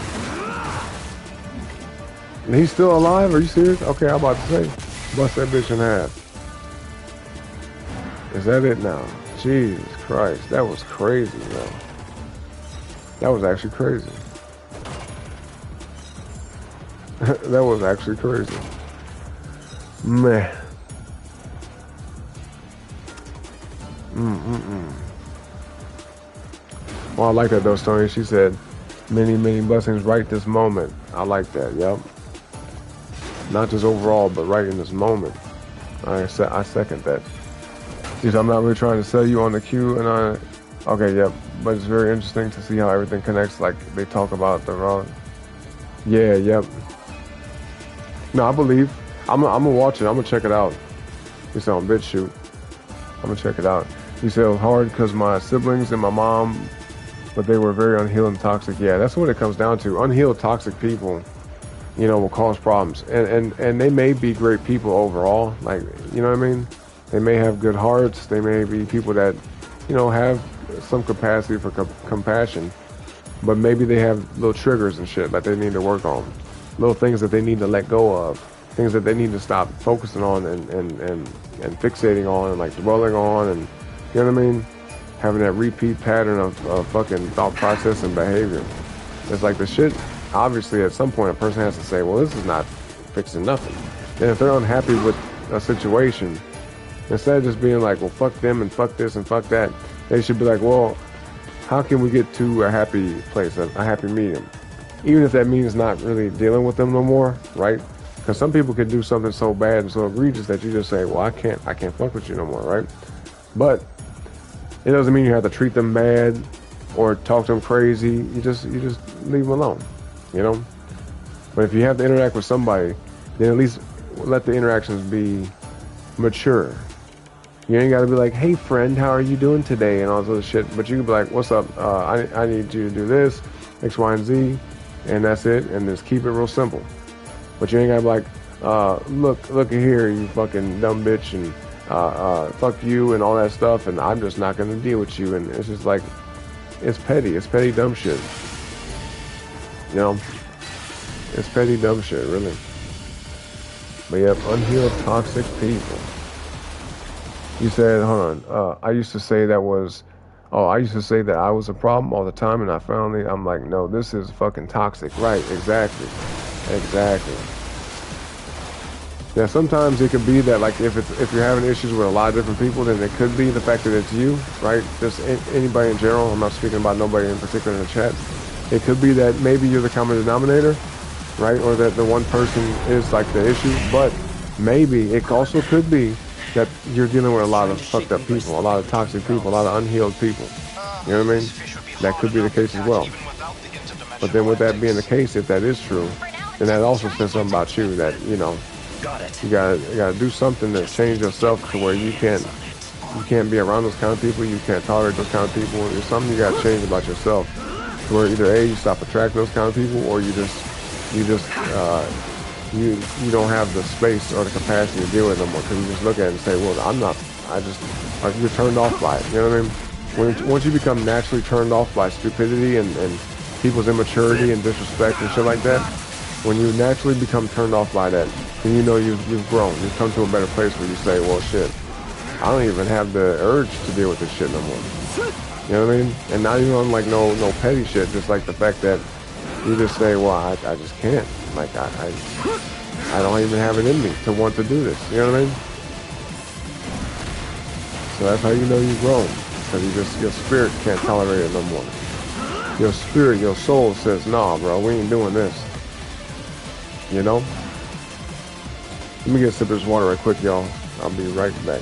A: And he's still alive? Are you serious? Okay, I'm about to say. Bust that bitch in half. Is that it now? Jesus Christ. That was crazy, yo. That was actually crazy. That was actually crazy. Man. Well, I like that though, Stoney. She said, many, many blessings right this moment. I like that, yep. Not just overall, but right in this moment. I second that. She said, I'm not really trying to sell you on the queue, and okay, yep. But it's very interesting to see how everything connects, like they talk about the wrong. Yeah, yep. No, I believe. I'm gonna watch it. I'm gonna check it out. You said on BitChute. I'm gonna check it out. You said it was hard because my siblings and my mom, but they were very unhealed and toxic. Yeah, that's what it comes down to. Unhealed, toxic people, you know, will cause problems. And they may be great people overall. Like, you know what I mean? They may have good hearts. They may be people that, you know, have some capacity for compassion. But maybe they have little triggers and shit that they need to work on. Little things that they need to let go of. Things that they need to stop focusing on and fixating on and like dwelling on and, you know what I mean? having that repeat pattern of fucking thought process and behavior. It's like the shit, obviously at some point a person has to say, well, this is not fixing nothing. And if they're unhappy with a situation, instead of just being like, well, fuck them and fuck this and fuck that, they should be like, well, how can we get to a happy place, a happy medium? Even if that means not really dealing with them no more, right? Because some people could do something so bad and so egregious that you just say, well, I can't fuck with you no more, right? But it doesn't mean you have to treat them bad or talk to them crazy. You just leave them alone, you know? But if you have to interact with somebody, then at least let the interactions be mature. You ain't got to be like, hey, friend, how are you doing today? And all this other shit. But you can be like, what's up? I need you to do this, X, Y, and Z. And that's it. And just keep it real simple. But you ain't got to be like, look at here, you fucking dumb bitch. And fuck you and all that stuff. And I'm just not going to deal with you. And it's just like, it's petty. It's petty dumb shit. You know? It's petty dumb shit, really. But yep, unhealed toxic people. You said, hold on, I used to say that I was a problem all the time, and I'm like, no, this is fucking toxic. Right, exactly. Yeah, sometimes it could be that, like, if you're having issues with a lot of different people, then it could be the fact that it's you, right? Just anybody in general. I'm not speaking about nobody in particular in the chat. It could be that maybe you're the common denominator, right? Or that the one person is like the issue, but maybe it also could be that you're dealing with a lot of fucked up people, a lot of toxic people, a lot of unhealed people. You know what I mean? That could be the case as well. But then with that being the case, if that is true, then that also says something about you that, you know, you gotta do something to change yourself to where you can't be around those kind of people, you can't tolerate those kind of people. There's something you gotta change about yourself to where either A, you stop attracting those kind of people, or you don't have the space or the capacity to deal with them, because you just look at it and say, well, like you're turned off by it. You know what I mean? Once you become naturally turned off by stupidity and people's immaturity and disrespect and shit like that, when you naturally become turned off by that, then you know you've grown. You've come to a better place where you say, well, shit, I don't even have the urge to deal with this shit no more. You know what I mean? And not even on like no petty shit, just like the fact that you just say, well, I just can't. Like, I don't even have it in me to want to do this. You know what I mean? So that's how you know you've grown. Because your spirit can't tolerate it no more. Your spirit, your soul says, nah, bro, we ain't doing this. You know? Let me get a sip of this water right quick, y'all. I'll be right back.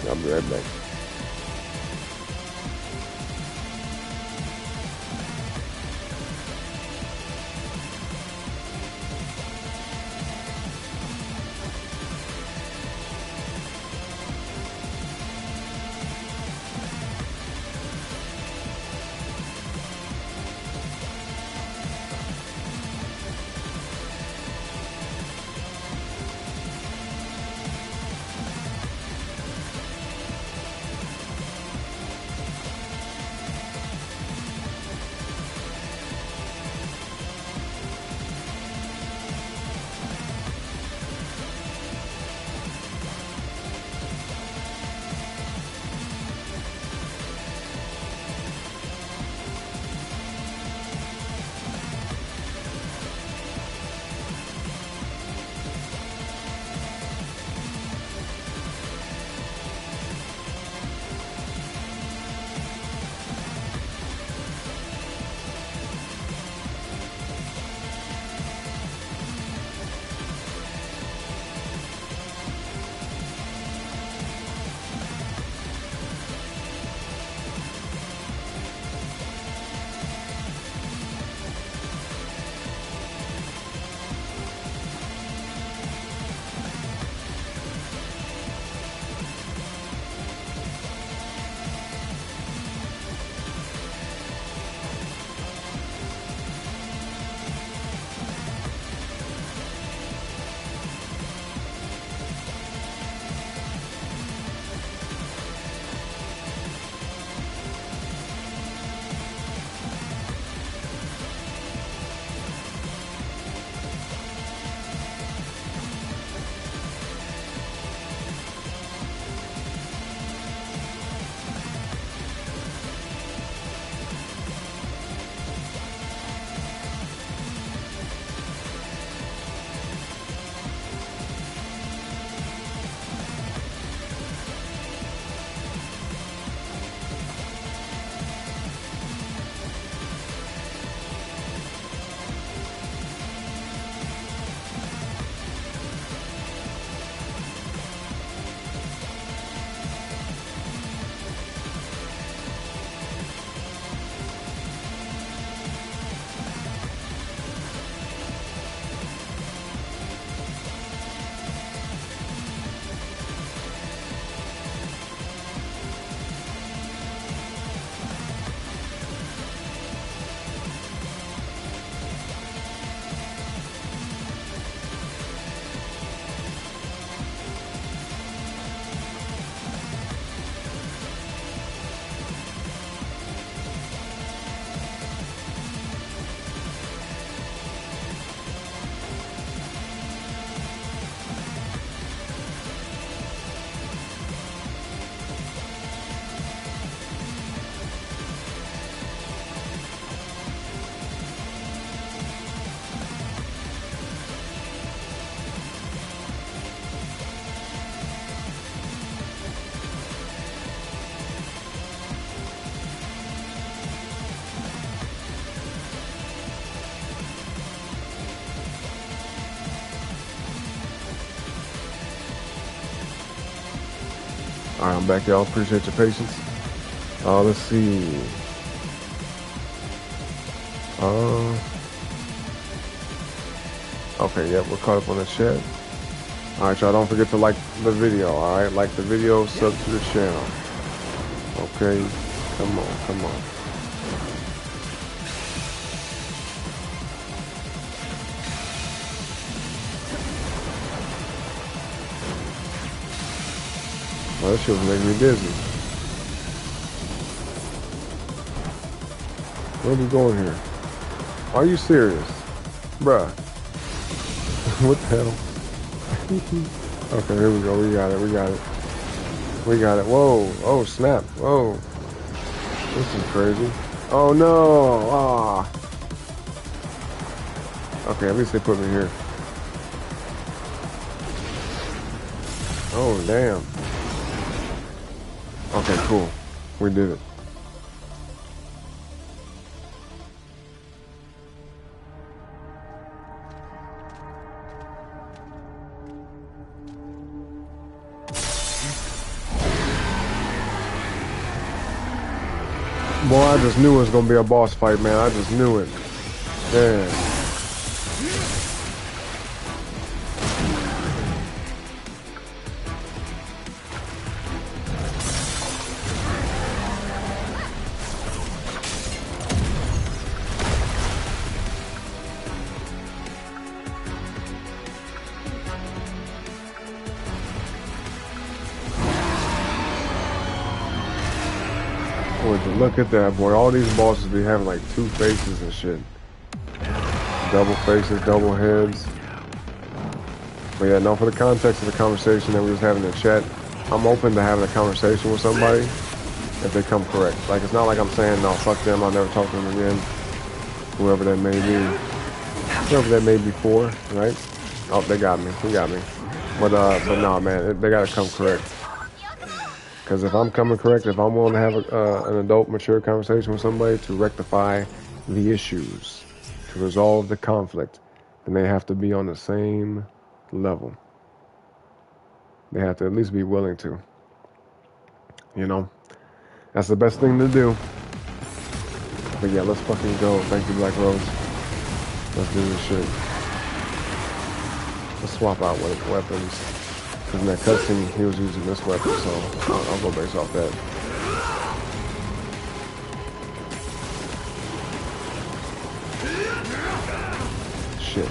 A: Alright, I'm back, y'all. Appreciate your patience. Let's see. Okay, yeah, we're caught up on the chat. Alright, y'all, don't forget to like the video, alright? Like the video, sub to the channel. Okay, come on, come on. Well, that shit was making me dizzy. Where are we going here? Are you serious? Bruh. What the hell? Okay, here we go. We got it. We got it. We got it. Whoa. Oh, snap. Whoa. This is crazy. Oh, no. Ah. Okay, at least they put me here. Oh, damn. Okay, cool. We did it. Boy, I just knew it was gonna be a boss fight, man. I just knew it. Damn. Would you look at that, boy? All these bosses be having like two faces and shit. Double faces, double heads. But yeah, no, for the context of the conversation that we was having in chat, I'm open to having a conversation with somebody if they come correct. Like, it's not like I'm saying, no, fuck them, I'll never talk to them again. Whoever that may be. Whoever that may be for, right? Oh, they got me. He got me. But no, man, they gotta come correct. Because if I'm coming correct, if I'm willing to have an adult, mature conversation with somebody to rectify the issues, to resolve the conflict, then they have to be on the same level. They have to at least be willing to. You know? That's the best thing to do. But yeah, let's fucking go. Thank you, Black Rose. Let's do this shit. Let's swap out weapons. Because in that cutscene, he was using this weapon, so I'll go base off that. Shit.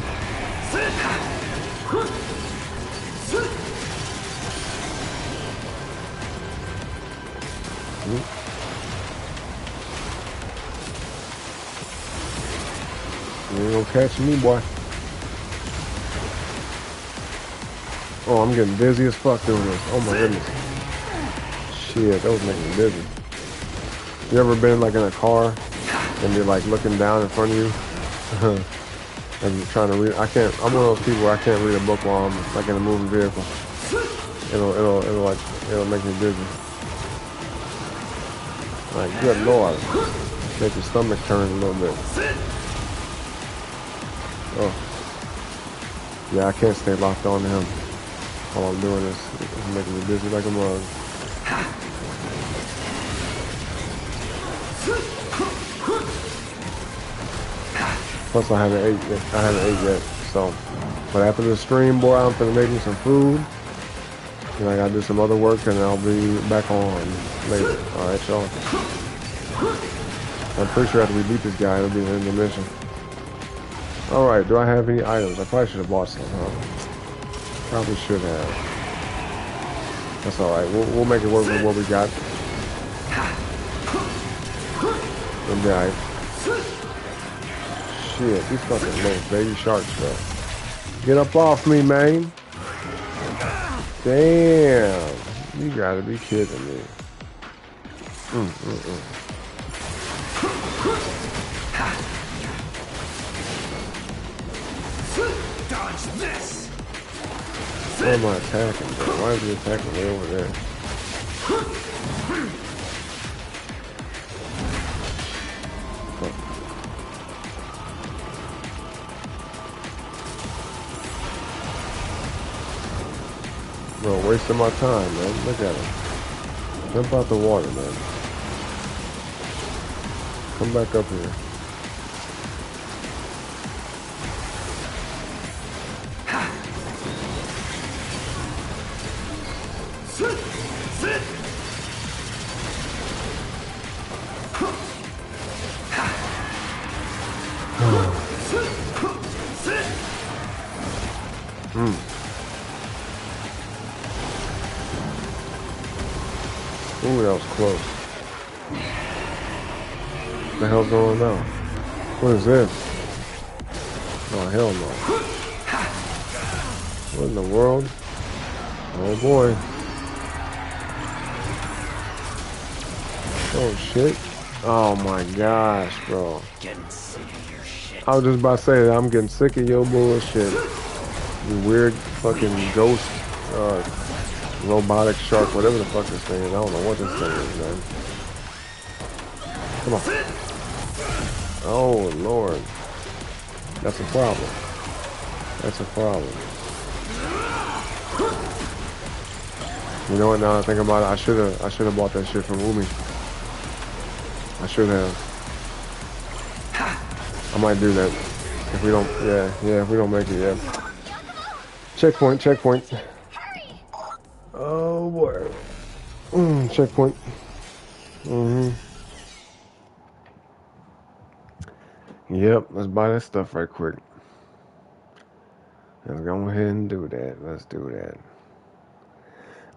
A: You ain't gonna catch me, boy. Oh, I'm getting dizzy as fuck doing this. Oh my goodness. Shit, that was making me dizzy. You ever been like in a car and you're like looking down in front of you? And you're trying to read. I'm one of those people where I can't read a book while I'm like in a moving vehicle. It'll make me dizzy. Like, good lord. Make your stomach turn a little bit. Oh. Yeah, I can't stay locked on to him while I'm doing this. It's making me dizzy like a mug. Plus, I haven't ate yet. So, but after this stream, boy, I'm gonna make me some food. And I gotta do some other work, and I'll be back on later. All right, y'all. I'm pretty sure after we beat this guy, it'll be the end of the mission. All right, do I have any items? I probably should have bought some, huh? Probably should have. That's all right. We'll make it work with what we got. And die. Shit, these fucking little baby sharks, bro. Get up off me, man. Damn. You gotta be kidding me.
B: Dodge this.
A: Why am I attacking, bro? Why is he attacking me over there? Bro, wasting my time, man. Look at him. Jump out the water, man. Come back up here. Ooh, that was close. What the hell's going on? What is this? Oh, hell no. What in the world? Oh, boy. Oh, shit. Oh, my gosh, bro.
B: Getting sick of your shit.
A: I was just about to say that I'm getting sick of your bullshit. You weird fucking ghost, robotic shark, whatever the fuck this thing is. I don't know what this thing is, man. Come on. Oh, Lord. That's a problem. That's a problem. You know what, now I think about it, I should have bought that shit from Umi. I should have. I might do that. If we don't, yeah, if we don't make it, yeah. Checkpoint, checkpoint. Oh, boy. Checkpoint. Yep, let's buy that stuff right quick. Let's go ahead and do that. Let's do that.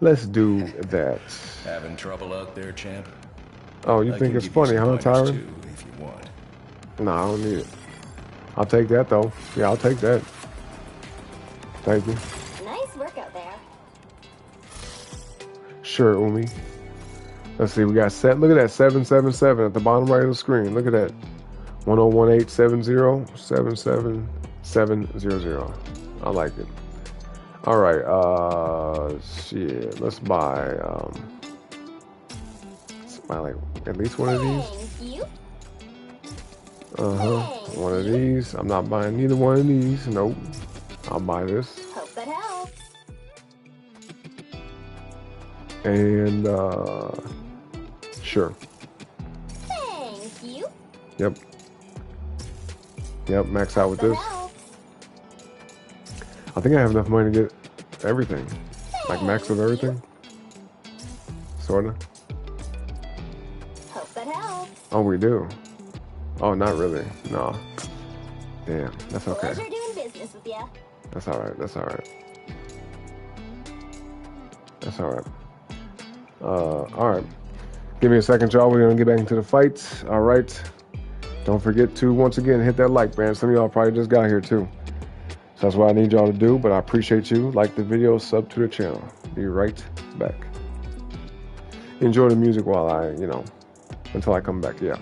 A: Let's do that.
B: Having trouble out there, champ?
A: Oh, you think it's funny, huh, Tyron?
B: Too, if you want.
A: No, I don't need it. I'll take that, though. Yeah, I'll take that. Thank you.
C: Nice work out there.
A: Sure, Umi. Let's see, we got set. Look at that, 777 at the bottom right of the screen. Look at that. 101870-77700. I like it. All right, shit. Let's buy like at least one of these.
C: Thank you.
A: One of these. I'm not buying neither one of these. Nope. I'll buy this.
C: Hope that helps.
A: And sure.
C: Thank you.
A: Yep. Yep, max out with
C: That
A: this.
C: helps.
A: I think I have enough money to get everything. Like max of everything. Sorta.
C: Hope that helps.
A: Oh, we do. Oh, not really. No. Damn, that's okay.
C: Pleasure doing business with ya.
A: That's alright, that's alright. That's alright. Alright. Give me a second, y'all. We're gonna get back into the fights. Alright. Don't forget to, once again, hit that like, man. Some of y'all probably just got here, too. So that's what I need y'all to do, but I appreciate you. Like the video, sub to the channel. Be right back. Enjoy the music while I, until I come back, yeah.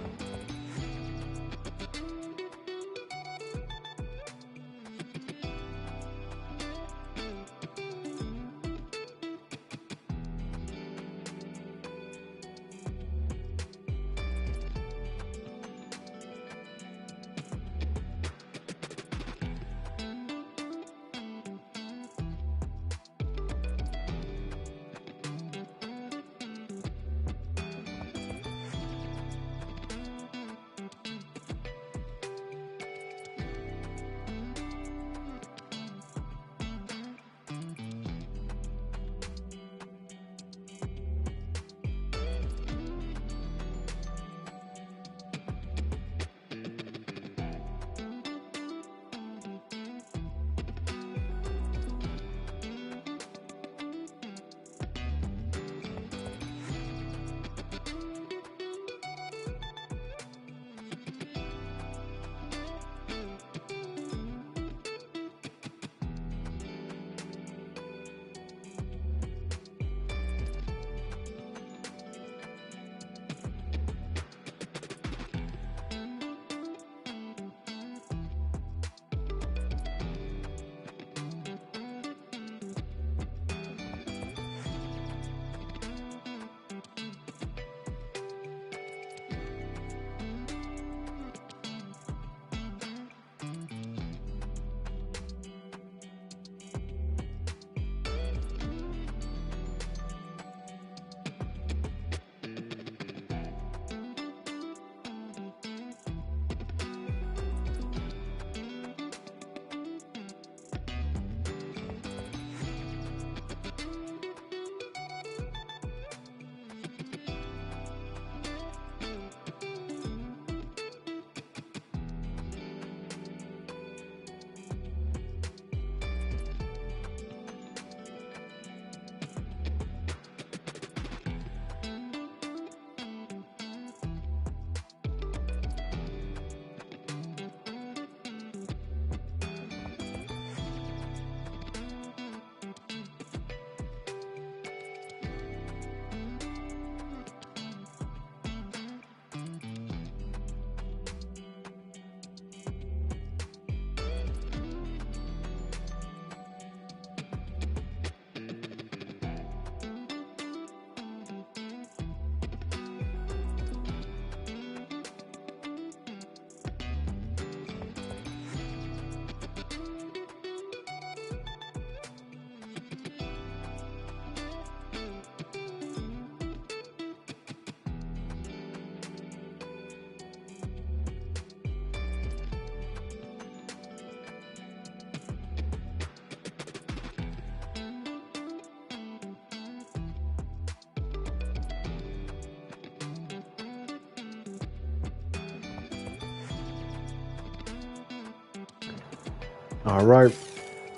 A: All right,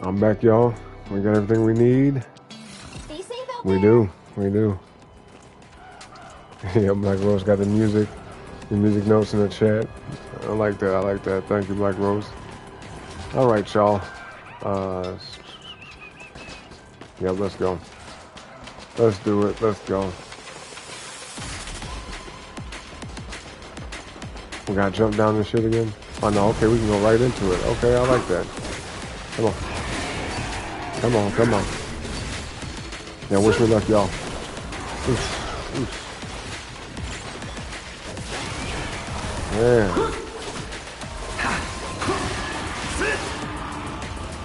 A: I'm back, y'all. We got everything we need.
C: Be safe out
A: We
C: there.
A: do. We do. Yeah, Black Rose got the music notes in the chat. I like that. I like that. Thank you, Black Rose. All right, y'all. Yeah, let's go. Let's do it. Let's go. We gotta jump down this shit again. Oh no, okay, we can go right into it. Okay, I like that. Come on. Come on, come on. Yeah, wish me luck, y'all. Oof, oof. Yeah.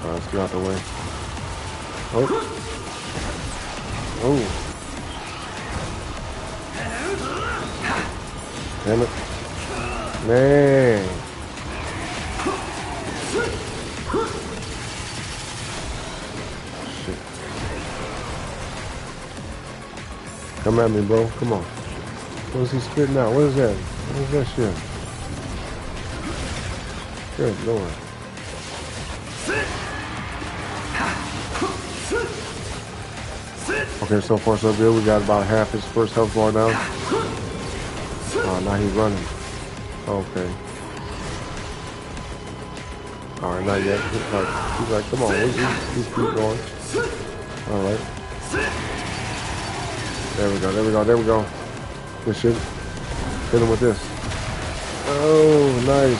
A: Alright, let's get out the way. Oh. Oh. Damn it. Man. Shit. Come at me, bro. Come on. What is he spitting out? What is that? What is that shit? Good Lord. Okay, so far so good. We got about half his first health bar down. Oh, now he's running. Okay. Alright, not yet. He's like, come on, he's keep going. Alright. There we go, there we go, there we go. Good shit. Hit him with this. Oh, nice.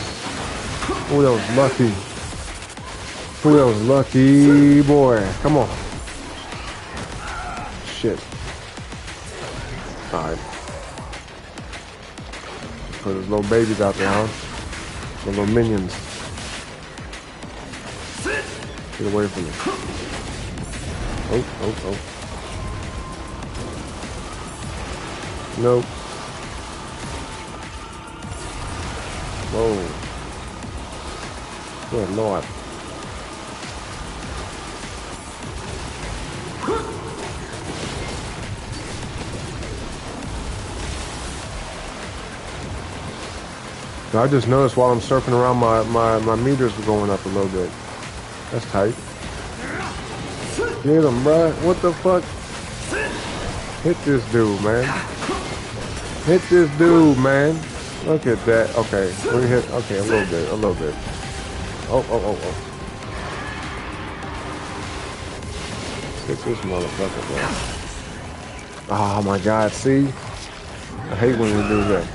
A: Oh, that was lucky. Oh, that was lucky, boy. Come on. Shit. Alright. Put his little babies out there, huh? The little minions. Get away from me. Oh, oh, oh. Nope. Whoa. Good Lord. I just noticed while I'm surfing around, my meters were going up a little bit. That's tight. Get him, bruh. What the fuck? Hit this dude, man. Hit this dude, man. Look at that. Okay, we hit. Okay, a little bit, a little bit. Oh, oh, oh, oh. Hit this motherfucker, bro. Oh my God, see? I hate when he do that.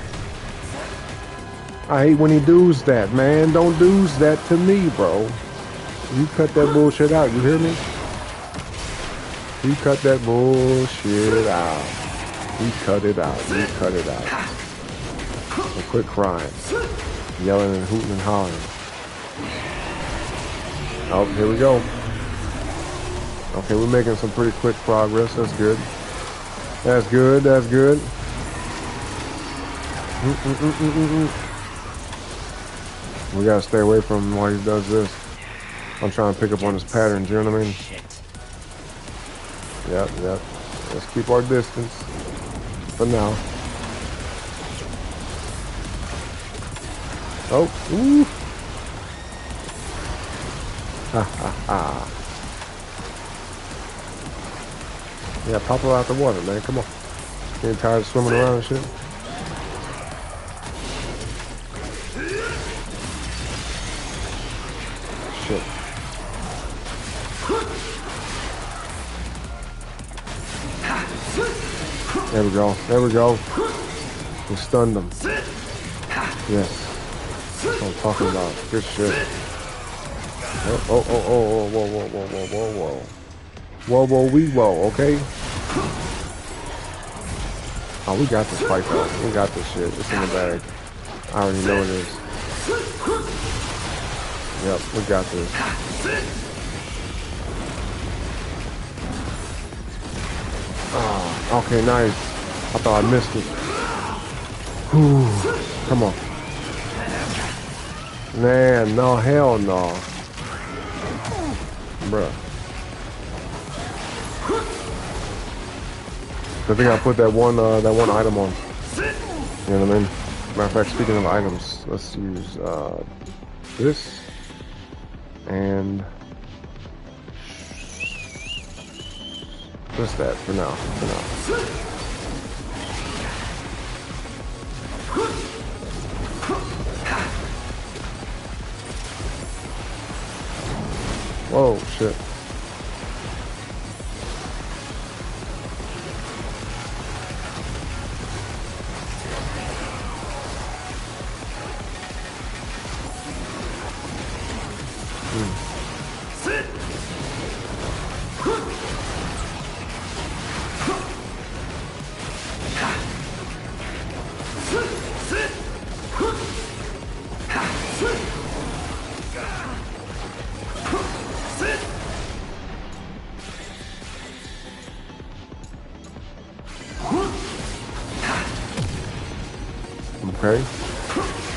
A: I hate when he does that, man. Don't do that to me, bro. You cut that bullshit out, you hear me? You cut that bullshit out. You cut it out. You cut it out. And quit crying. Yelling and hooting and hollering. Oh, here we go. Okay, we're making some pretty quick progress. That's good. That's good. That's good. We gotta stay away from him while he does this. I'm trying to pick up on his patterns, you know what I mean? Yep, yep. Let's keep our distance for now. Oh, ooh. Ha ha ha. Yeah, pop her out the water, man. Come on. Getting tired of swimming around and shit? Shit. There we go. There we go. We stunned them. Yes. That's what I'm talking about. Good shit. Oh, oh, oh, oh, whoa, whoa, whoa, whoa, whoa, whoa. Whoa, whoa, we whoa, okay? Oh, we got this fight though. We got this shit. It's in the bag. I already know it is. Yep, we got this. Oh, okay, nice. I thought I missed it. Whew. Come on. Man, no, hell no. Bruh. I think I put that one item on. You know what I mean? Matter of fact, speaking of items, let's use this. And just that for now. Whoa, shit.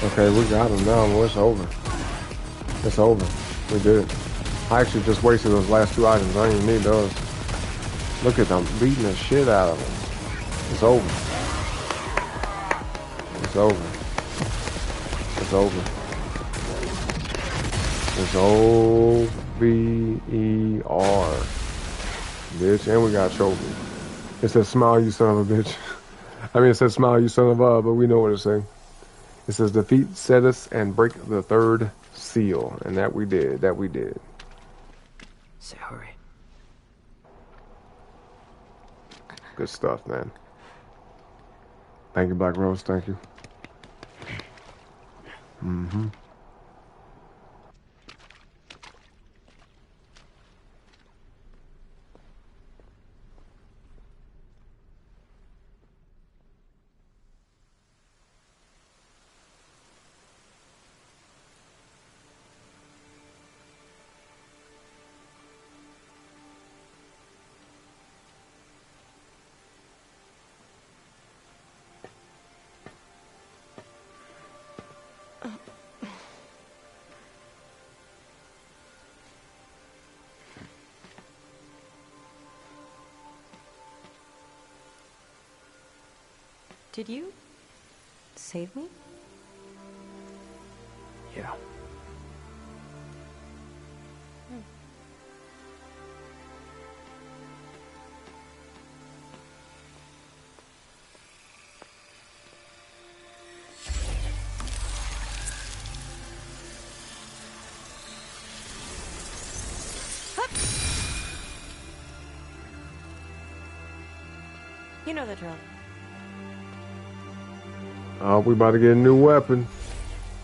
A: Okay, we got him now. Well, it's over. It's over. We did it. I actually just wasted those last 2 items. I don't even need those. Look at them beating the shit out of them. It's over. It's over. It's over. It's O-V-E-R. Bitch, and we got a trophy. It says smile, you son of a bitch. I mean, it says smile, you son of a, but we know what it's saying. It says defeat Cetus and break the 3rd seal. And that we did.
D: Say hurry.
A: Good stuff, man. Thank you, Black Rose. Thank you. Mm-hmm.
E: Did you save me?
D: Yeah.
E: You know the drill.
A: Oh, we about to get a new weapon.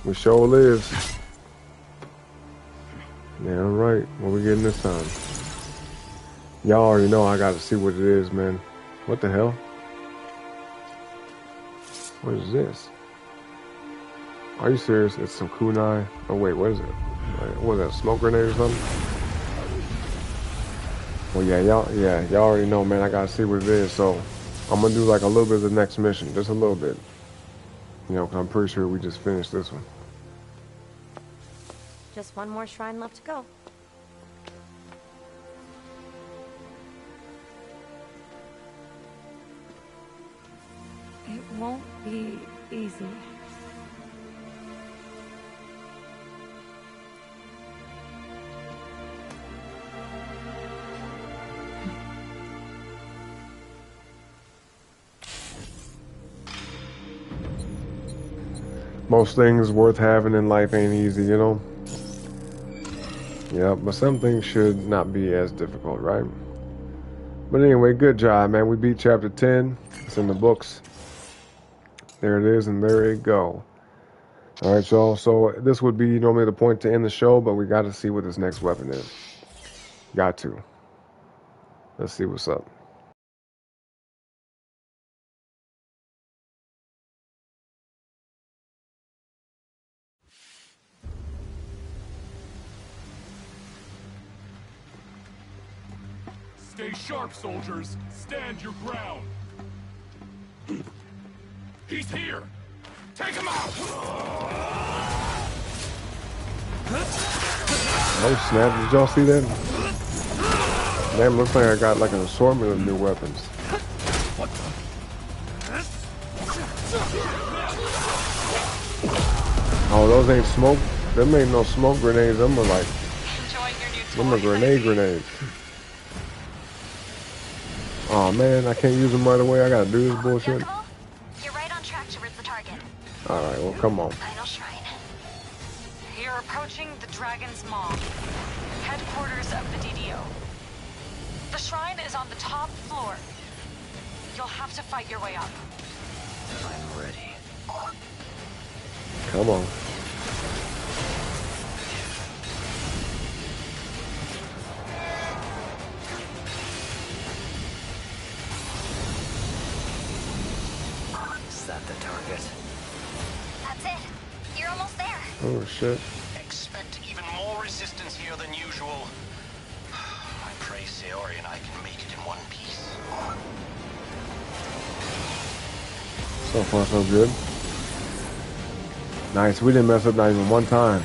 A: We sure lives. Yeah, right. What we getting this time? Y'all already know I gotta see what it is, man. What the hell? What is this? Are you serious? It's some kunai. Oh wait, what is it? What is that? A smoke grenade or something? Well, y'all already know, man. I gotta see what it is. So I'm gonna do like a little bit of the next mission, just a little bit. You know, 'cause I'm pretty sure we just finished this one.
E: Just one more shrine left to go.
F: It won't be easy.
A: Most things worth having in life ain't easy, you know? Yeah, but some things should not be as difficult, right? But anyway, good job, man. We beat chapter 10. It's in the books. There it is, and there it go. All right, y'all. So this would be normally the point to end the show, but we got to see what this next weapon is. Got to. Let's see what's up.
G: Stay sharp, soldiers. Stand your ground. He's here. Take him out.
A: Oh snap! Did y'all see that? Damn, looks like I got like an assortment of new weapons. Oh, those ain't smoke. Them ain't no smoke grenades. Them are like Them are grenades. Oh man, I can't use them right away. I gotta do this bullshit.
C: Yakumo, you're right on track towards the target.
A: Alright, well come on.
C: Final shrine.
F: You're approaching the Dragon's Maw, headquarters of the DDO. The shrine is on the top floor. You'll have to fight your way up.
B: I'm ready.
A: Come on.
B: Is that the target?
C: That's it. You're almost there.
A: Oh shit.
D: Expect even more resistance here than usual. I pray Sayori and I can make it in one piece.
A: So far so good. Nice, we didn't mess up not even one time.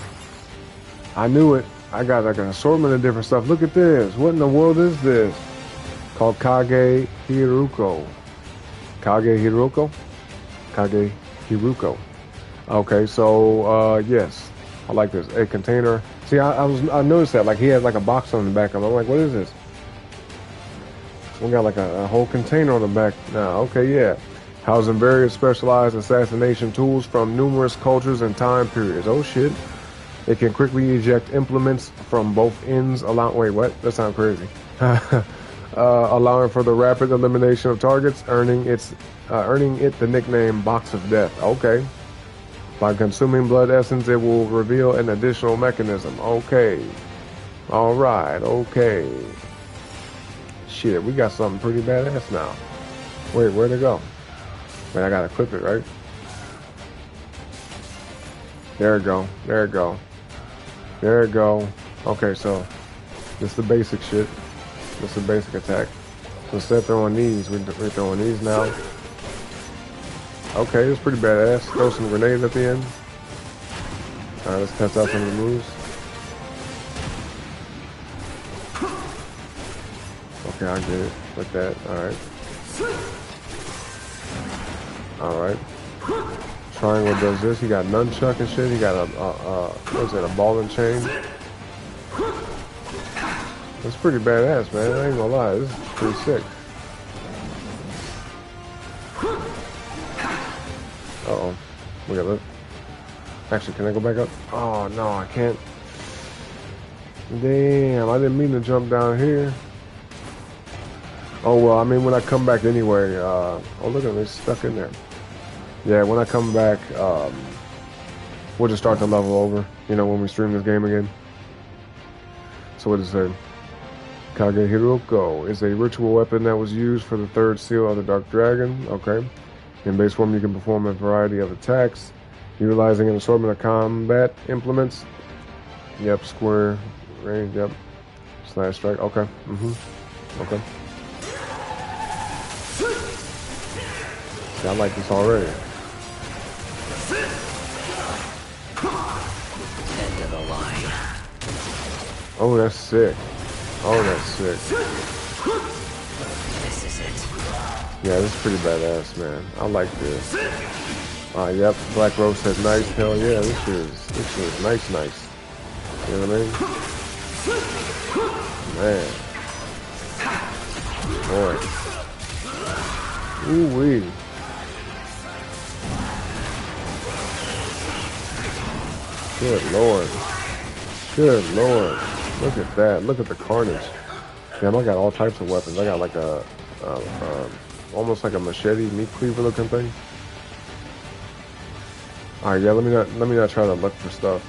A: I knew it. I got like an assortment of different stuff. Look at this. What in the world is this? Called Kage Hiruko. Kage Hiruko? Kage Hiruko. Okay, so yes. I like this. A container. See, I noticed that. Like he had like a box on the back of him. I'm like, what is this? We got like a whole container on the back now. Okay, yeah. Housing various specialized assassination tools from numerous cultures and time periods. Oh shit. It can quickly eject implements from both ends, wait, what? That sounds crazy. Allowing for the rapid elimination of targets, earning it the nickname Box of Death. Okay. By consuming blood essence, it will reveal an additional mechanism. Okay. Alright, okay. Shit, we got something pretty badass now. Wait, where'd it go? Wait, I gotta clip it, right? There it go. There it go. There it go. Okay, so this is the basic shit. This is the basic attack. So instead of throwing these, we're throwing these now. Okay, it's pretty badass. Throw some grenades at the end. Alright, let's test out some of the moves. Okay, I get it. Like that. Alright. Alright. Triangle does this. He got nunchuck and shit. He got a what is it, a ball and chain. That's pretty badass, man. I ain't gonna lie. This is pretty sick. Uh-oh. We got it. Actually, can I go back up? Oh, no, I can't. Damn, I didn't mean to jump down here. Oh, well, I mean, when I come back anyway, oh, look at it, it's stuck in there. Yeah, when I come back, we'll just start the level over, you know, when we stream this game again. So what does it say? Kage Hiroko is a ritual weapon that was used for the third seal of the Dark Dragon. Okay. In base form, you can perform a variety of attacks, utilizing an assortment of combat implements. Yep, square, range, yep. Slash strike, okay. Okay. See, I like this already.
B: End of the line.
A: Oh, that's sick. Oh, that's sick.
B: This is it.
A: Yeah, this is pretty badass, man. I like this. Yep, Black Rose said nice. Hell yeah, this shit is nice. You know what I mean? Man. Boy. Ooh-wee. Good lord. Good lord. Look at that. Look at the carnage. Damn, I got all types of weapons. I got like a almost like a machete, meat cleaver looking thing. Alright, yeah, let me not try to look for stuff.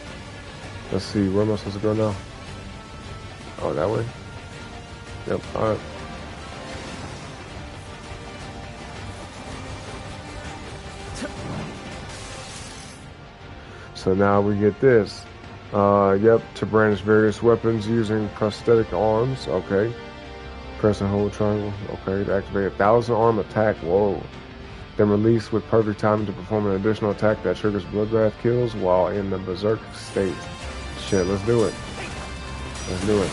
A: Let's see, where am I supposed to go now? Oh, that way? Yep, alright. So now we get this. Yep, to brandish various weapons using prosthetic arms. Okay. Press and hold triangle. Okay, to activate 1,000 arm attack. Whoa. Then release with perfect timing to perform an additional attack that triggers bloodbath kills while in the berserk state. Shit, let's do it. Let's do it.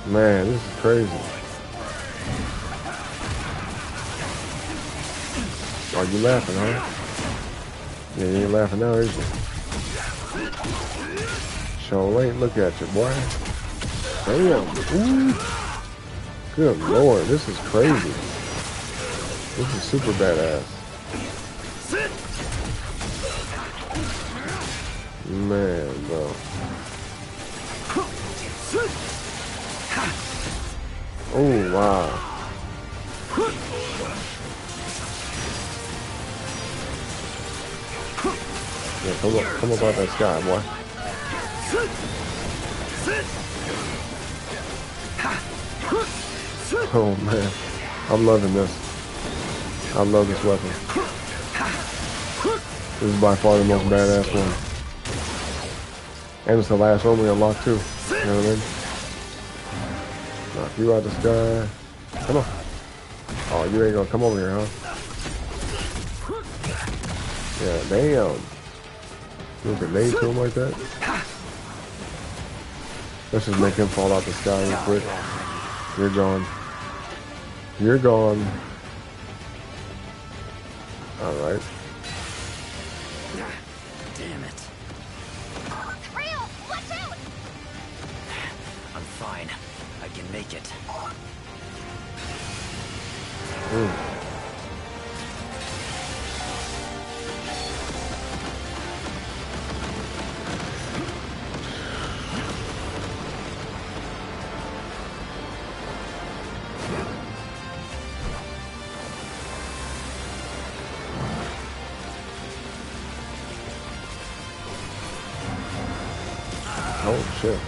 A: Man, this is crazy. Are you laughing, huh? Yeah, you ain't laughing now, is you? Sure ain't. Look at you, boy. Damn. Ooh. Good lord, this is crazy. This is super badass. Man, bro. Oh, wow. Yeah, come up out that sky, boy. Oh man, I'm loving this. I love this weapon. This is by far the most badass one. And it's the last one we unlocked too. You know what I mean? Knock you out the sky. Come on. Oh, you ain't gonna come over here, huh? Yeah, damn. You a grenade to him like that? Let's just make him fall out the sky real quick. You're gone. You're gone. Alright.
B: Damn it.
C: Real, watch out!
B: I'm fine. I can make it.
A: Oh shit.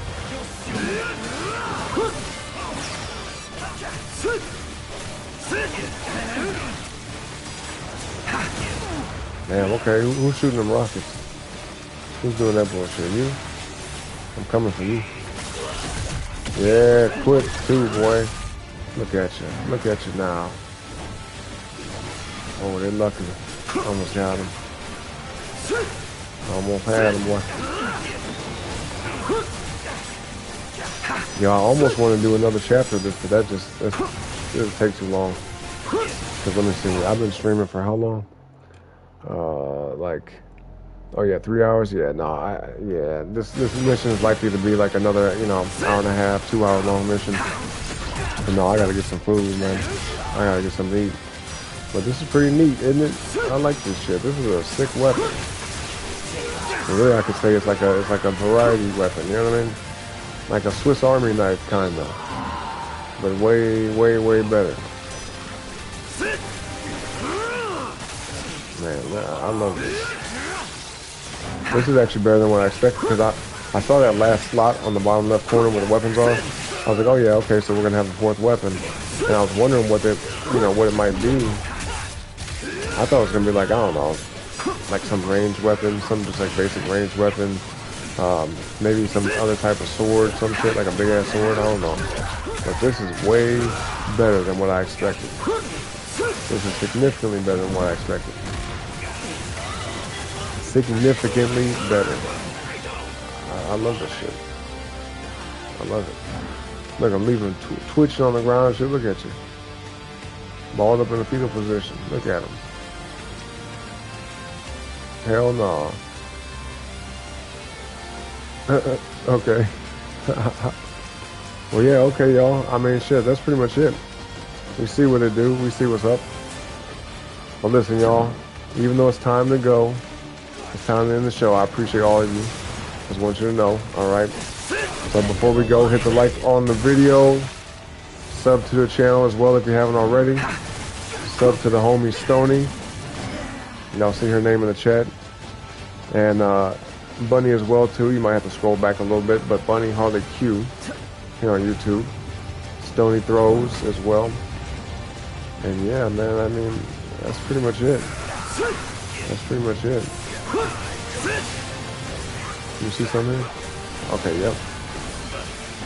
A: Damn, okay, who's shooting them rockets? Who's doing that bullshit? You? I'm coming for you. Yeah, quick too, boy. Look at you. Look at you now. Oh, they're lucky. Almost got him. Almost had him, boy. Yeah, I almost want to do another chapter of this, but it'll take too long. Cause let me see, I've been streaming for how long? Like, oh yeah, 3 hours. Yeah, no, this mission is likely to be like another, hour and a half, 2 hour long mission. But no, I gotta get some food, man. I gotta get something to eat. But this is pretty neat, isn't it? I like this shit. This is a sick weapon. So really, I could say it's like a variety weapon. You know what I mean? Like a Swiss Army knife, kinda. But way, way, way better. Man, I love this. This is actually better than what I expected because I saw that last slot on the bottom left corner where the weapons are. I was like, oh yeah, okay, so we're gonna have a fourth weapon. And I was wondering what it might be. I thought it was gonna be like, I don't know, like some ranged weapon, some just like basic ranged weapon. Maybe some other type of sword, some shit, like a big ass sword, I don't know. But this is way better than what I expected. This is significantly better than what I expected. Significantly better. I love this shit. I love it. Look, I'm leaving twitching on the ground and shit. Look at you. Balled up in a fetal position. Look at him. Hell no. Okay. Well, yeah, okay, y'all. I mean, shit, that's pretty much it. We see what it do. We see what's up. Well, listen, y'all. Even though it's time to go, it's time to end the show. I appreciate all of you. Just want you to know, alright? So before we go, hit the like on the video. Sub to the channel as well if you haven't already. Sub to the homie Stony. Y'all see her name in the chat. And Bunny as well too. You might have to scroll back a little bit, but Bunny Harley Q here on YouTube. Stony Throws as well. And yeah, man, I mean, that's pretty much it. That's pretty much it. You see something here? Okay, yep.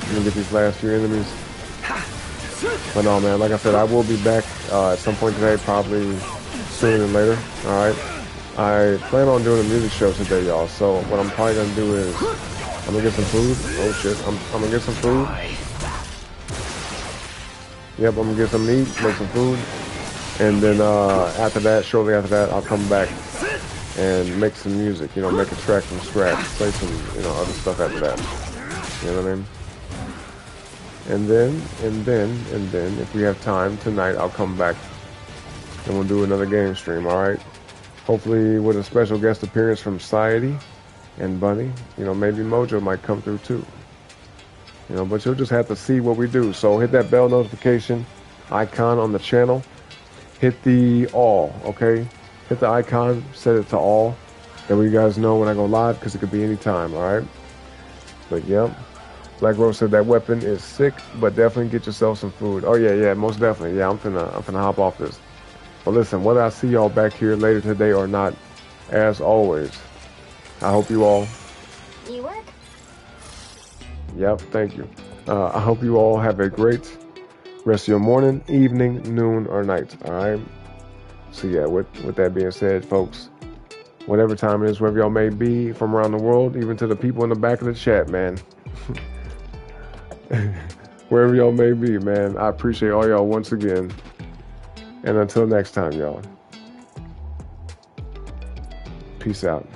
A: I'm gonna get these last few enemies. But no, man, like I said, I will be back at some point today, probably sooner than later. Alright. I plan on doing a music show today, y'all. So what I'm probably gonna do is I'm gonna get some food. Oh shit, I'm gonna get some food. Yep, I'm gonna get some meat, make some food. And then after that, shortly after that, I'll come back and make some music, you know, make a track from scratch, play some, you know, other stuff after that. You know what I mean? And then, if we have time tonight, I'll come back and we'll do another game stream, alright? Hopefully with a special guest appearance from Society and Bunny. You know, maybe Mojo might come through too. You know, but you'll just have to see what we do. So hit that bell notification icon on the channel. Hit the all, okay? Hit the icon, set it to all. That way you guys know when I go live, because it could be any time, alright? But yep. Black Rose said that weapon is sick, but definitely get yourself some food. Oh yeah, most definitely. Yeah, I'm finna hop off this. But listen, whether I see y'all back here later today or not, as always, I hope you all...
C: You work?
A: Yep, thank you. I hope you all have a great rest of your morning, evening, noon, or night, alright? So yeah, with that being said, folks, whatever time it is, wherever y'all may be from around the world, even to the people in the back of the chat, man. Wherever y'all may be, man, I appreciate all y'all once again. And until next time, y'all. Peace out.